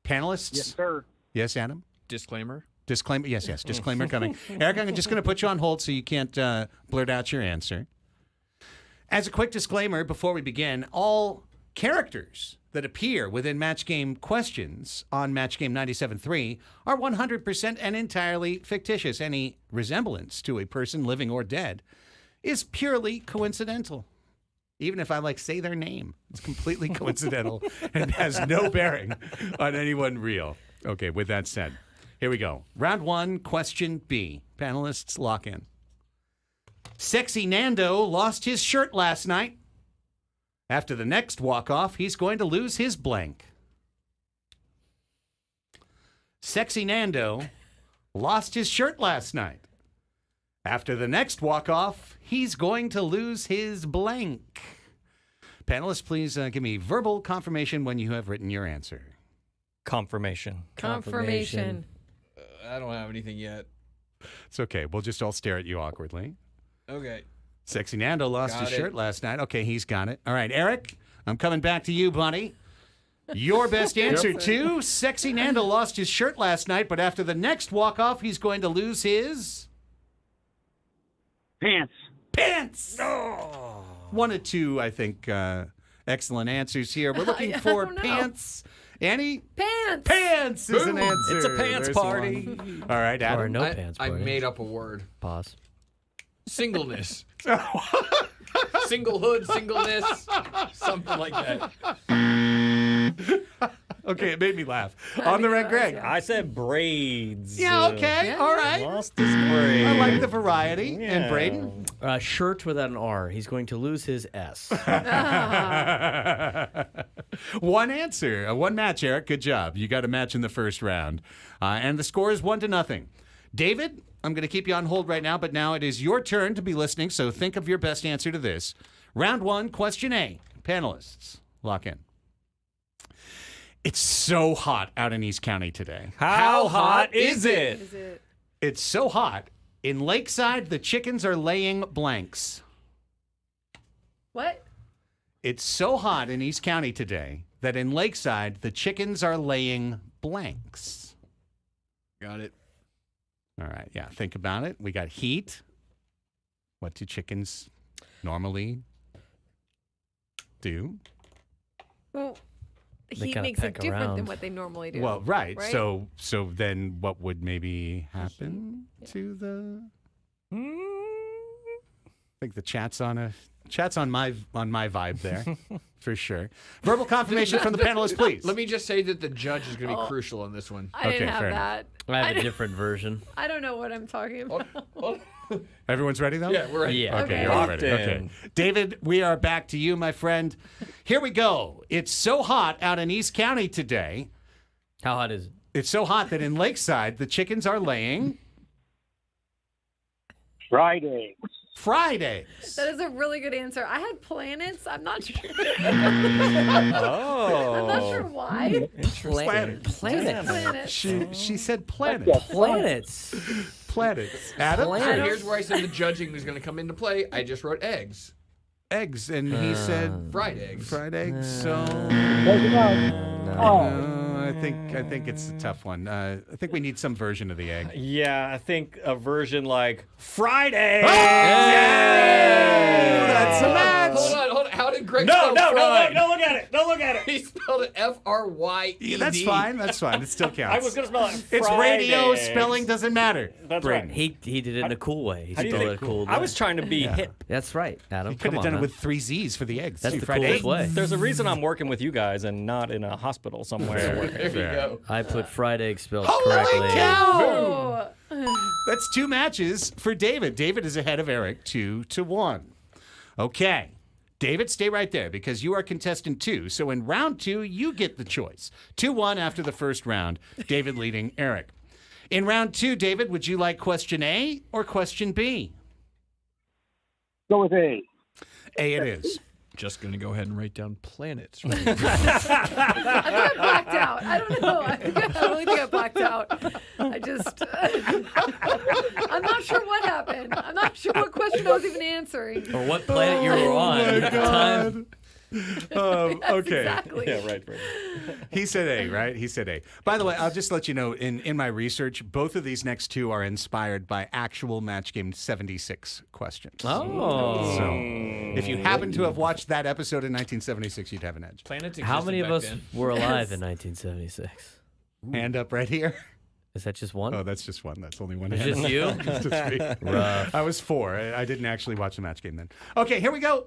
A: Panelists?
G: Yes, sir.
A: Yes, Adam?
F: Disclaimer.
A: Disclaimer? Yes. Disclaimer coming. Eric, I'm just going to put you on hold so you can't blurt out your answer. As a quick disclaimer, before we begin, all characters that appear within Match Game questions on Match Game 97.3 are 100% and entirely fictitious. Any resemblance to a person living or dead is purely coincidental. Even if I say their name, it's completely coincidental and has no bearing on anyone real. Okay, with that said, here we go. Round 1, question B. Panelists, lock in. Sexy Nando lost his shirt last night. After the next walk-off, he's going to lose his blank. Sexy Nando lost his shirt last night. After the next walk-off, he's going to lose his blank. Panelists, please give me verbal confirmation when you have written your answer.
F: Confirmation.
B: Confirmation.
H: I don't have anything yet.
A: It's okay. We'll just all stare at you awkwardly.
H: Okay.
A: Sexy Nando lost
H: Got
A: his
H: it.
A: shirt last night. Okay, he's got it. All right, Eric, I'm coming back to you, buddy. Your best answer, too. Sexy Nando lost his shirt last night, but after the next walk-off, he's going to lose his...
G: Pants.
A: Pants! Oh. 1 or 2, I think, excellent answers here. We're looking for
B: don't know.
A: pants. Annie?
B: Pants.
A: Pants is an answer.
F: It's a pants
A: There's
F: party.
A: one. All right, Adam.
C: Or no
H: I,
C: pants.
H: I
C: party.
H: made up a word.
C: Pause.
H: Singleness. Singlehood, singleness, something like that.
A: Okay, it made me laugh. On the red, Greg.
F: I said braids.
A: Yeah, okay,
B: Yeah.
A: all right.
F: Lost his braids.
A: I like the variety.
F: Yeah.
A: And Braden?
C: Shirt without an R. He's going to lose his S.
A: One answer, one match, Eric. Good job. You got a match in the first round. And the score is 1-0. David, I'm going to keep you on hold right now, but now it is your turn to be listening, so think of your best answer to this. Round 1, question A. Panelists, lock in. It's so hot out in East County today.
F: How hot is it?
B: Is it?
A: It's so hot. In Lakeside, the chickens are laying blanks.
B: What?
A: It's so hot in East County today that in Lakeside, the chickens are laying blanks.
H: Got it.
A: All right, yeah, think about it. We got heat. What do chickens normally do?
B: Well, the
C: They
B: heat
C: kinda
B: makes it
C: peck
B: different than
C: around.
B: what they normally do.
A: Well, right.
B: right?
A: So then what would maybe happen to the I think the chat's on my vibe there for sure. Verbal confirmation from the panelists, please.
H: Let me just say that the judge is going to be crucial on this one.
B: I didn't
A: Okay,
B: have
A: fair
B: that.
C: I have a different version.
B: I don't know what I'm talking about.
A: Everyone's ready though?
H: Yeah, we're ready.
C: Yeah.
A: Okay,
B: Okay.
A: you're all
F: Locked
A: ready.
F: in.
A: Okay. David, we are back to you, my friend. Here we go. It's so hot out in East County today.
C: How hot is it?
A: It's so hot that in Lakeside, the chickens are laying
G: Friday.
A: Fridays.
B: That is a really good answer. I had planets. I'm not sure.
F: Oh.
B: I'm not sure why.
A: Planet.
C: Planets.
B: Planets.
A: She said planet.
C: Planets.
A: Planets. Adam?
C: Planet.
H: Here's where I said the judging was going to come into play. I just wrote eggs.
A: Eggs. And he said
H: Fried eggs.
A: fried eggs. So I think it's a tough one. I think we need some version of the egg.
F: Yeah, I think a version like Friday.
A: That's a match.
H: Hold on. How did Greg
F: No,
H: spell
F: no, no,
H: fried?
F: no, don't look at it. Don't look at it.
H: He spelled it F-R-Y-E-D.
A: Yeah, that's fine. That's fine. It still counts.
F: I was going to spell it
A: It's radio.
F: Fridays.
A: Spelling doesn't matter.
F: That's
A: Braden.
F: right.
C: He did it in a cool way. He
F: How do you
C: spelled it
F: think?
C: cool.
F: I was trying to be hip.
C: That's right, Adam.
A: You could
C: Come
A: have
C: on,
A: done it
C: man.
A: with 3 Z's for the eggs.
C: That's
A: too.
C: the
A: Fried
C: coolest
A: egg.
C: way.
F: There's a reason I'm working with you guys and not in a hospital somewhere.
H: There you go.
C: I put fried egg spelled
A: Holy
C: correctly.
B: Oh.
A: That's 2 matches for David. David is ahead of Eric 2-1. Okay. David, stay right there because you are contestant 2. So in round 2, you get the choice. 2-1 after the first round. David leading Eric. In round 2, David, would you like question A or question B?
G: Go with A.
A: A it is.
H: Just going to go ahead and write down planets.
B: I think I blacked out. I don't know. I really think I blacked out. I'm not sure what happened. I'm not sure what question I was even answering.
C: Or what planet you were on at the time.
A: Okay.
B: Exactly.
F: Yeah, right.
A: He said A, right? He said A. By the way, I'll just let you know, in my research, both of these next 2 are inspired by actual Match Game 76 questions.
C: Oh.
A: So if you happen to have watched that episode in 1976, you'd have an edge.
H: Planets
C: How many of
H: existed
C: us
H: back then.
C: were alive in 1976?
A: Hand up right here.
C: Is that just one?
A: Oh, that's just one. That's only one.
C: It's
A: hand
C: just
A: up.
C: you?
A: It's just me.
C: Rough.
A: I was 4. I didn't actually watch the Match Game then. Okay, here we go.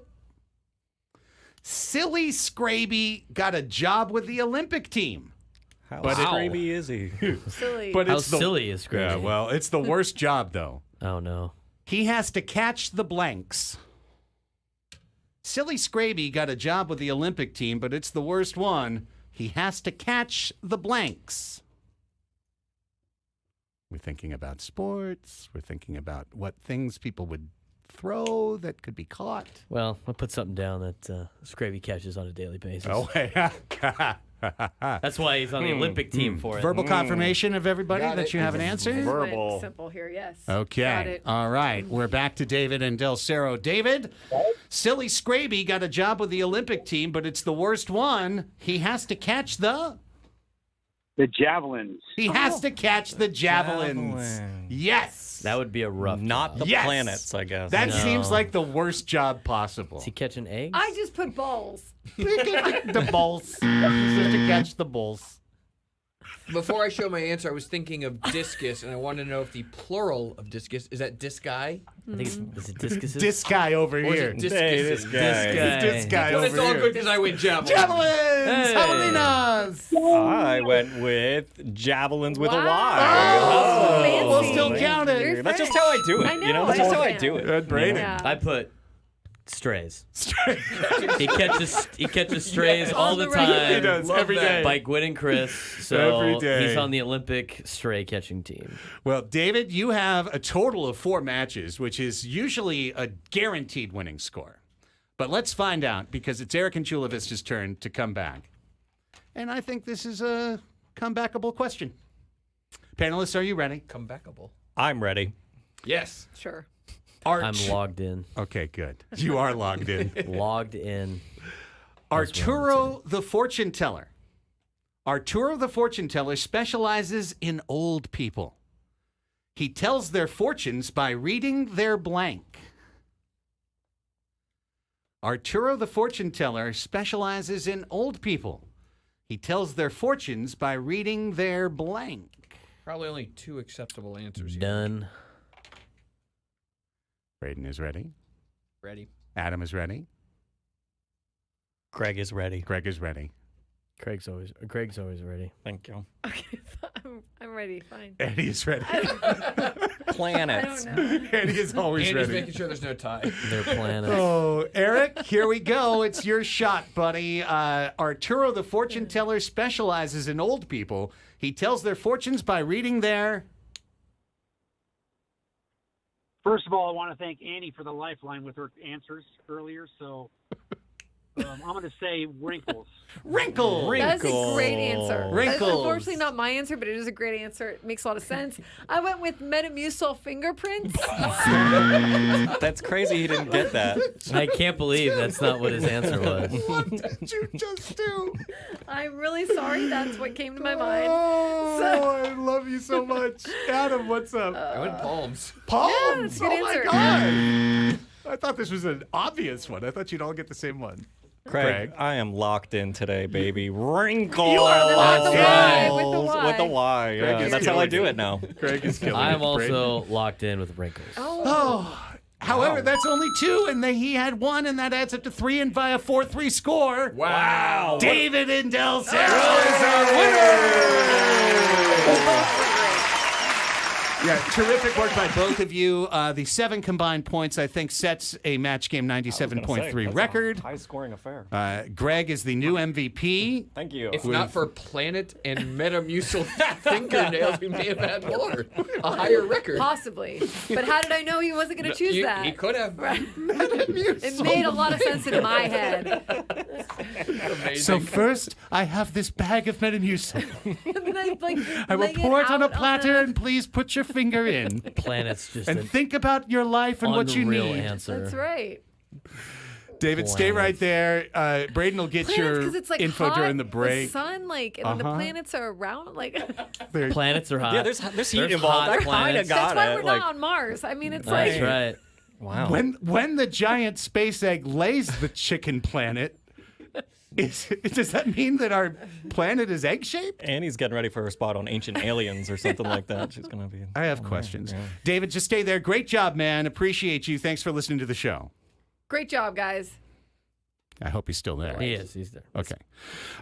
A: Silly Scraby got a job with the Olympic team.
F: How
A: But it-
F: scraby is he?
B: Silly.
A: But
C: How
A: it's the,
C: silly is Scrappy?
A: Yeah, well, it's the worst job, though.
C: Oh, no.
A: He has to catch the blanks. Silly Scraby got a job with the Olympic team, but it's the worst one. He has to catch the blanks. We're thinking about sports. We're thinking about what things people would throw that could be caught.
C: Well, I'll put something down that Scrappy catches on a daily basis.
A: Oh,
C: That's why he's on the Olympic team for it.
A: Verbal confirmation of everybody
H: Got
A: that
H: it.
A: you have an answer?
B: Went
F: verbal.
B: simple here, yes.
A: Okay.
B: Got it.
A: All right. We're back to David and Del Cerro. David, Silly Scraby got a job with the Olympic team, but it's the worst one. He has to catch the...
G: The javelins.
A: He has to catch the javelins.
F: Javelin.
A: Yes.
C: That would be a rough
F: Not the
A: Yes.
F: planets, I guess.
A: That
C: No.
A: seems like the worst job possible.
C: Is he catching eggs?
B: I just put balls.
A: The balls. Just to catch the balls.
H: Before I show my answer, I was thinking of discus, and I wanted to know if the plural of discus is that disci.
C: I think it's, is it discus?
A: This guy over
H: Or is
A: here.
H: it discus?
F: Hey, this guy.
A: This guy
H: But
A: over
H: it's all
A: here.
H: good because I win javelin.
A: Javelins!
C: Hey.
A: Javelinas!
F: I went with javelins with a
B: Wow.
F: Y.
B: Oh, fancy.
A: We'll still count it.
B: You're
F: That's just
B: French.
F: how I do it.
B: I know,
F: You know, that's just how I
B: understand.
F: do it.
A: Good, Braden.
B: Yeah.
C: I put strays. he catches strays all
B: On
C: the
B: the regular.
C: time.
A: He does
H: Love
A: every
H: that.
A: day.
C: By Gwyn and Chris. So
A: Every day.
C: he's on the Olympic stray catching team.
A: Well, David, you have a total of 4 matches, which is usually a guaranteed winning score. But let's find out, because it's Eric and Chula Vista's turn to come back. And I think this is a comebackable question. Panelists, are you ready?
H: Comebackable.
F: I'm ready.
H: Yes.
B: Sure.
C: I'm logged in.
A: Okay, good. You are logged in.
C: Logged in.
A: Arturo the Fortune Teller. Arturo the Fortune Teller specializes in old people. He tells their fortunes by reading their blank. Arturo the Fortune Teller specializes in old people. He tells their fortunes by reading their blank.
H: Probably only 2 acceptable answers here.
C: Done.
A: Braden is ready.
H: Ready.
A: Adam is ready.
F: Greg is ready.
A: Greg is ready.
C: Greg's always ready.
F: Thank you.
B: Okay, I'm ready. Fine.
A: Eddie is ready.
F: Planets.
B: I don't know.
A: Eddie is always
H: Andy's
A: ready.
H: making sure there's no tie.
C: Their planets.
A: Oh, Eric, here we go. It's your shot, buddy. Arturo the Fortune Teller specializes in old people. He tells their fortunes by reading their...
G: First of all, I want to thank Annie for the lifeline with her answers earlier. So I'm going to say wrinkles.
A: Wrinkle.
B: That's a great answer. That's
A: Wrinkles.
B: unfortunately not my answer, but it is a great answer. It makes a lot of sense. I went with Metamucil fingerprints.
F: That's crazy he didn't get that.
C: I can't believe that's not what his answer was.
A: What did you just do?
B: I'm really sorry. That's what came to my mind.
A: Oh, I love you so much. Adam, what's up?
H: I went palms.
A: Palms.
B: Yeah, that's a good
A: Oh,
B: answer.
A: my God. I thought this was an obvious one. I thought you'd all get the same one.
F: Craig, I am locked in today, baby. Wrinkles.
A: You are
B: With
A: locked
B: the
A: in.
B: Y, with the Y.
F: With the Y.
A: Greg
F: Yeah,
A: is
F: that's how I
A: killing
F: do
A: it.
F: it now.
A: Greg is killing
C: I'm
A: it. Braden.
C: also locked in with wrinkles.
A: Oh. However, that's only 2, and he had 1, and that adds up to 3, and by a 4-3 score.
H: Wow.
A: David and Del Cerro is our winner. Yeah, terrific work by both of you. The 7 combined points, I think, sets a match game 97.3 record.
F: High scoring affair.
A: Greg is the new MVP.
F: Thank you.
H: If not for Planet and Metamucil fingernails, we may have had more. A higher record.
B: Possibly. But how did I know he wasn't going to choose that?
H: He could have.
B: Right. It made a lot of sense in my head.
H: Amazing.
A: So first, I have this bag of Metamucil.
B: And then
A: I will
B: lay
A: pour it on a
B: out
A: platter, and please put your finger in.
C: Planets just
A: And
C: an
A: think about your life and what you
C: unreal
A: need.
C: answer.
B: That's right.
A: David, stay right there. Braden will get
B: Planets,
A: your
B: because it's like
A: info
B: hot,
A: during the break.
B: The sun, like, and then the planets are around, like.
A: There-
C: Planets are hot.
F: Yeah, there's heat
C: There's
F: involved.
C: hot
F: I kind of
C: planets.
F: got
B: That's why
F: it.
B: we're
F: Like,
B: not on Mars. I mean, it's
C: That's
B: like.
C: right.
F: wow.
A: when the giant space egg lays the chicken planet, does that mean that our planet is egg-shaped?
F: Annie's getting ready for her spot on Ancient Aliens or something like that. She's gonna be.
A: I have questions. David, just stay there. Great job, man. Appreciate you. Thanks for listening to the show.
B: Great job, guys.
A: I hope he's still there.
C: He is. He's there.
A: Okay.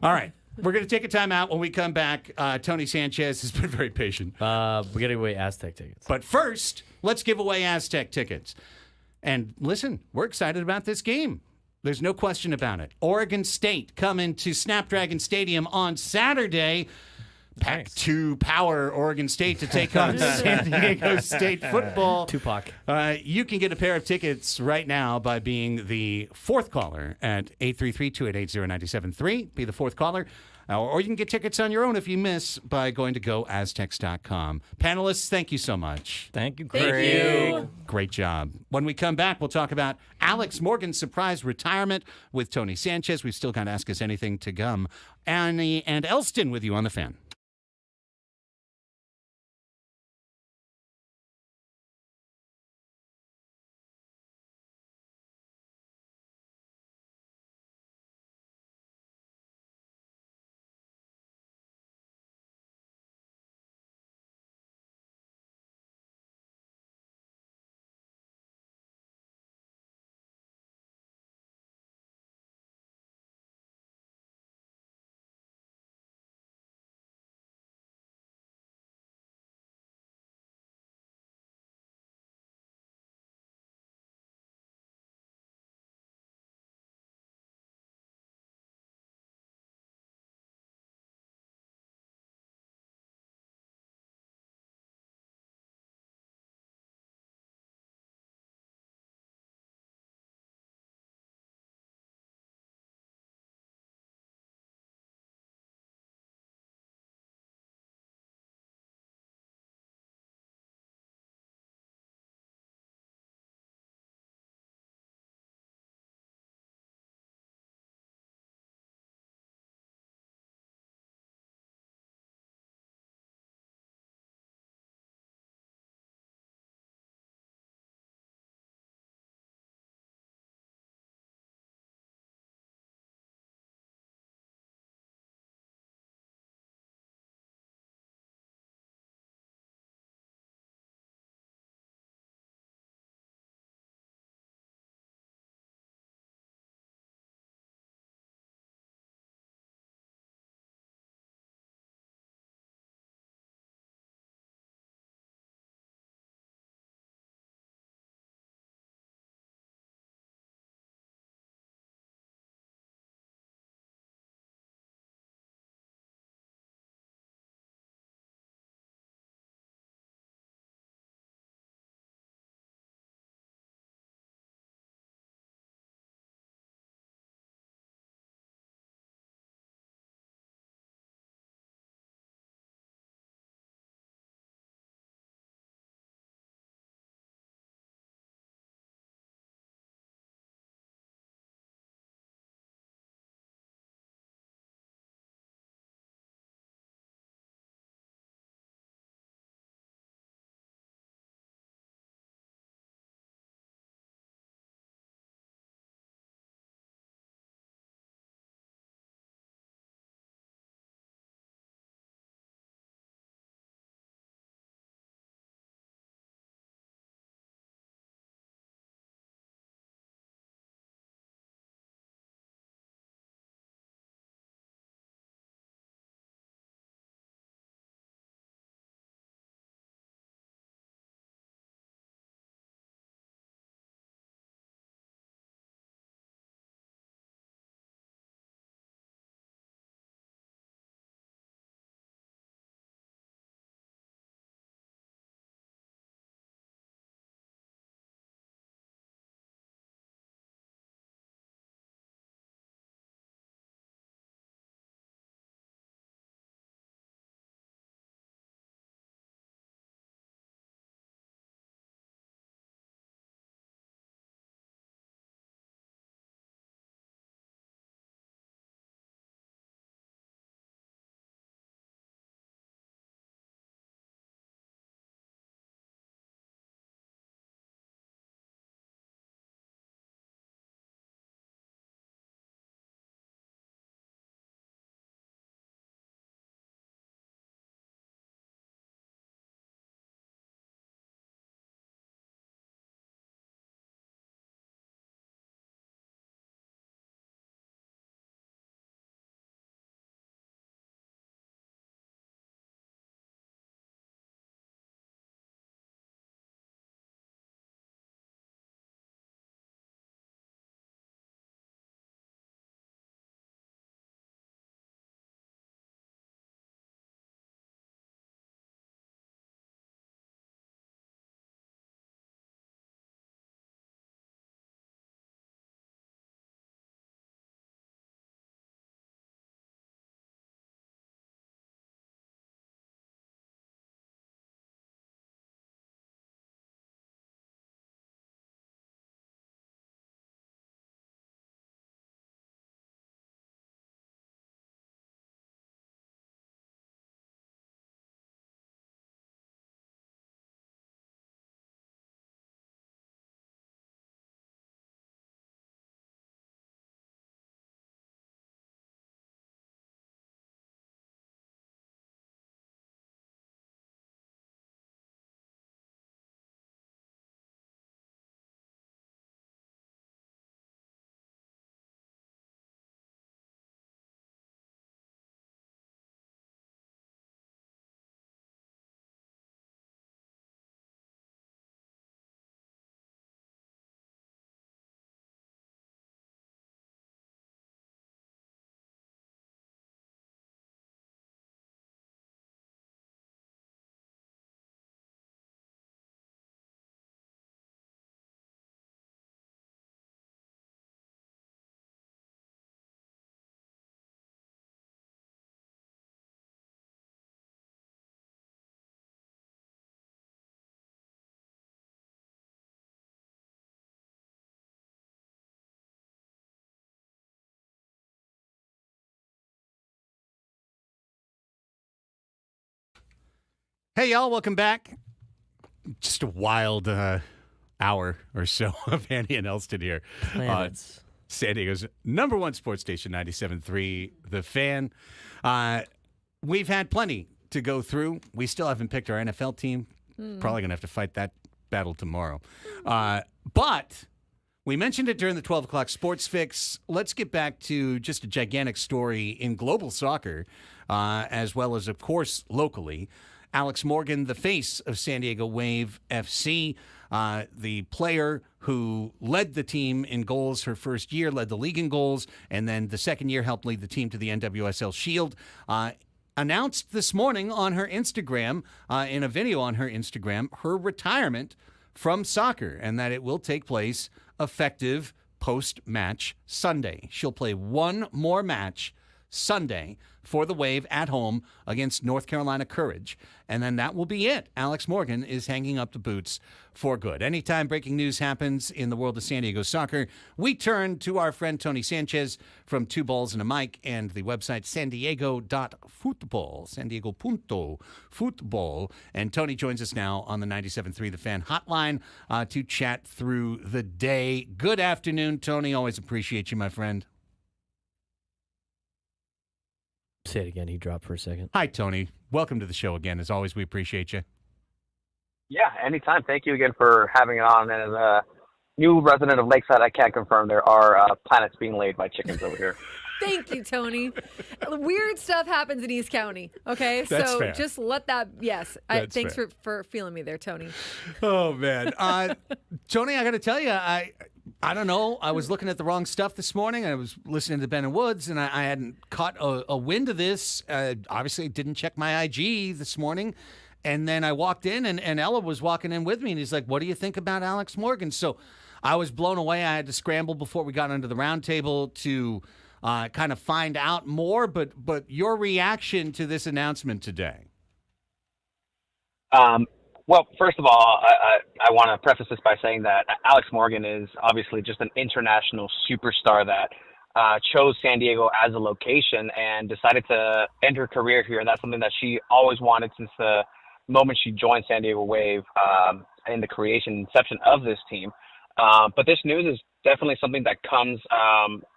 A: All right. We're going to take a time out. When we come back, Tony Sanchez has been very patient.
C: We got to give away Aztec tickets.
A: But first, let's give away Aztec tickets. And listen, we're excited about this game. There's no question about it. Oregon State coming to Snapdragon Stadium on Saturday. Pack 2 power Oregon State to take on San Diego State football.
C: Tupac.
A: You can get a pair of tickets right now by being the 4th caller at 833-288-0973. Be the 4th caller. Or you can get tickets on your own if you miss by going to goaztecs.com. Panelists, thank you so much.
F: Thank you,
B: Thank
F: Craig.
B: you.
A: Great job. When we come back, we'll talk about Alex Morgan's surprise retirement with Tony Sanchez. We've still got to Ask Us Anything to come. Annie and Elsten with you on the Fan. Hey, y'all, welcome back. Just a wild hour or so of Andy and Elsten here.
C: Planets.
A: San Diego's number one sports station, 97.3, The Fan. We've had plenty to go through. We still haven't picked our NFL team. Probably going to have to fight that battle tomorrow. But we mentioned it during the 12 o'clock Sports Fix. Let's get back to just a gigantic story in global soccer, as well as, of course, locally. Alex Morgan, the face of San Diego Wave FC, the player who led the team in goals her first year, led the league in goals, and then the second year helped lead the team to the NWSL Shield, announced this morning on her Instagram, in a video on her Instagram, her retirement from soccer, and that it will take place effective post-match Sunday. She'll play one more match Sunday for the Wave at home against North Carolina Courage. And then that will be it. Alex Morgan is hanging up the boots for good. Anytime breaking news happens in the world of San Diego soccer, we turn to our friend Tony Sanchez from Two Balls and a Mic and the website sandiego.futbol, San Diego punto football. And Tony joins us now on the 97.3 The Fan hotline to chat through the day. Good afternoon, Tony. Always appreciate you, my friend.
C: Say it again. He dropped for a second.
A: Hi, Tony. Welcome to the show again. As always, we appreciate you.
I: Yeah, anytime. Thank you again for having it on. And as a new resident of Lakeside, I can confirm there are planets being laid by chickens over here.
B: Thank you, Tony. Weird stuff happens in East County. Okay,
A: That's
B: so
A: fair.
B: just let that. Yes, thanks for feeling me there, Tony.
A: Oh man, Tony, I got to tell you, I don't know. I was looking at the wrong stuff this morning. I was listening to Ben and Woods, and I hadn't caught a wind of this. Obviously, didn't check my IG this morning. And then I walked in, and Ella was walking in with me, and he's like, what do you think about Alex Morgan? So I was blown away. I had to scramble before we got under the round table to kind of find out more. But your reaction to this announcement today?
I: Well, first of all, I want to preface this by saying that Alex Morgan is obviously just an international superstar that chose San Diego as a location and decided to end her career here. And that's something that she always wanted since the moment she joined San Diego Wave in the inception of this team. But this news is definitely something that comes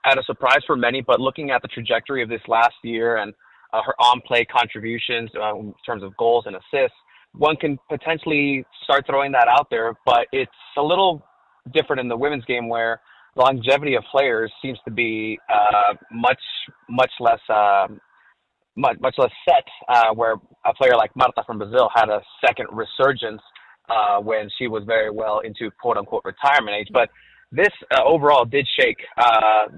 I: at a surprise for many. But looking at the trajectory of this last year and her on-play contributions in terms of goals and assists, one can potentially start throwing that out there, but it's a little different in the women's game where the longevity of players seems to be much less set, where a player like Marta from Brazil had a second resurgence when she was very well into quote-unquote retirement age. But this overall did shake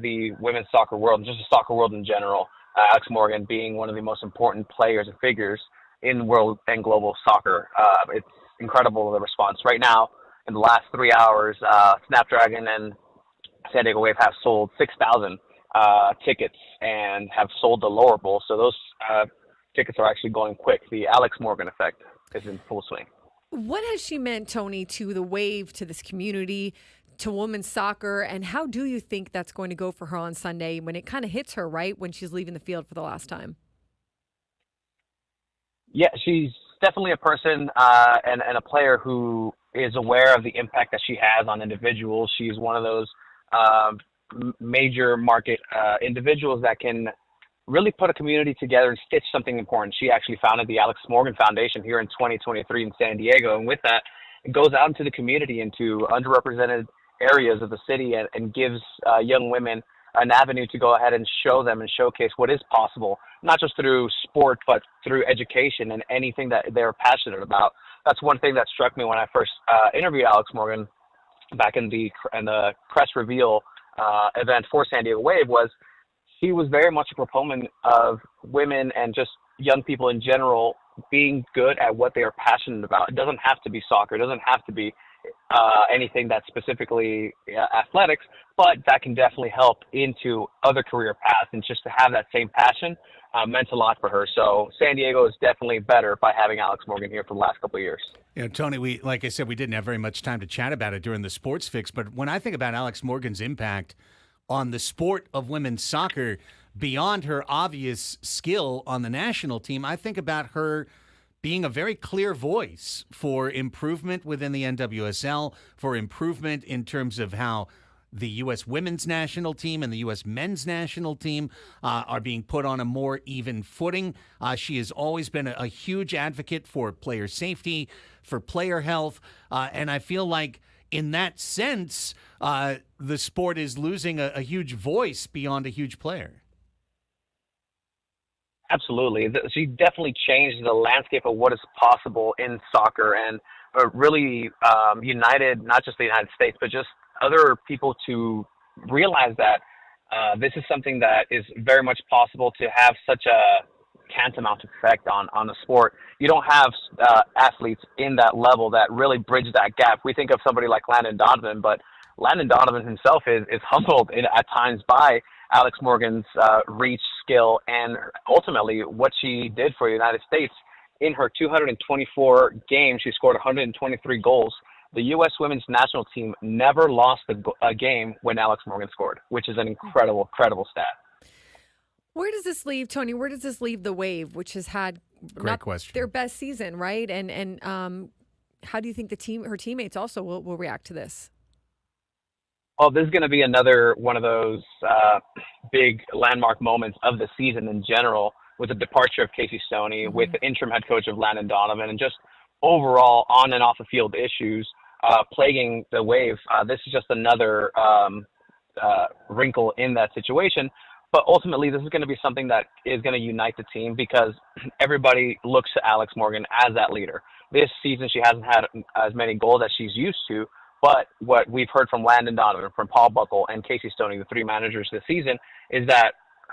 I: the women's soccer world, just the soccer world in general. Alex Morgan being one of the most important players and figures in world and global soccer. It's incredible, the response. Right now, in the last 3 hours, Snapdragon and San Diego Wave have sold 6,000 tickets and have sold the lower bowl. So those tickets are actually going quick. The Alex Morgan effect is in full swing.
B: What has she meant, Tony, to the Wave, to this community, to women's soccer, and how do you think that's going to go for her on Sunday when it kind of hits her, right, when she's leaving the field for the last time?
I: Yeah, she's definitely a person and a player who is aware of the impact that she has on individuals. She's one of those major market individuals that can really put a community together and stitch something important. She actually founded the Alex Morgan Foundation here in 2023 in San Diego. And with that, it goes out into the community, into underrepresented areas of the city, and gives young women an avenue to go ahead and show them and showcase what is possible, not just through sport, but through education and anything that they're passionate about. That's one thing that struck me when I first interviewed Alex Morgan back in the press reveal event for San Diego Wave. Was he was very much a proponent of women and just young people in general being good at what they are passionate about. It doesn't have to be soccer. It doesn't have to be anything that's specifically athletics, but that can definitely help into other career paths. And just to have that same passion meant a lot for her. So San Diego is definitely better by having Alex Morgan here for the last couple of years.
A: You know, Tony, like I said, we didn't have very much time to chat about it during the Sports Fix, but when I think about Alex Morgan's impact on the sport of women's soccer, beyond her obvious skill on the national team, I think about her being a very clear voice for improvement within the NWSL, for improvement in terms of how the U.S. women's national team and the U.S. men's national team are being put on a more even footing. She has always been a huge advocate for player safety, for player health, and I feel like in that sense, the sport is losing a huge voice beyond a huge player.
I: Absolutely. She definitely changed the landscape of what is possible in soccer and really united not just the United States, but just other people to realize that this is something that is very much possible to have such a tantamount effect on the sport. You don't have athletes in that level that really bridge that gap. We think of somebody like Landon Donovan, but Landon Donovan himself is humbled at times by Alex Morgan's reach, skill, and ultimately what she did for the United States. In her 224 games, she scored 123 goals. The U.S. women's national team never lost a game when Alex Morgan scored, which is an incredible stat.
B: Where does this leave, Tony? Where does this leave the Wave, which has had
A: Great question.
B: their best season, right? And how do you think her teammates also will react to this?
I: Well, this is going to be another one of those big landmark moments of the season in general, with the departure of Casey Stoney, with the interim head coach of Landon Donovan, and just overall on and off the field issues plaguing the Wave. This is just another wrinkle in that situation. But ultimately, this is going to be something that is going to unite the team because everybody looks to Alex Morgan as that leader. This season, she hasn't had as many goals as she's used to, but what we've heard from Landon Donovan, from Paul Buckle, and Casey Stoney, the three managers this season, is that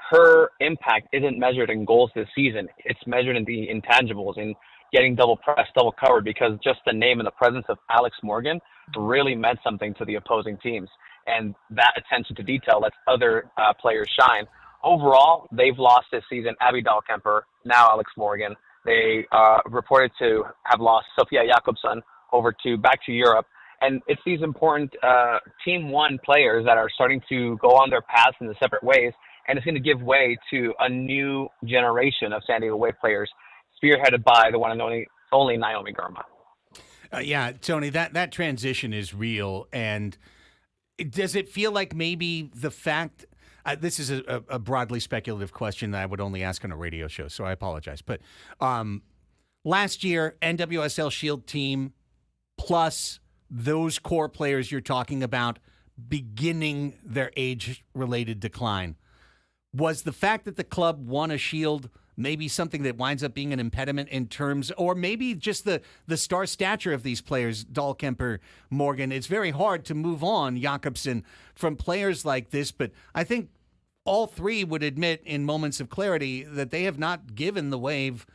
I: her impact isn't measured in goals this season. It's measured in the intangibles, in getting double pressed, double covered, because just the name and the presence of Alex Morgan really meant something to the opposing teams. And that attention to detail lets other players shine. Overall, they've lost this season Abby Dahlkemper, now Alex Morgan. They reported to have lost Sophia Jakobsson back to Europe. And it's these important Team One players that are starting to go on their paths in the separate ways. And it's going to give way to a new generation of San Diego Wave players, spearheaded by the one and only Naomi Girma.
A: Yeah, Tony, that transition is real. And does it feel like maybe the fact this is a broadly speculative question that I would only ask on a radio show, so I apologize. But last year, NWSL Shield team plus those core players you're talking about beginning their age-related decline. Was the fact that the club won a Shield maybe something that winds up being an impediment in terms, or maybe just the star stature of these players, Dahlkemper, Morgan? It's very hard to move on, Jakobsson, from players like this, but I think all three would admit in moments of clarity that they have not given the Wave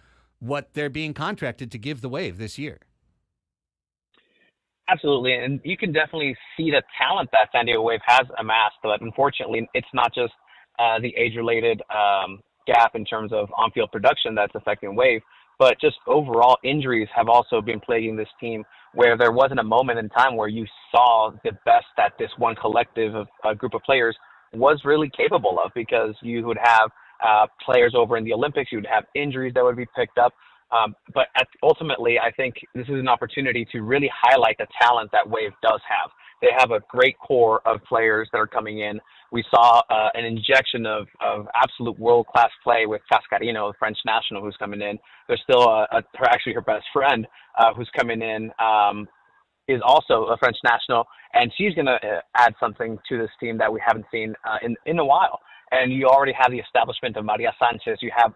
A: what they're being contracted to give the Wave this year.
I: Absolutely, and you can definitely see the talent that San Diego Wave has amassed, but unfortunately it's not just the age-related gap in terms of on-field production that's affecting Wave, but just overall injuries have also been plaguing this team, where there wasn't a moment in time where you saw the best that this one collective of a group of players was really capable of, because you would have players over in the Olympics, you would have injuries that would be picked up. But ultimately, I think this is an opportunity to really highlight the talent that Wave does have. They have a great core of players that are coming in. We saw an injection of absolute world-class play with Cascarino, the French national, who's coming in. There's still actually her best friend who's coming in, is also a French national, and she's going to add something to this team that we haven't seen in a while. And you already have the establishment of Maria Sanchez. You have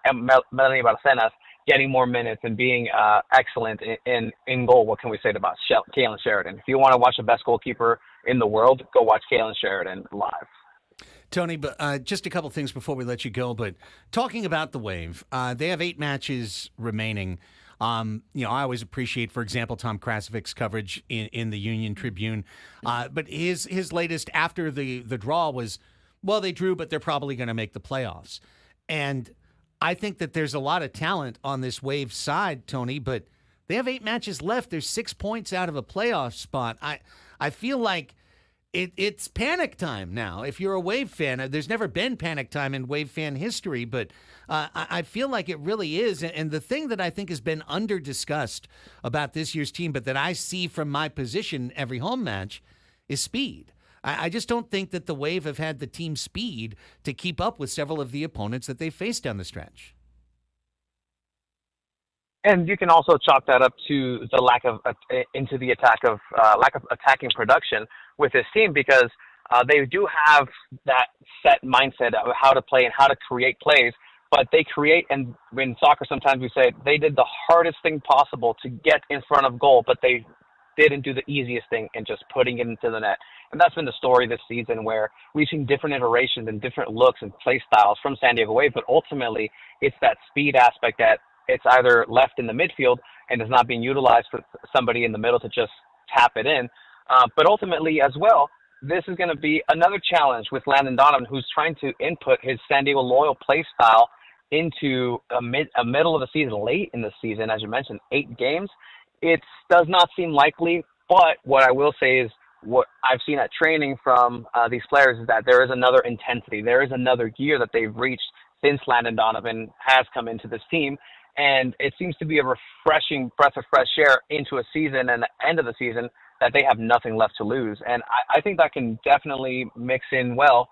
I: Melanie Barcenas getting more minutes and being excellent in goal. What can we say about Kaylin Sheridan? If you want to watch the best goalkeeper in the world, go watch Kaylin Sheridan live.
A: Tony, but just a couple things before we let you go. But talking about the Wave, they have 8 matches remaining. I always appreciate, for example, Tom Krasovic's coverage in the Union Tribune. But his latest after the draw was, well, they drew, but they're probably going to make the playoffs. And I think that there's a lot of talent on this Wave side, Tony, but they have 8 matches left. There's 6 points out of a playoff spot. I feel like it's panic time now. If you're a Wave fan, there's never been panic time in Wave fan history, but I feel like it really is. And the thing that I think has been under-discussed about this year's team, but that I see from my position every home match, is speed. I just don't think that the Wave have had the team speed to keep up with several of the opponents that they faced down the stretch.
I: And you can also chalk that up to the lack of attacking production with this team, because they do have that set mindset of how to play and how to create plays, but they create, and in soccer sometimes we say they did the hardest thing possible to get in front of goal, but they didn't do the easiest thing in just putting it into the net. And that's been the story this season, where we've seen different iterations and different looks and play styles from San Diego Wave, but ultimately it's that speed aspect that it's either left in the midfield and is not being utilized for somebody in the middle to just tap it in. But ultimately as well, this is going to be another challenge with Landon Donovan, who's trying to input his San Diego Loyal play style into a middle of the season, late in the season, as you mentioned, 8 games. It does not seem likely, but what I will say is what I've seen at training from these players is that there is another intensity. There is another gear that they've reached since Landon Donovan has come into this team. And it seems to be a refreshing breath of fresh air into a season and the end of the season that they have nothing left to lose. And I think that can definitely mix in well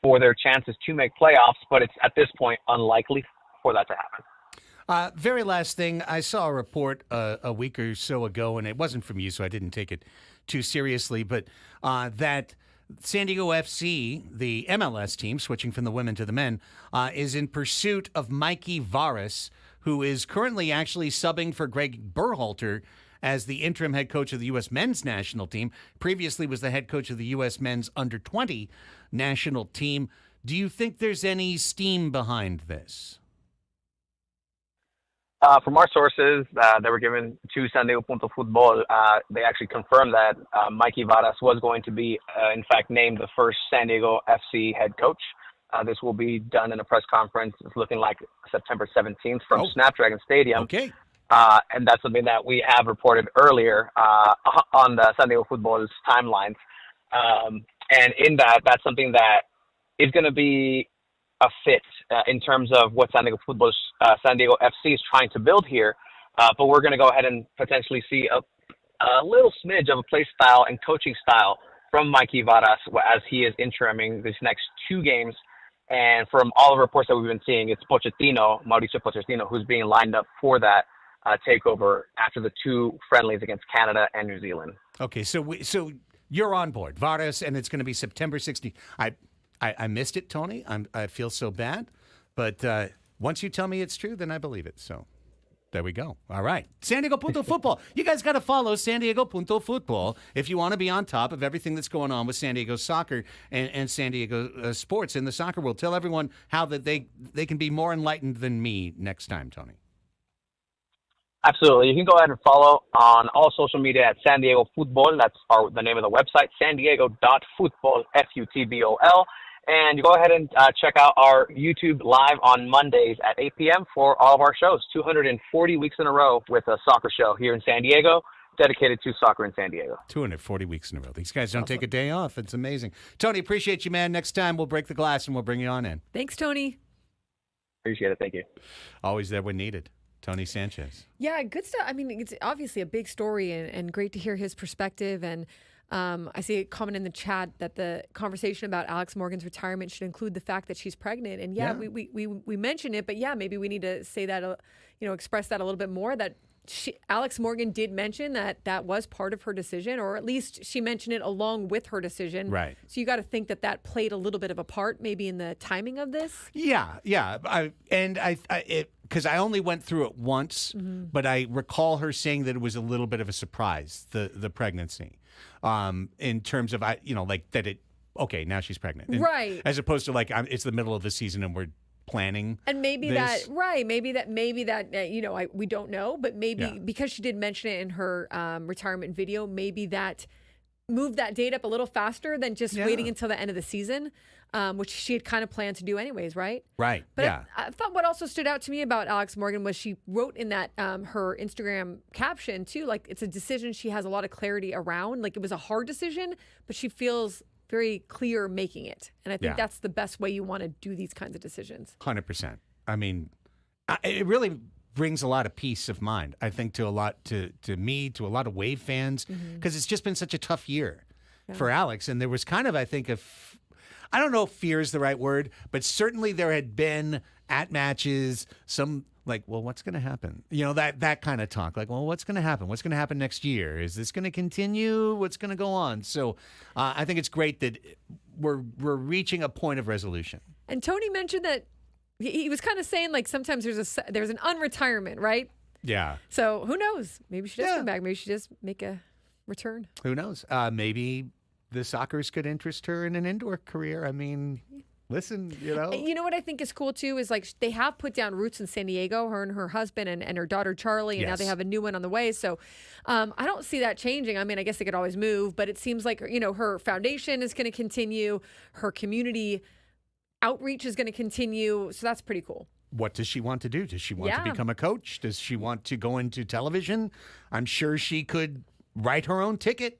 I: for their chances to make playoffs, but it's at this point unlikely for that to happen.
A: Very last thing, I saw a report a week or so ago, and it wasn't from you, so I didn't take it too seriously, but that San Diego FC, the MLS team, switching from the women to the men, is in pursuit of Mikey Varas, who is currently actually subbing for Greg Berhalter as the interim head coach of the U.S. men's national team. Previously was the head coach of the U.S. men's under-20 national team. Do you think there's any steam behind this?
I: From our sources that were given to San Diego Punto Futbol, they actually confirmed that Mikey Varas was going to be, in fact, named the first San Diego FC head coach. This will be done in a press conference. It's looking like September 17th from Snapdragon Stadium.
A: Okay.
I: And that's something that we have reported earlier on the San Diego Futbol's timelines. And in that, that's something that is going to be a fit in terms of what San Diego FC is trying to build here. But we're going to go ahead and potentially see a little smidge of a play style and coaching style from Mikey Varas as he is these next 2 games. And from all the reports that we've been seeing, it's Mauricio Pochettino, who's being lined up for that takeover after the 2 friendlies against Canada and New Zealand.
A: Okay, so you're on board, Varas, and it's going to be September 16th. I missed it, Tony. I feel so bad, but once you tell me it's true, then I believe it. So there we go. All right. San Diego Punto Football. You guys got to follow San Diego Punto Football if you want to be on top of everything that's going on with San Diego soccer and San Diego sports in the soccer world. Tell everyone how that they can be more enlightened than me next time, Tony.
I: Absolutely. You can go ahead and follow on all social media at San Diego Futbol. That's the name of the website, sandiego.futbol, Futbol. And you go ahead and check out our YouTube live on Mondays at 8 p.m. for all of our shows. 240 weeks in a row with a soccer show here in San Diego, dedicated to soccer in San Diego.
A: 240 weeks in a row. These guys don't take a day off. It's amazing. Tony, appreciate you, man. Next time we'll break the glass and we'll bring you on in.
B: Thanks, Tony.
I: Appreciate it. Thank you.
A: Always there when needed. Tony Sanchez.
B: Yeah, good stuff. I mean, it's obviously a big story and great to hear his perspective. And I see a comment in the chat that the conversation about Alex Morgan's retirement should include the fact that she's pregnant. And we mentioned it, but maybe we need to say that, express that a little bit more, that Alex Morgan did mention that was part of her decision, or at least she mentioned it along with her decision.
A: Right.
B: So you got to think that played a little bit of a part maybe in the timing of this.
A: Yeah. Because I only went through it once, but I recall her saying that it was a little bit of a surprise, the pregnancy, in terms of, now she's pregnant. And
B: right.
A: As opposed to it's the middle of the season and we're planning.
B: And maybe
A: this.
B: maybe that we don't know, but maybe because she did mention it in her retirement video, maybe that move that date up a little faster than just
A: Yeah.
B: waiting until the end of the season, which she had kind of planned to do anyways, right?
A: Right.
B: But
A: yeah.
B: I thought what also stood out to me about Alex Morgan was she wrote in that her Instagram caption too, like it's a decision she has a lot of clarity around. Like it was a hard decision, but she feels very clear making it. And I think
A: Yeah.
B: that's the best way you want to do these kinds of decisions.
A: 100%. I mean, it really brings a lot of peace of mind, I think, to a lot to me, to a lot of Wave fans, because it's just been such a tough year for Alex. And there was kind of, I think, I don't know if fear is the right word, but certainly there had been at matches some like, well, what's going to happen? You know, that kind of talk. Like, well, what's going to happen? What's going to happen next year? Is this going to continue? What's going to go on? So I think it's great that we're reaching a point of resolution.
B: And Tony mentioned that he was kind of saying like sometimes there's an unretirement, right?
A: Yeah.
B: So who knows? Maybe she does come back. Maybe she does make a return.
A: Who knows? Maybe the Sockers could interest her in an indoor career. I mean, listen, you know.
B: You know what I think is cool too is like they have put down roots in San Diego, her and her husband and her daughter Charlie, and now they have a new one on the way. So I don't see that changing. I mean, I guess they could always move, but it seems like, you know, her foundation is going to continue. Her community outreach is going to continue. So that's pretty cool.
A: What does she want to do? Does she want to become a coach? Does she want to go into television? I'm sure she could write her own ticket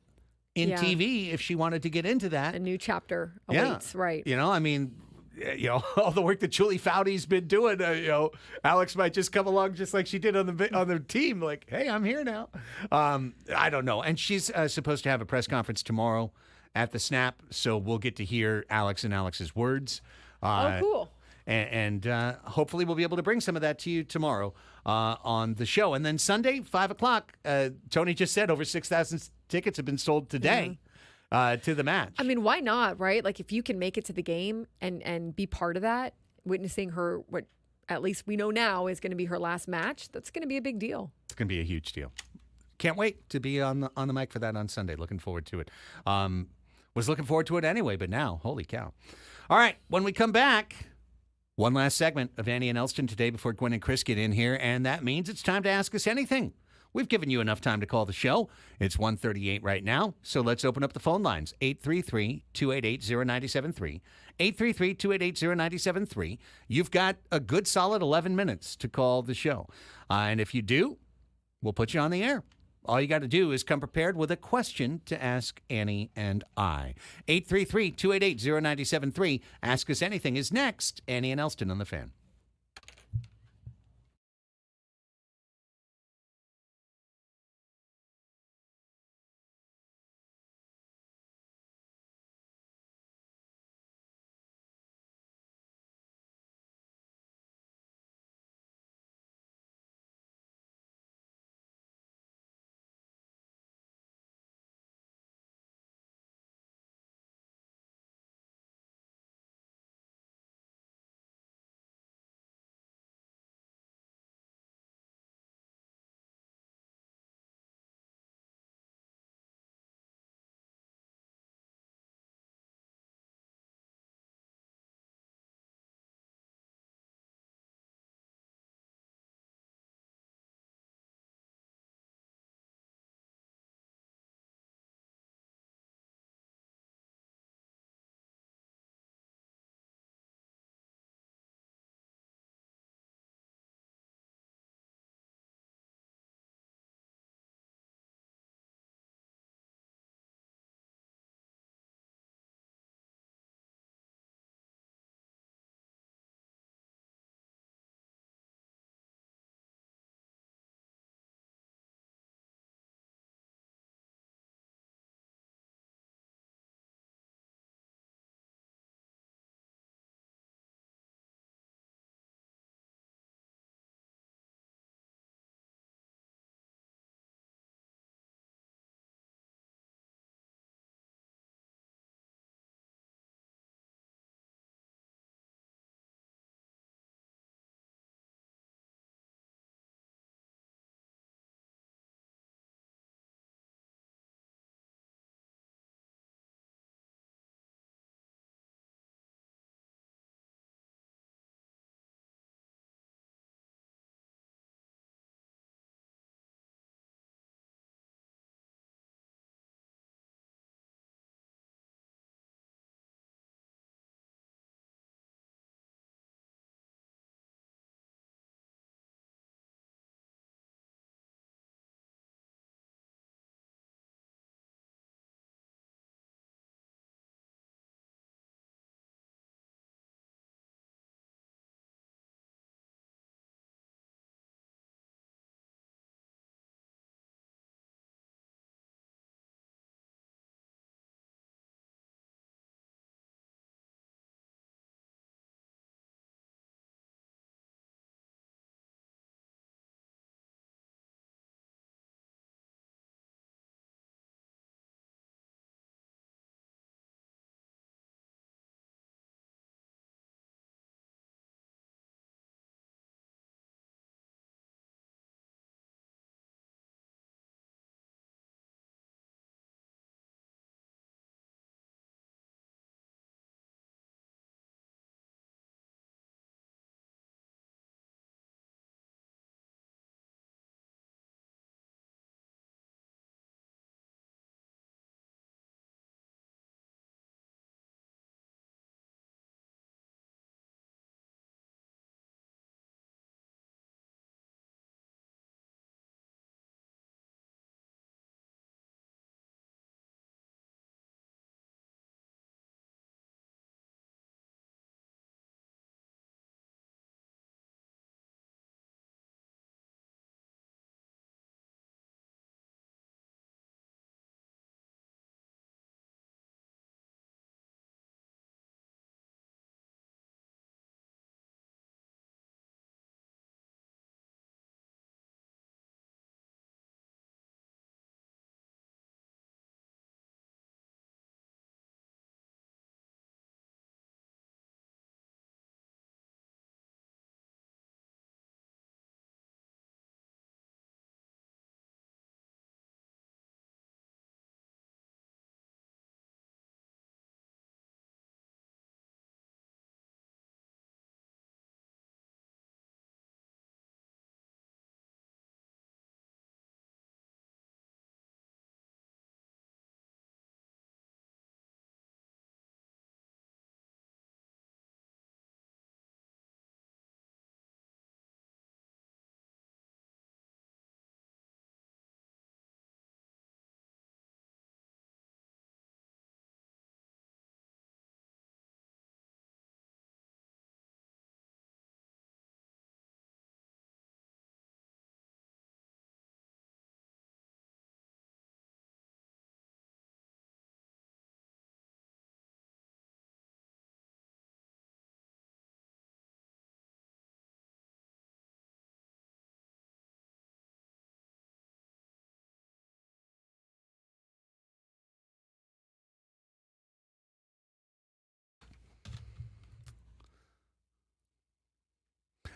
A: in TV if she wanted to get into that.
B: A new chapter awaits, right?
A: You know, I mean, you know, all the work that Julie Foudy's been doing, you know, Alex might just come along just like she did on the team. Like, hey, I'm here now. I don't know. And she's supposed to have a press conference tomorrow at the Snap, so we'll get to hear Alex and Alex's words.
B: Cool.
A: And hopefully we'll be able to bring some of that to you tomorrow on the show. And then Sunday, 5 o'clock, Tony just said over 6,000 tickets have been sold today to the match.
B: I mean, why not, right? Like if you can make it to the game and be part of that, witnessing her, what at least we know now is going to be her last match, that's going to be a big deal.
A: It's going to be a huge deal. Can't wait to be on the mic for that on Sunday. Looking forward to it. Was looking forward to it anyway, but now, holy cow. All right, when we come back, one last segment of Annie and Elsten today before Gwen and Chris get in here, and that means it's time to ask us anything. We've given you enough time to call the show. It's 1:38 right now, so let's open up the phone lines. 833-288-0973. 833-288-0973. You've got a good solid 11 minutes to call the show. And if you do, we'll put you on the air. All you got to do is come prepared with a question to ask Annie and I. 833-288-0973. Ask Us Anything is next. Annie and Elsten on the Fan.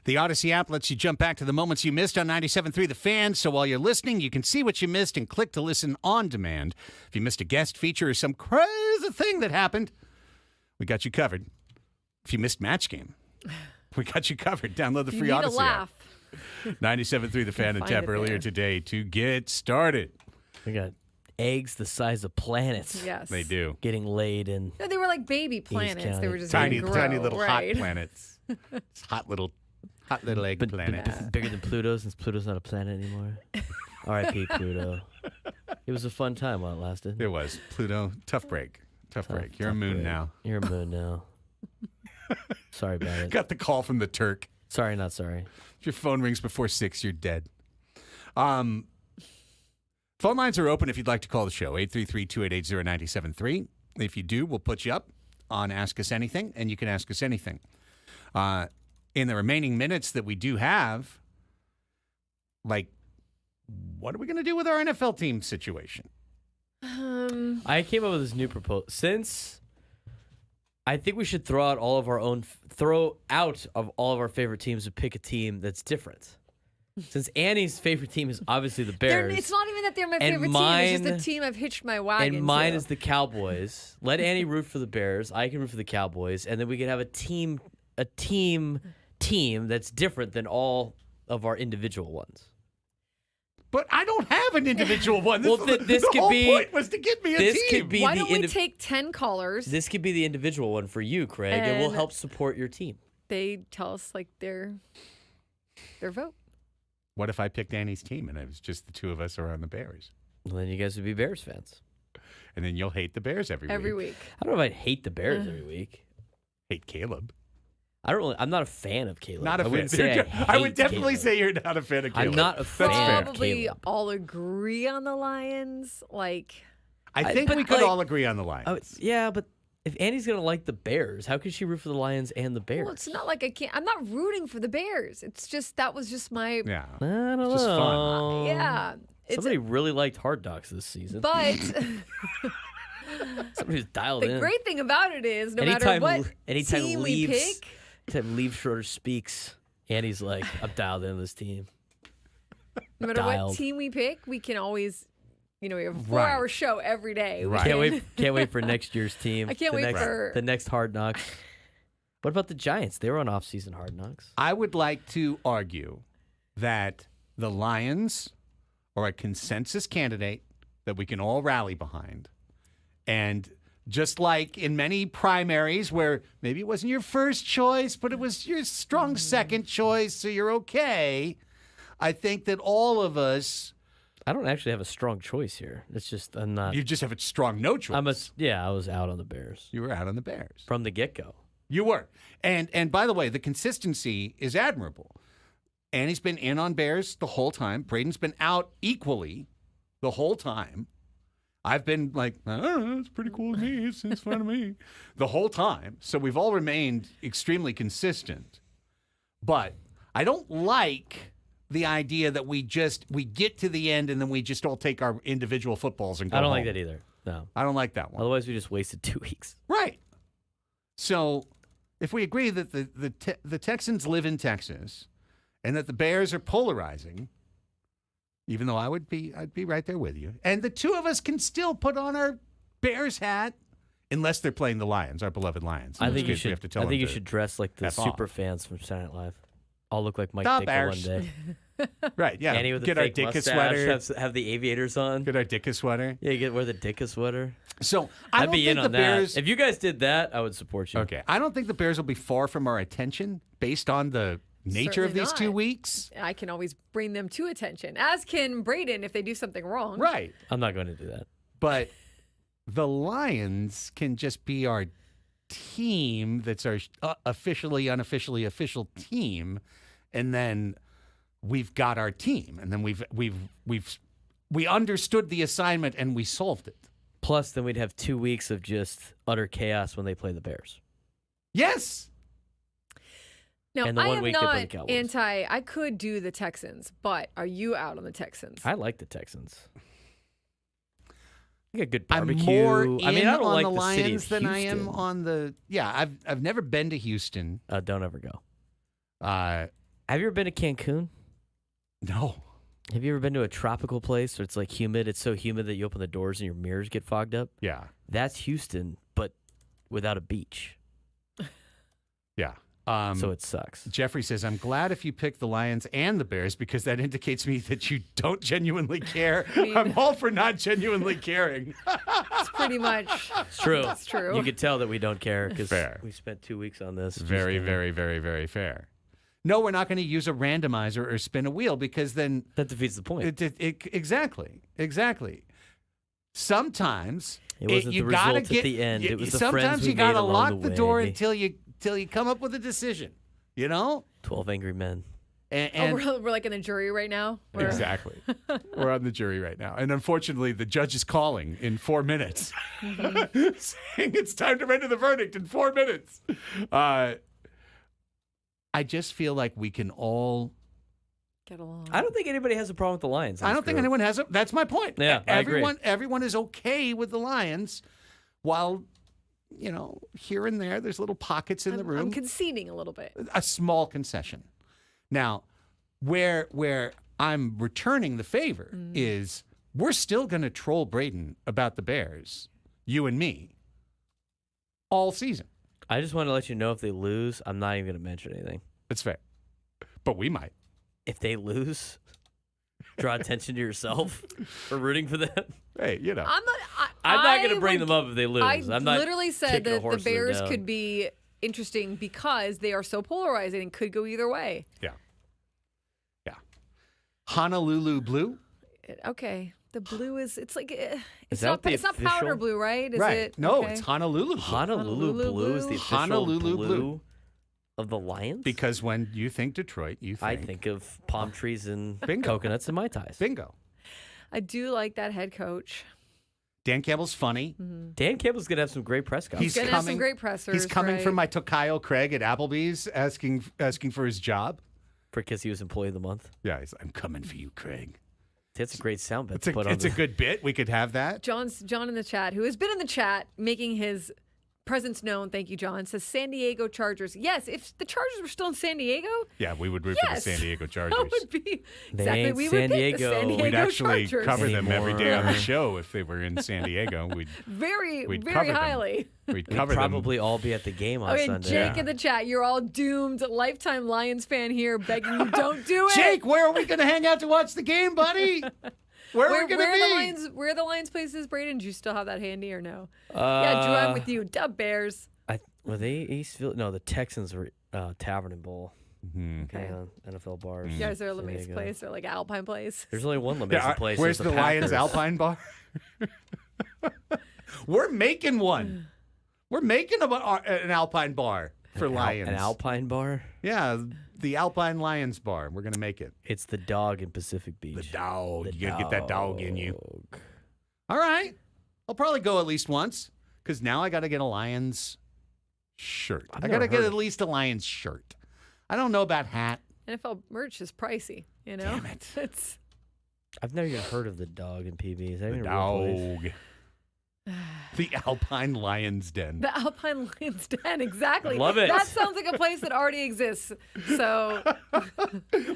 A: The Odyssey app lets you jump back to the moments you missed on 97.3 The Fan, so while you're listening, you can see what you missed and click to listen on demand. If you missed a guest feature or some crazy thing that happened, we got you covered. If you missed Match Game, we got you covered. Download the free Odyssey app. 97.3 The Fan and tap earlier today to get started.
C: We got eggs the size of planets.
B: Yes.
A: They do.
C: Getting laid in.
B: No, they were like baby planets. They were just
A: tiny
B: gonna grow,
A: little
B: right?
A: hot planets. Hot little egg planets.
C: Bigger than Pluto, since Pluto's not a planet anymore. R.I.P. Pluto. It was a fun time while it lasted.
A: It was. Pluto, tough break. Tough break. You're a moon
C: break.
A: now.
C: You're a moon now. Sorry about it.
A: Got the call from the Turk.
C: Sorry, not sorry.
A: If your phone rings before 6, you're dead. Phone lines are open if you'd like to call the show, 833-288-0973. If you do, we'll put you up on Ask Us Anything, and you can ask us anything. In the remaining minutes that we do have, like, what are we going to do with our NFL team situation?
C: I came up with this new proposal. Since I think we should throw out all of our favorite teams and pick a team that's different. Since Annie's favorite team is obviously the Bears.
B: It's not even that they're my
C: and
B: favorite team. It's just the team I've hitched my wagon
C: And mine
B: to.
C: is the Cowboys. Let Annie root for the Bears. I can root for the Cowboys. And then we can have a team that's different than all of our individual ones.
A: But I don't have an individual one.
C: Well, this could be.
A: The whole point was to get me a
C: this
A: team.
C: Could be
B: Why don't we take 10 callers?
C: This could be the individual one for you, Craig, and we'll
B: And-
C: help support your team.
B: They tell us like their vote.
A: What if I picked Annie's team and it was just the two of us around the Bears?
C: Well, then you guys would be Bears fans.
A: And then you'll hate the Bears every week.
C: I don't know if I'd hate the Bears every week.
A: Hate Caleb.
C: I'm not a fan of Caleb.
A: Not a
C: I wouldn't
A: fan.
C: say
A: I would
C: hate
A: definitely
C: Caleb.
A: say you're not a fan of Caleb.
C: I'm not a fan of
B: Probably
C: Caleb.
B: all agree on the Lions. Like,
A: I think
C: but
A: we could
C: like-
A: all agree on the Lions.
C: Yeah, but if Annie's going to like the Bears, how could she root for the Lions and the Bears?
B: well, it's not like I can't. I'm not rooting for the Bears. It's just that was just my.
A: Yeah.
C: I don't
A: It's just fun.
C: know.
B: Yeah. It's
C: Somebody really liked Hard Knocks this season.
B: but
C: Somebody who's dialed
B: the
C: in.
B: great thing about it is, no matter
C: Anytime-
B: what
C: anytime
B: team
C: Leaves-
B: we pick,
C: Anytime Leave Schroeder speaks, Annie's like, I'm dialed into this team.
B: no matter what
C: dialed.
B: team we pick, we can always, we have a
A: Right.
B: 4-hour show every day. We
A: Right.
C: Can't wait for next year's team.
B: I can't
C: The
B: wait
C: next,
B: for-
C: the next Hard Knocks. What about the Giants? They were on off-season Hard Knocks.
A: I would like to argue that the Lions are a consensus candidate that we can all rally behind. And just like in many primaries where maybe it wasn't your first choice, but it was your strong second choice, so you're okay, I think that all of us...
C: I don't actually have a strong choice here. It's just I'm not.
A: You just have a strong no choice.
C: I was out on the Bears
A: You were out on the Bears.
C: from the get-go.
A: You were. And by the way, the consistency is admirable. Annie's been in on Bears the whole time. Braden's been out equally the whole time. I've been like, oh, it's pretty cool to me. It's fun to me. The whole time. So we've all remained extremely consistent. But I don't like the idea that we get to the end and then we just all take our individual footballs and go
C: I don't
A: home.
C: like that either. No.
A: I don't like that one.
C: Otherwise, we just wasted 2 weeks.
A: Right. So if we agree that the Texans live in Texas and that the Bears are polarizing, even though I'd be right there with you, and the two of us can still put on our Bears hat, unless they're playing the Lions, our beloved Lions.
C: I
A: In
C: think
A: which
C: you
A: case
C: should.
A: we have to tell
C: I think
A: them
C: you
A: to
C: should dress like the
A: F off.
C: super fans from Saturday Night Live. I'll look like Mike
A: The
C: Ditka
A: Bears.
C: one day.
A: Right, yeah.
C: Annie with
A: Get
C: the
A: our
C: fake
A: Ditka
C: mustache,
A: sweater.
C: have the aviators on.
A: Get our Ditka sweater.
C: Yeah, wear the Ditka sweater.
A: So I
C: I'd
A: don't
C: be
A: think
C: in
A: the
C: on
A: Bears.
C: that. If you guys did that, I would support you.
A: Okay, I don't think the Bears will be far from our attention based on the nature of
B: Certainly
A: these 2
B: not.
A: weeks.
B: I can always bring them to attention, as can Braden if they do something wrong.
A: Right.
C: I'm not going to do that.
A: But the Lions can just be our team that's our officially, unofficially official team, and then we've got our team, and then we understood the assignment and we solved it.
C: Plus, then we'd have 2 weeks of just utter chaos when they play the Bears.
A: Yes.
B: Now,
C: And the
B: I
C: one
B: am
C: week they play
B: not
C: the Cowboys.
B: anti. I could do the Texans, but are you out on the Texans?
C: I like the Texans. You got good
A: I'm
C: barbecue.
A: more in
C: I mean, I don't
A: on
C: like
A: the
C: the city
A: Lions
C: of
A: than I am
C: Houston.
A: on the. Yeah, I've never been to Houston.
C: Don't ever go. Have you ever been to Cancun?
A: No.
C: Have you ever been to a tropical place where it's like humid? It's so humid that you open the doors and your mirrors get fogged up?
A: Yeah.
C: That's Houston, but without a beach.
A: Yeah.
C: So it sucks.
A: Jeffrey says, I'm glad if you pick the Lions and the Bears because that indicates me that you don't genuinely care. I'm all for not genuinely caring.
B: It's pretty much.
C: It's true.
B: It's true.
C: You could tell that we don't care because
A: Fair.
C: we spent 2 weeks on this.
A: Very,
C: Just,
A: very, very, very fair. No, we're not going to use a randomizer or spin a wheel because then...
C: That defeats the point.
A: Exactly. Sometimes...
C: It wasn't the results at the end. It was the friends
A: sometimes
C: we
A: you got to
C: made along
A: lock
C: the
A: the door
C: way.
A: until you come up with a decision, you know?
C: 12 Angry Men.
A: And
B: we're like in the jury right now. We're-
A: exactly. We're on the jury right now. And unfortunately, the judge is calling in 4 minutes, saying it's time to render the verdict in 4 minutes. I just feel like we can all...
B: Get along.
C: I don't think anybody has a problem with the Lions.
A: I don't think anyone has a... That's my point.
C: Yeah, I agree.
A: Everyone is okay with the Lions while, here and there, there's little pockets in the room.
B: I'm conceding a little bit.
A: A small concession. Now, where I'm returning the favor is we're still going to troll Braden about the Bears, you and me, all season.
C: I just want to let you know if they lose, I'm not even going to mention anything.
A: It's fair. But we might.
C: If they lose, draw attention to yourself for rooting for them.
A: Hey,
C: I'm not going to bring them up if they lose. I'm not
B: literally said
C: kicking a
B: that the
C: horse in
B: Bears
C: down.
B: could be interesting because they are so polarizing and could go either way.
A: Yeah. Honolulu Blue?
B: Okay. The blue it's like
C: Is that the
B: it's not powder
C: official?
B: blue, right? Is
A: Right.
B: it?
A: No,
B: okay.
A: it's Honolulu Blue.
C: Honolulu Blue is the official
A: Honolulu
C: blue,
A: Blue.
C: of the Lions?
A: Because when you think Detroit, you think...
C: I think of palm trees and
A: Bingo.
C: coconuts and Mai Tais.
A: Bingo.
B: I do like that head coach.
A: Dan Campbell's funny.
C: Dan Campbell's going to have some great press conferences.
A: He's
B: Gonna have some great pressers.
A: He's coming
B: right?
A: from my Tokayo Craig at Applebee's asking for his job.
C: Because he was Employee of the Month.
A: Yeah, he's like, I'm coming for you, Craig.
C: That's a great sound bit
A: It's
C: to put on
A: a good bit. We could have that.
B: John in the chat, who has been in the chat making his presence known. Thank you, John. Says San Diego Chargers. Yes, if the Chargers were still in San Diego,
A: Yeah, we would root for the
B: Yes.
A: San Diego Chargers.
B: that would be
C: They
B: exactly.
C: ain't
B: We
C: San
B: would pick the
C: Diego.
B: San Diego
A: We'd actually
B: Chargers
A: cover them every day on the
C: Anymore.
A: show if they were in San Diego. We'd
B: very
A: we'd
B: very
A: cover them.
B: highly.
A: we'd
C: We'd
A: cover them.
C: probably all be at the game on
B: Okay,
C: Sunday.
B: Jake in the chat, you're all doomed. Lifetime Lions fan here, begging you don't do it.
A: Jake, where are we going to hang out to watch the game, buddy? Where are we going to be?
B: Where are the Lions places, Braden? Do you still have that handy or no? Yeah, Drew, I'm with you. Dub Bears.
C: Were they Eastville? No, the Texans were Tavern and Bowl.
A: Mm-hmm.
B: Okay.
C: NFL bars.
B: You guys are a La
C: San
B: Mesa
C: Diego.
B: place or like Alpine place?
C: There's only one La Mesa place.
A: Where's
C: There's
A: the Lions
C: Packers.
A: Alpine Bar? We're making one. We're making an Alpine Bar for Lions.
C: An Alpine bar?
A: Yeah, the Alpine Lions Bar. We're going to make it.
C: It's the dog in Pacific Beach.
A: The dog.
C: The
A: You got to get that dog in you.
C: dog.
A: All right. I'll probably go at least once because now I got to get a Lions shirt.
C: I've
A: I got to
C: never
A: get
C: heard-
A: at least a Lions shirt. I don't know about hat.
B: NFL merch is pricey, you know?
A: Damn it.
B: It's
C: I've never even heard of the dog in PB. Is that
A: The
C: even a real place?
A: dog. The Alpine Lions Den.
B: the Alpine Lions Den, exactly.
C: I love it.
B: That sounds like a place that already exists. So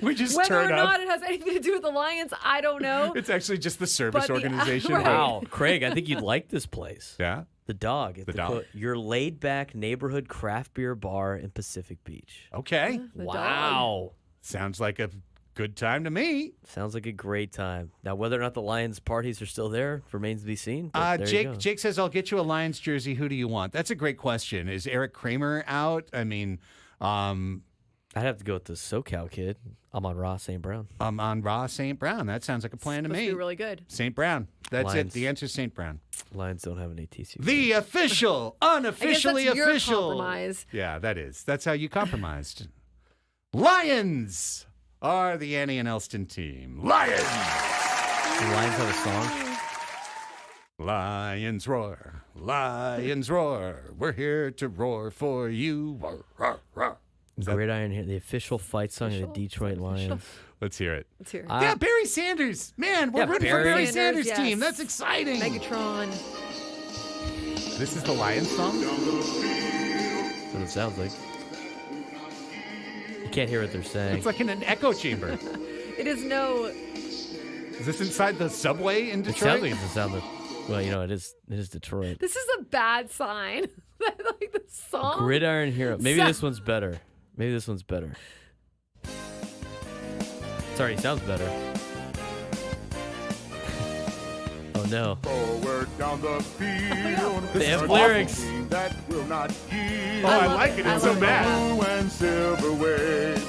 A: We just
B: whether
A: turn
B: or
A: up.
B: not it has anything to do with the Lions, I don't know.
A: It's actually just the service
B: But the-
A: organization.
B: right.
C: Wow, Craig, I think you'd like this place.
A: Yeah.
C: The dog.
A: The dog.
C: Your laid-back neighborhood craft beer bar in Pacific Beach.
A: Okay.
B: The dog.
C: Wow.
A: Sounds like a good time to me.
C: Sounds like a great time. Now, whether or not the Lions parties are still there remains to be seen. but there you go.
A: Jake says, I'll get you a Lions jersey. Who do you want? That's a great question. Is Eric Kramer out? I mean,
C: I'd have to go with the SoCal kid. I'm on Ross St. Brown.
A: I'm on Raw St. Brown. That sounds like a plan to
B: Supposed
A: me.
B: to be really good.
A: St. Brown. That's
C: Lions.
A: it. The answer is St. Brown.
C: Lions don't have an ATC.
A: The official, unofficially
B: I guess that's
A: official.
B: your compromise.
A: Yeah, that is. That's how you compromised. Lions are the Annie and Elsten team. Lions!
C: The Lions have a song.
A: Lions roar. Lions roar. We're here to roar for you. Roar, roar, roar. Is that-
C: Gridiron here, the official fight song of the Detroit Lions.
A: Let's hear it.
B: Let's hear it.
A: Yeah, Barry Sanders. Man, we're
C: Yeah,
A: rooting for
C: Barry
A: Barry
B: Sanders,
A: Sanders' team.
B: yes.
A: That's exciting.
B: Megatron.
A: This is the Lions song?
C: That's what it sounds like. You can't hear what they're saying.
A: It's like in an echo chamber.
B: It is no.
A: Is this inside the subway in
C: It
A: Detroit?
C: sounds like it's the sound of. Well, it is Detroit.
B: This is a bad sign. Like the song.
C: Gridiron Hero. Maybe this one's better. Sorry, sounds better. Oh no.
E: Forward down the field.
C: They have lyrics.
E: That will not yield.
A: Oh, I like it. It's so bad.
E: Blue and silver wave.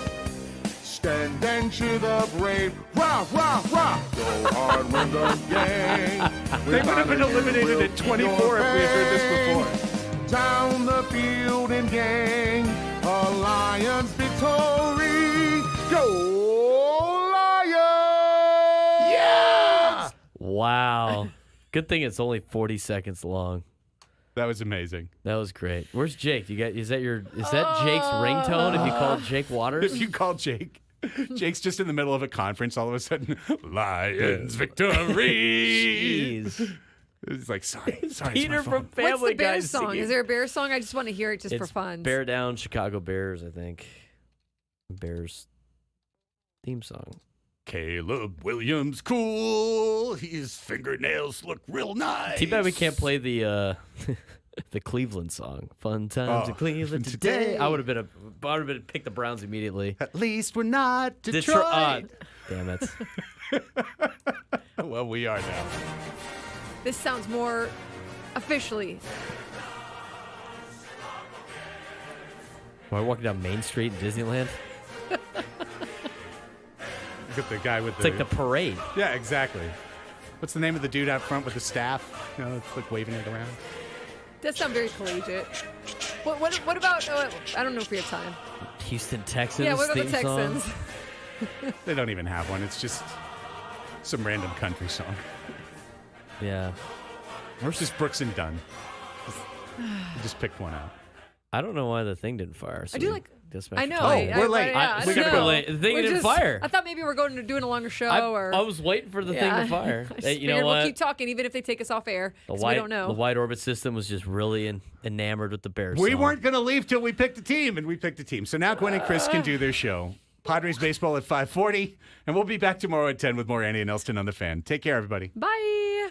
E: Stand and cheer the brave. Rah, rah, rah. Go hard win the game.
A: They would have been eliminated at 24 if we had heard this before.
E: Down the field and gang. A Lions victory. Go Lions!
A: Yeah!
C: Wow. Good thing it's only 40 seconds long.
A: That was amazing.
C: That was great. Where's Jake? Is that Jake's ringtone if you call Jake Waters?
A: If you call Jake. Jake's just in the middle of a conference. All of a sudden, Lions victory.
C: Jeez.
A: It's like, sorry. It's my
C: Peter from
A: fault.
C: Family
B: What's the Bears
C: Guy
B: song?
C: singing.
B: Is there a Bears song? I just want to hear it just for
C: It's
B: fun.
C: Bear Down, Chicago Bears, I think. Bears theme song.
A: Caleb Williams, cool. His fingernails look real nice.
C: Too bad we can't play the the Cleveland song. Fun times in Cleveland today. I would have picked the Browns immediately.
A: At least we're not Detroit.
C: Damn it.
A: Well, we are now.
B: This sounds more officially.
C: Am I walking down Main Street in Disneyland?
A: Look at the guy with
C: It's like the parade.
A: Yeah, exactly. What's the name of the dude out front with the staff? It's like waving it around.
B: Does sound very collegiate. What about? I don't know if we have time.
C: Houston Texans.
B: Yeah, what about the
C: theme song?
B: Texans?
A: They don't even have one. It's just some random country song.
C: Yeah.
A: Where's just Brooks and Dunn? Just picked one out.
C: I don't know why the thing didn't fire. So
B: I do like.
C: just
B: I know.
A: we're late.
B: I
C: We
B: don't
C: gotta go
B: know.
C: late. The thing
B: We're
C: didn't
B: just-
C: fire.
B: I thought maybe we're going to doing a longer show.
C: I was waiting for the thing to fire.
B: I just
C: Hey, you know
B: figured
C: what?
B: We'll keep talking even if they take us off air.
C: The
B: 'Cause we don't know.
C: The wide orbit system was just really enamored with the Bears.
A: We
C: song.
A: weren't going to leave till we picked a team, and we picked a team. So now Gwen and Chris can do their show. Padres baseball at 5:40, and we'll be back tomorrow at 10 with more Andy and Elsten on the Fan. Take care, everybody.
B: Bye.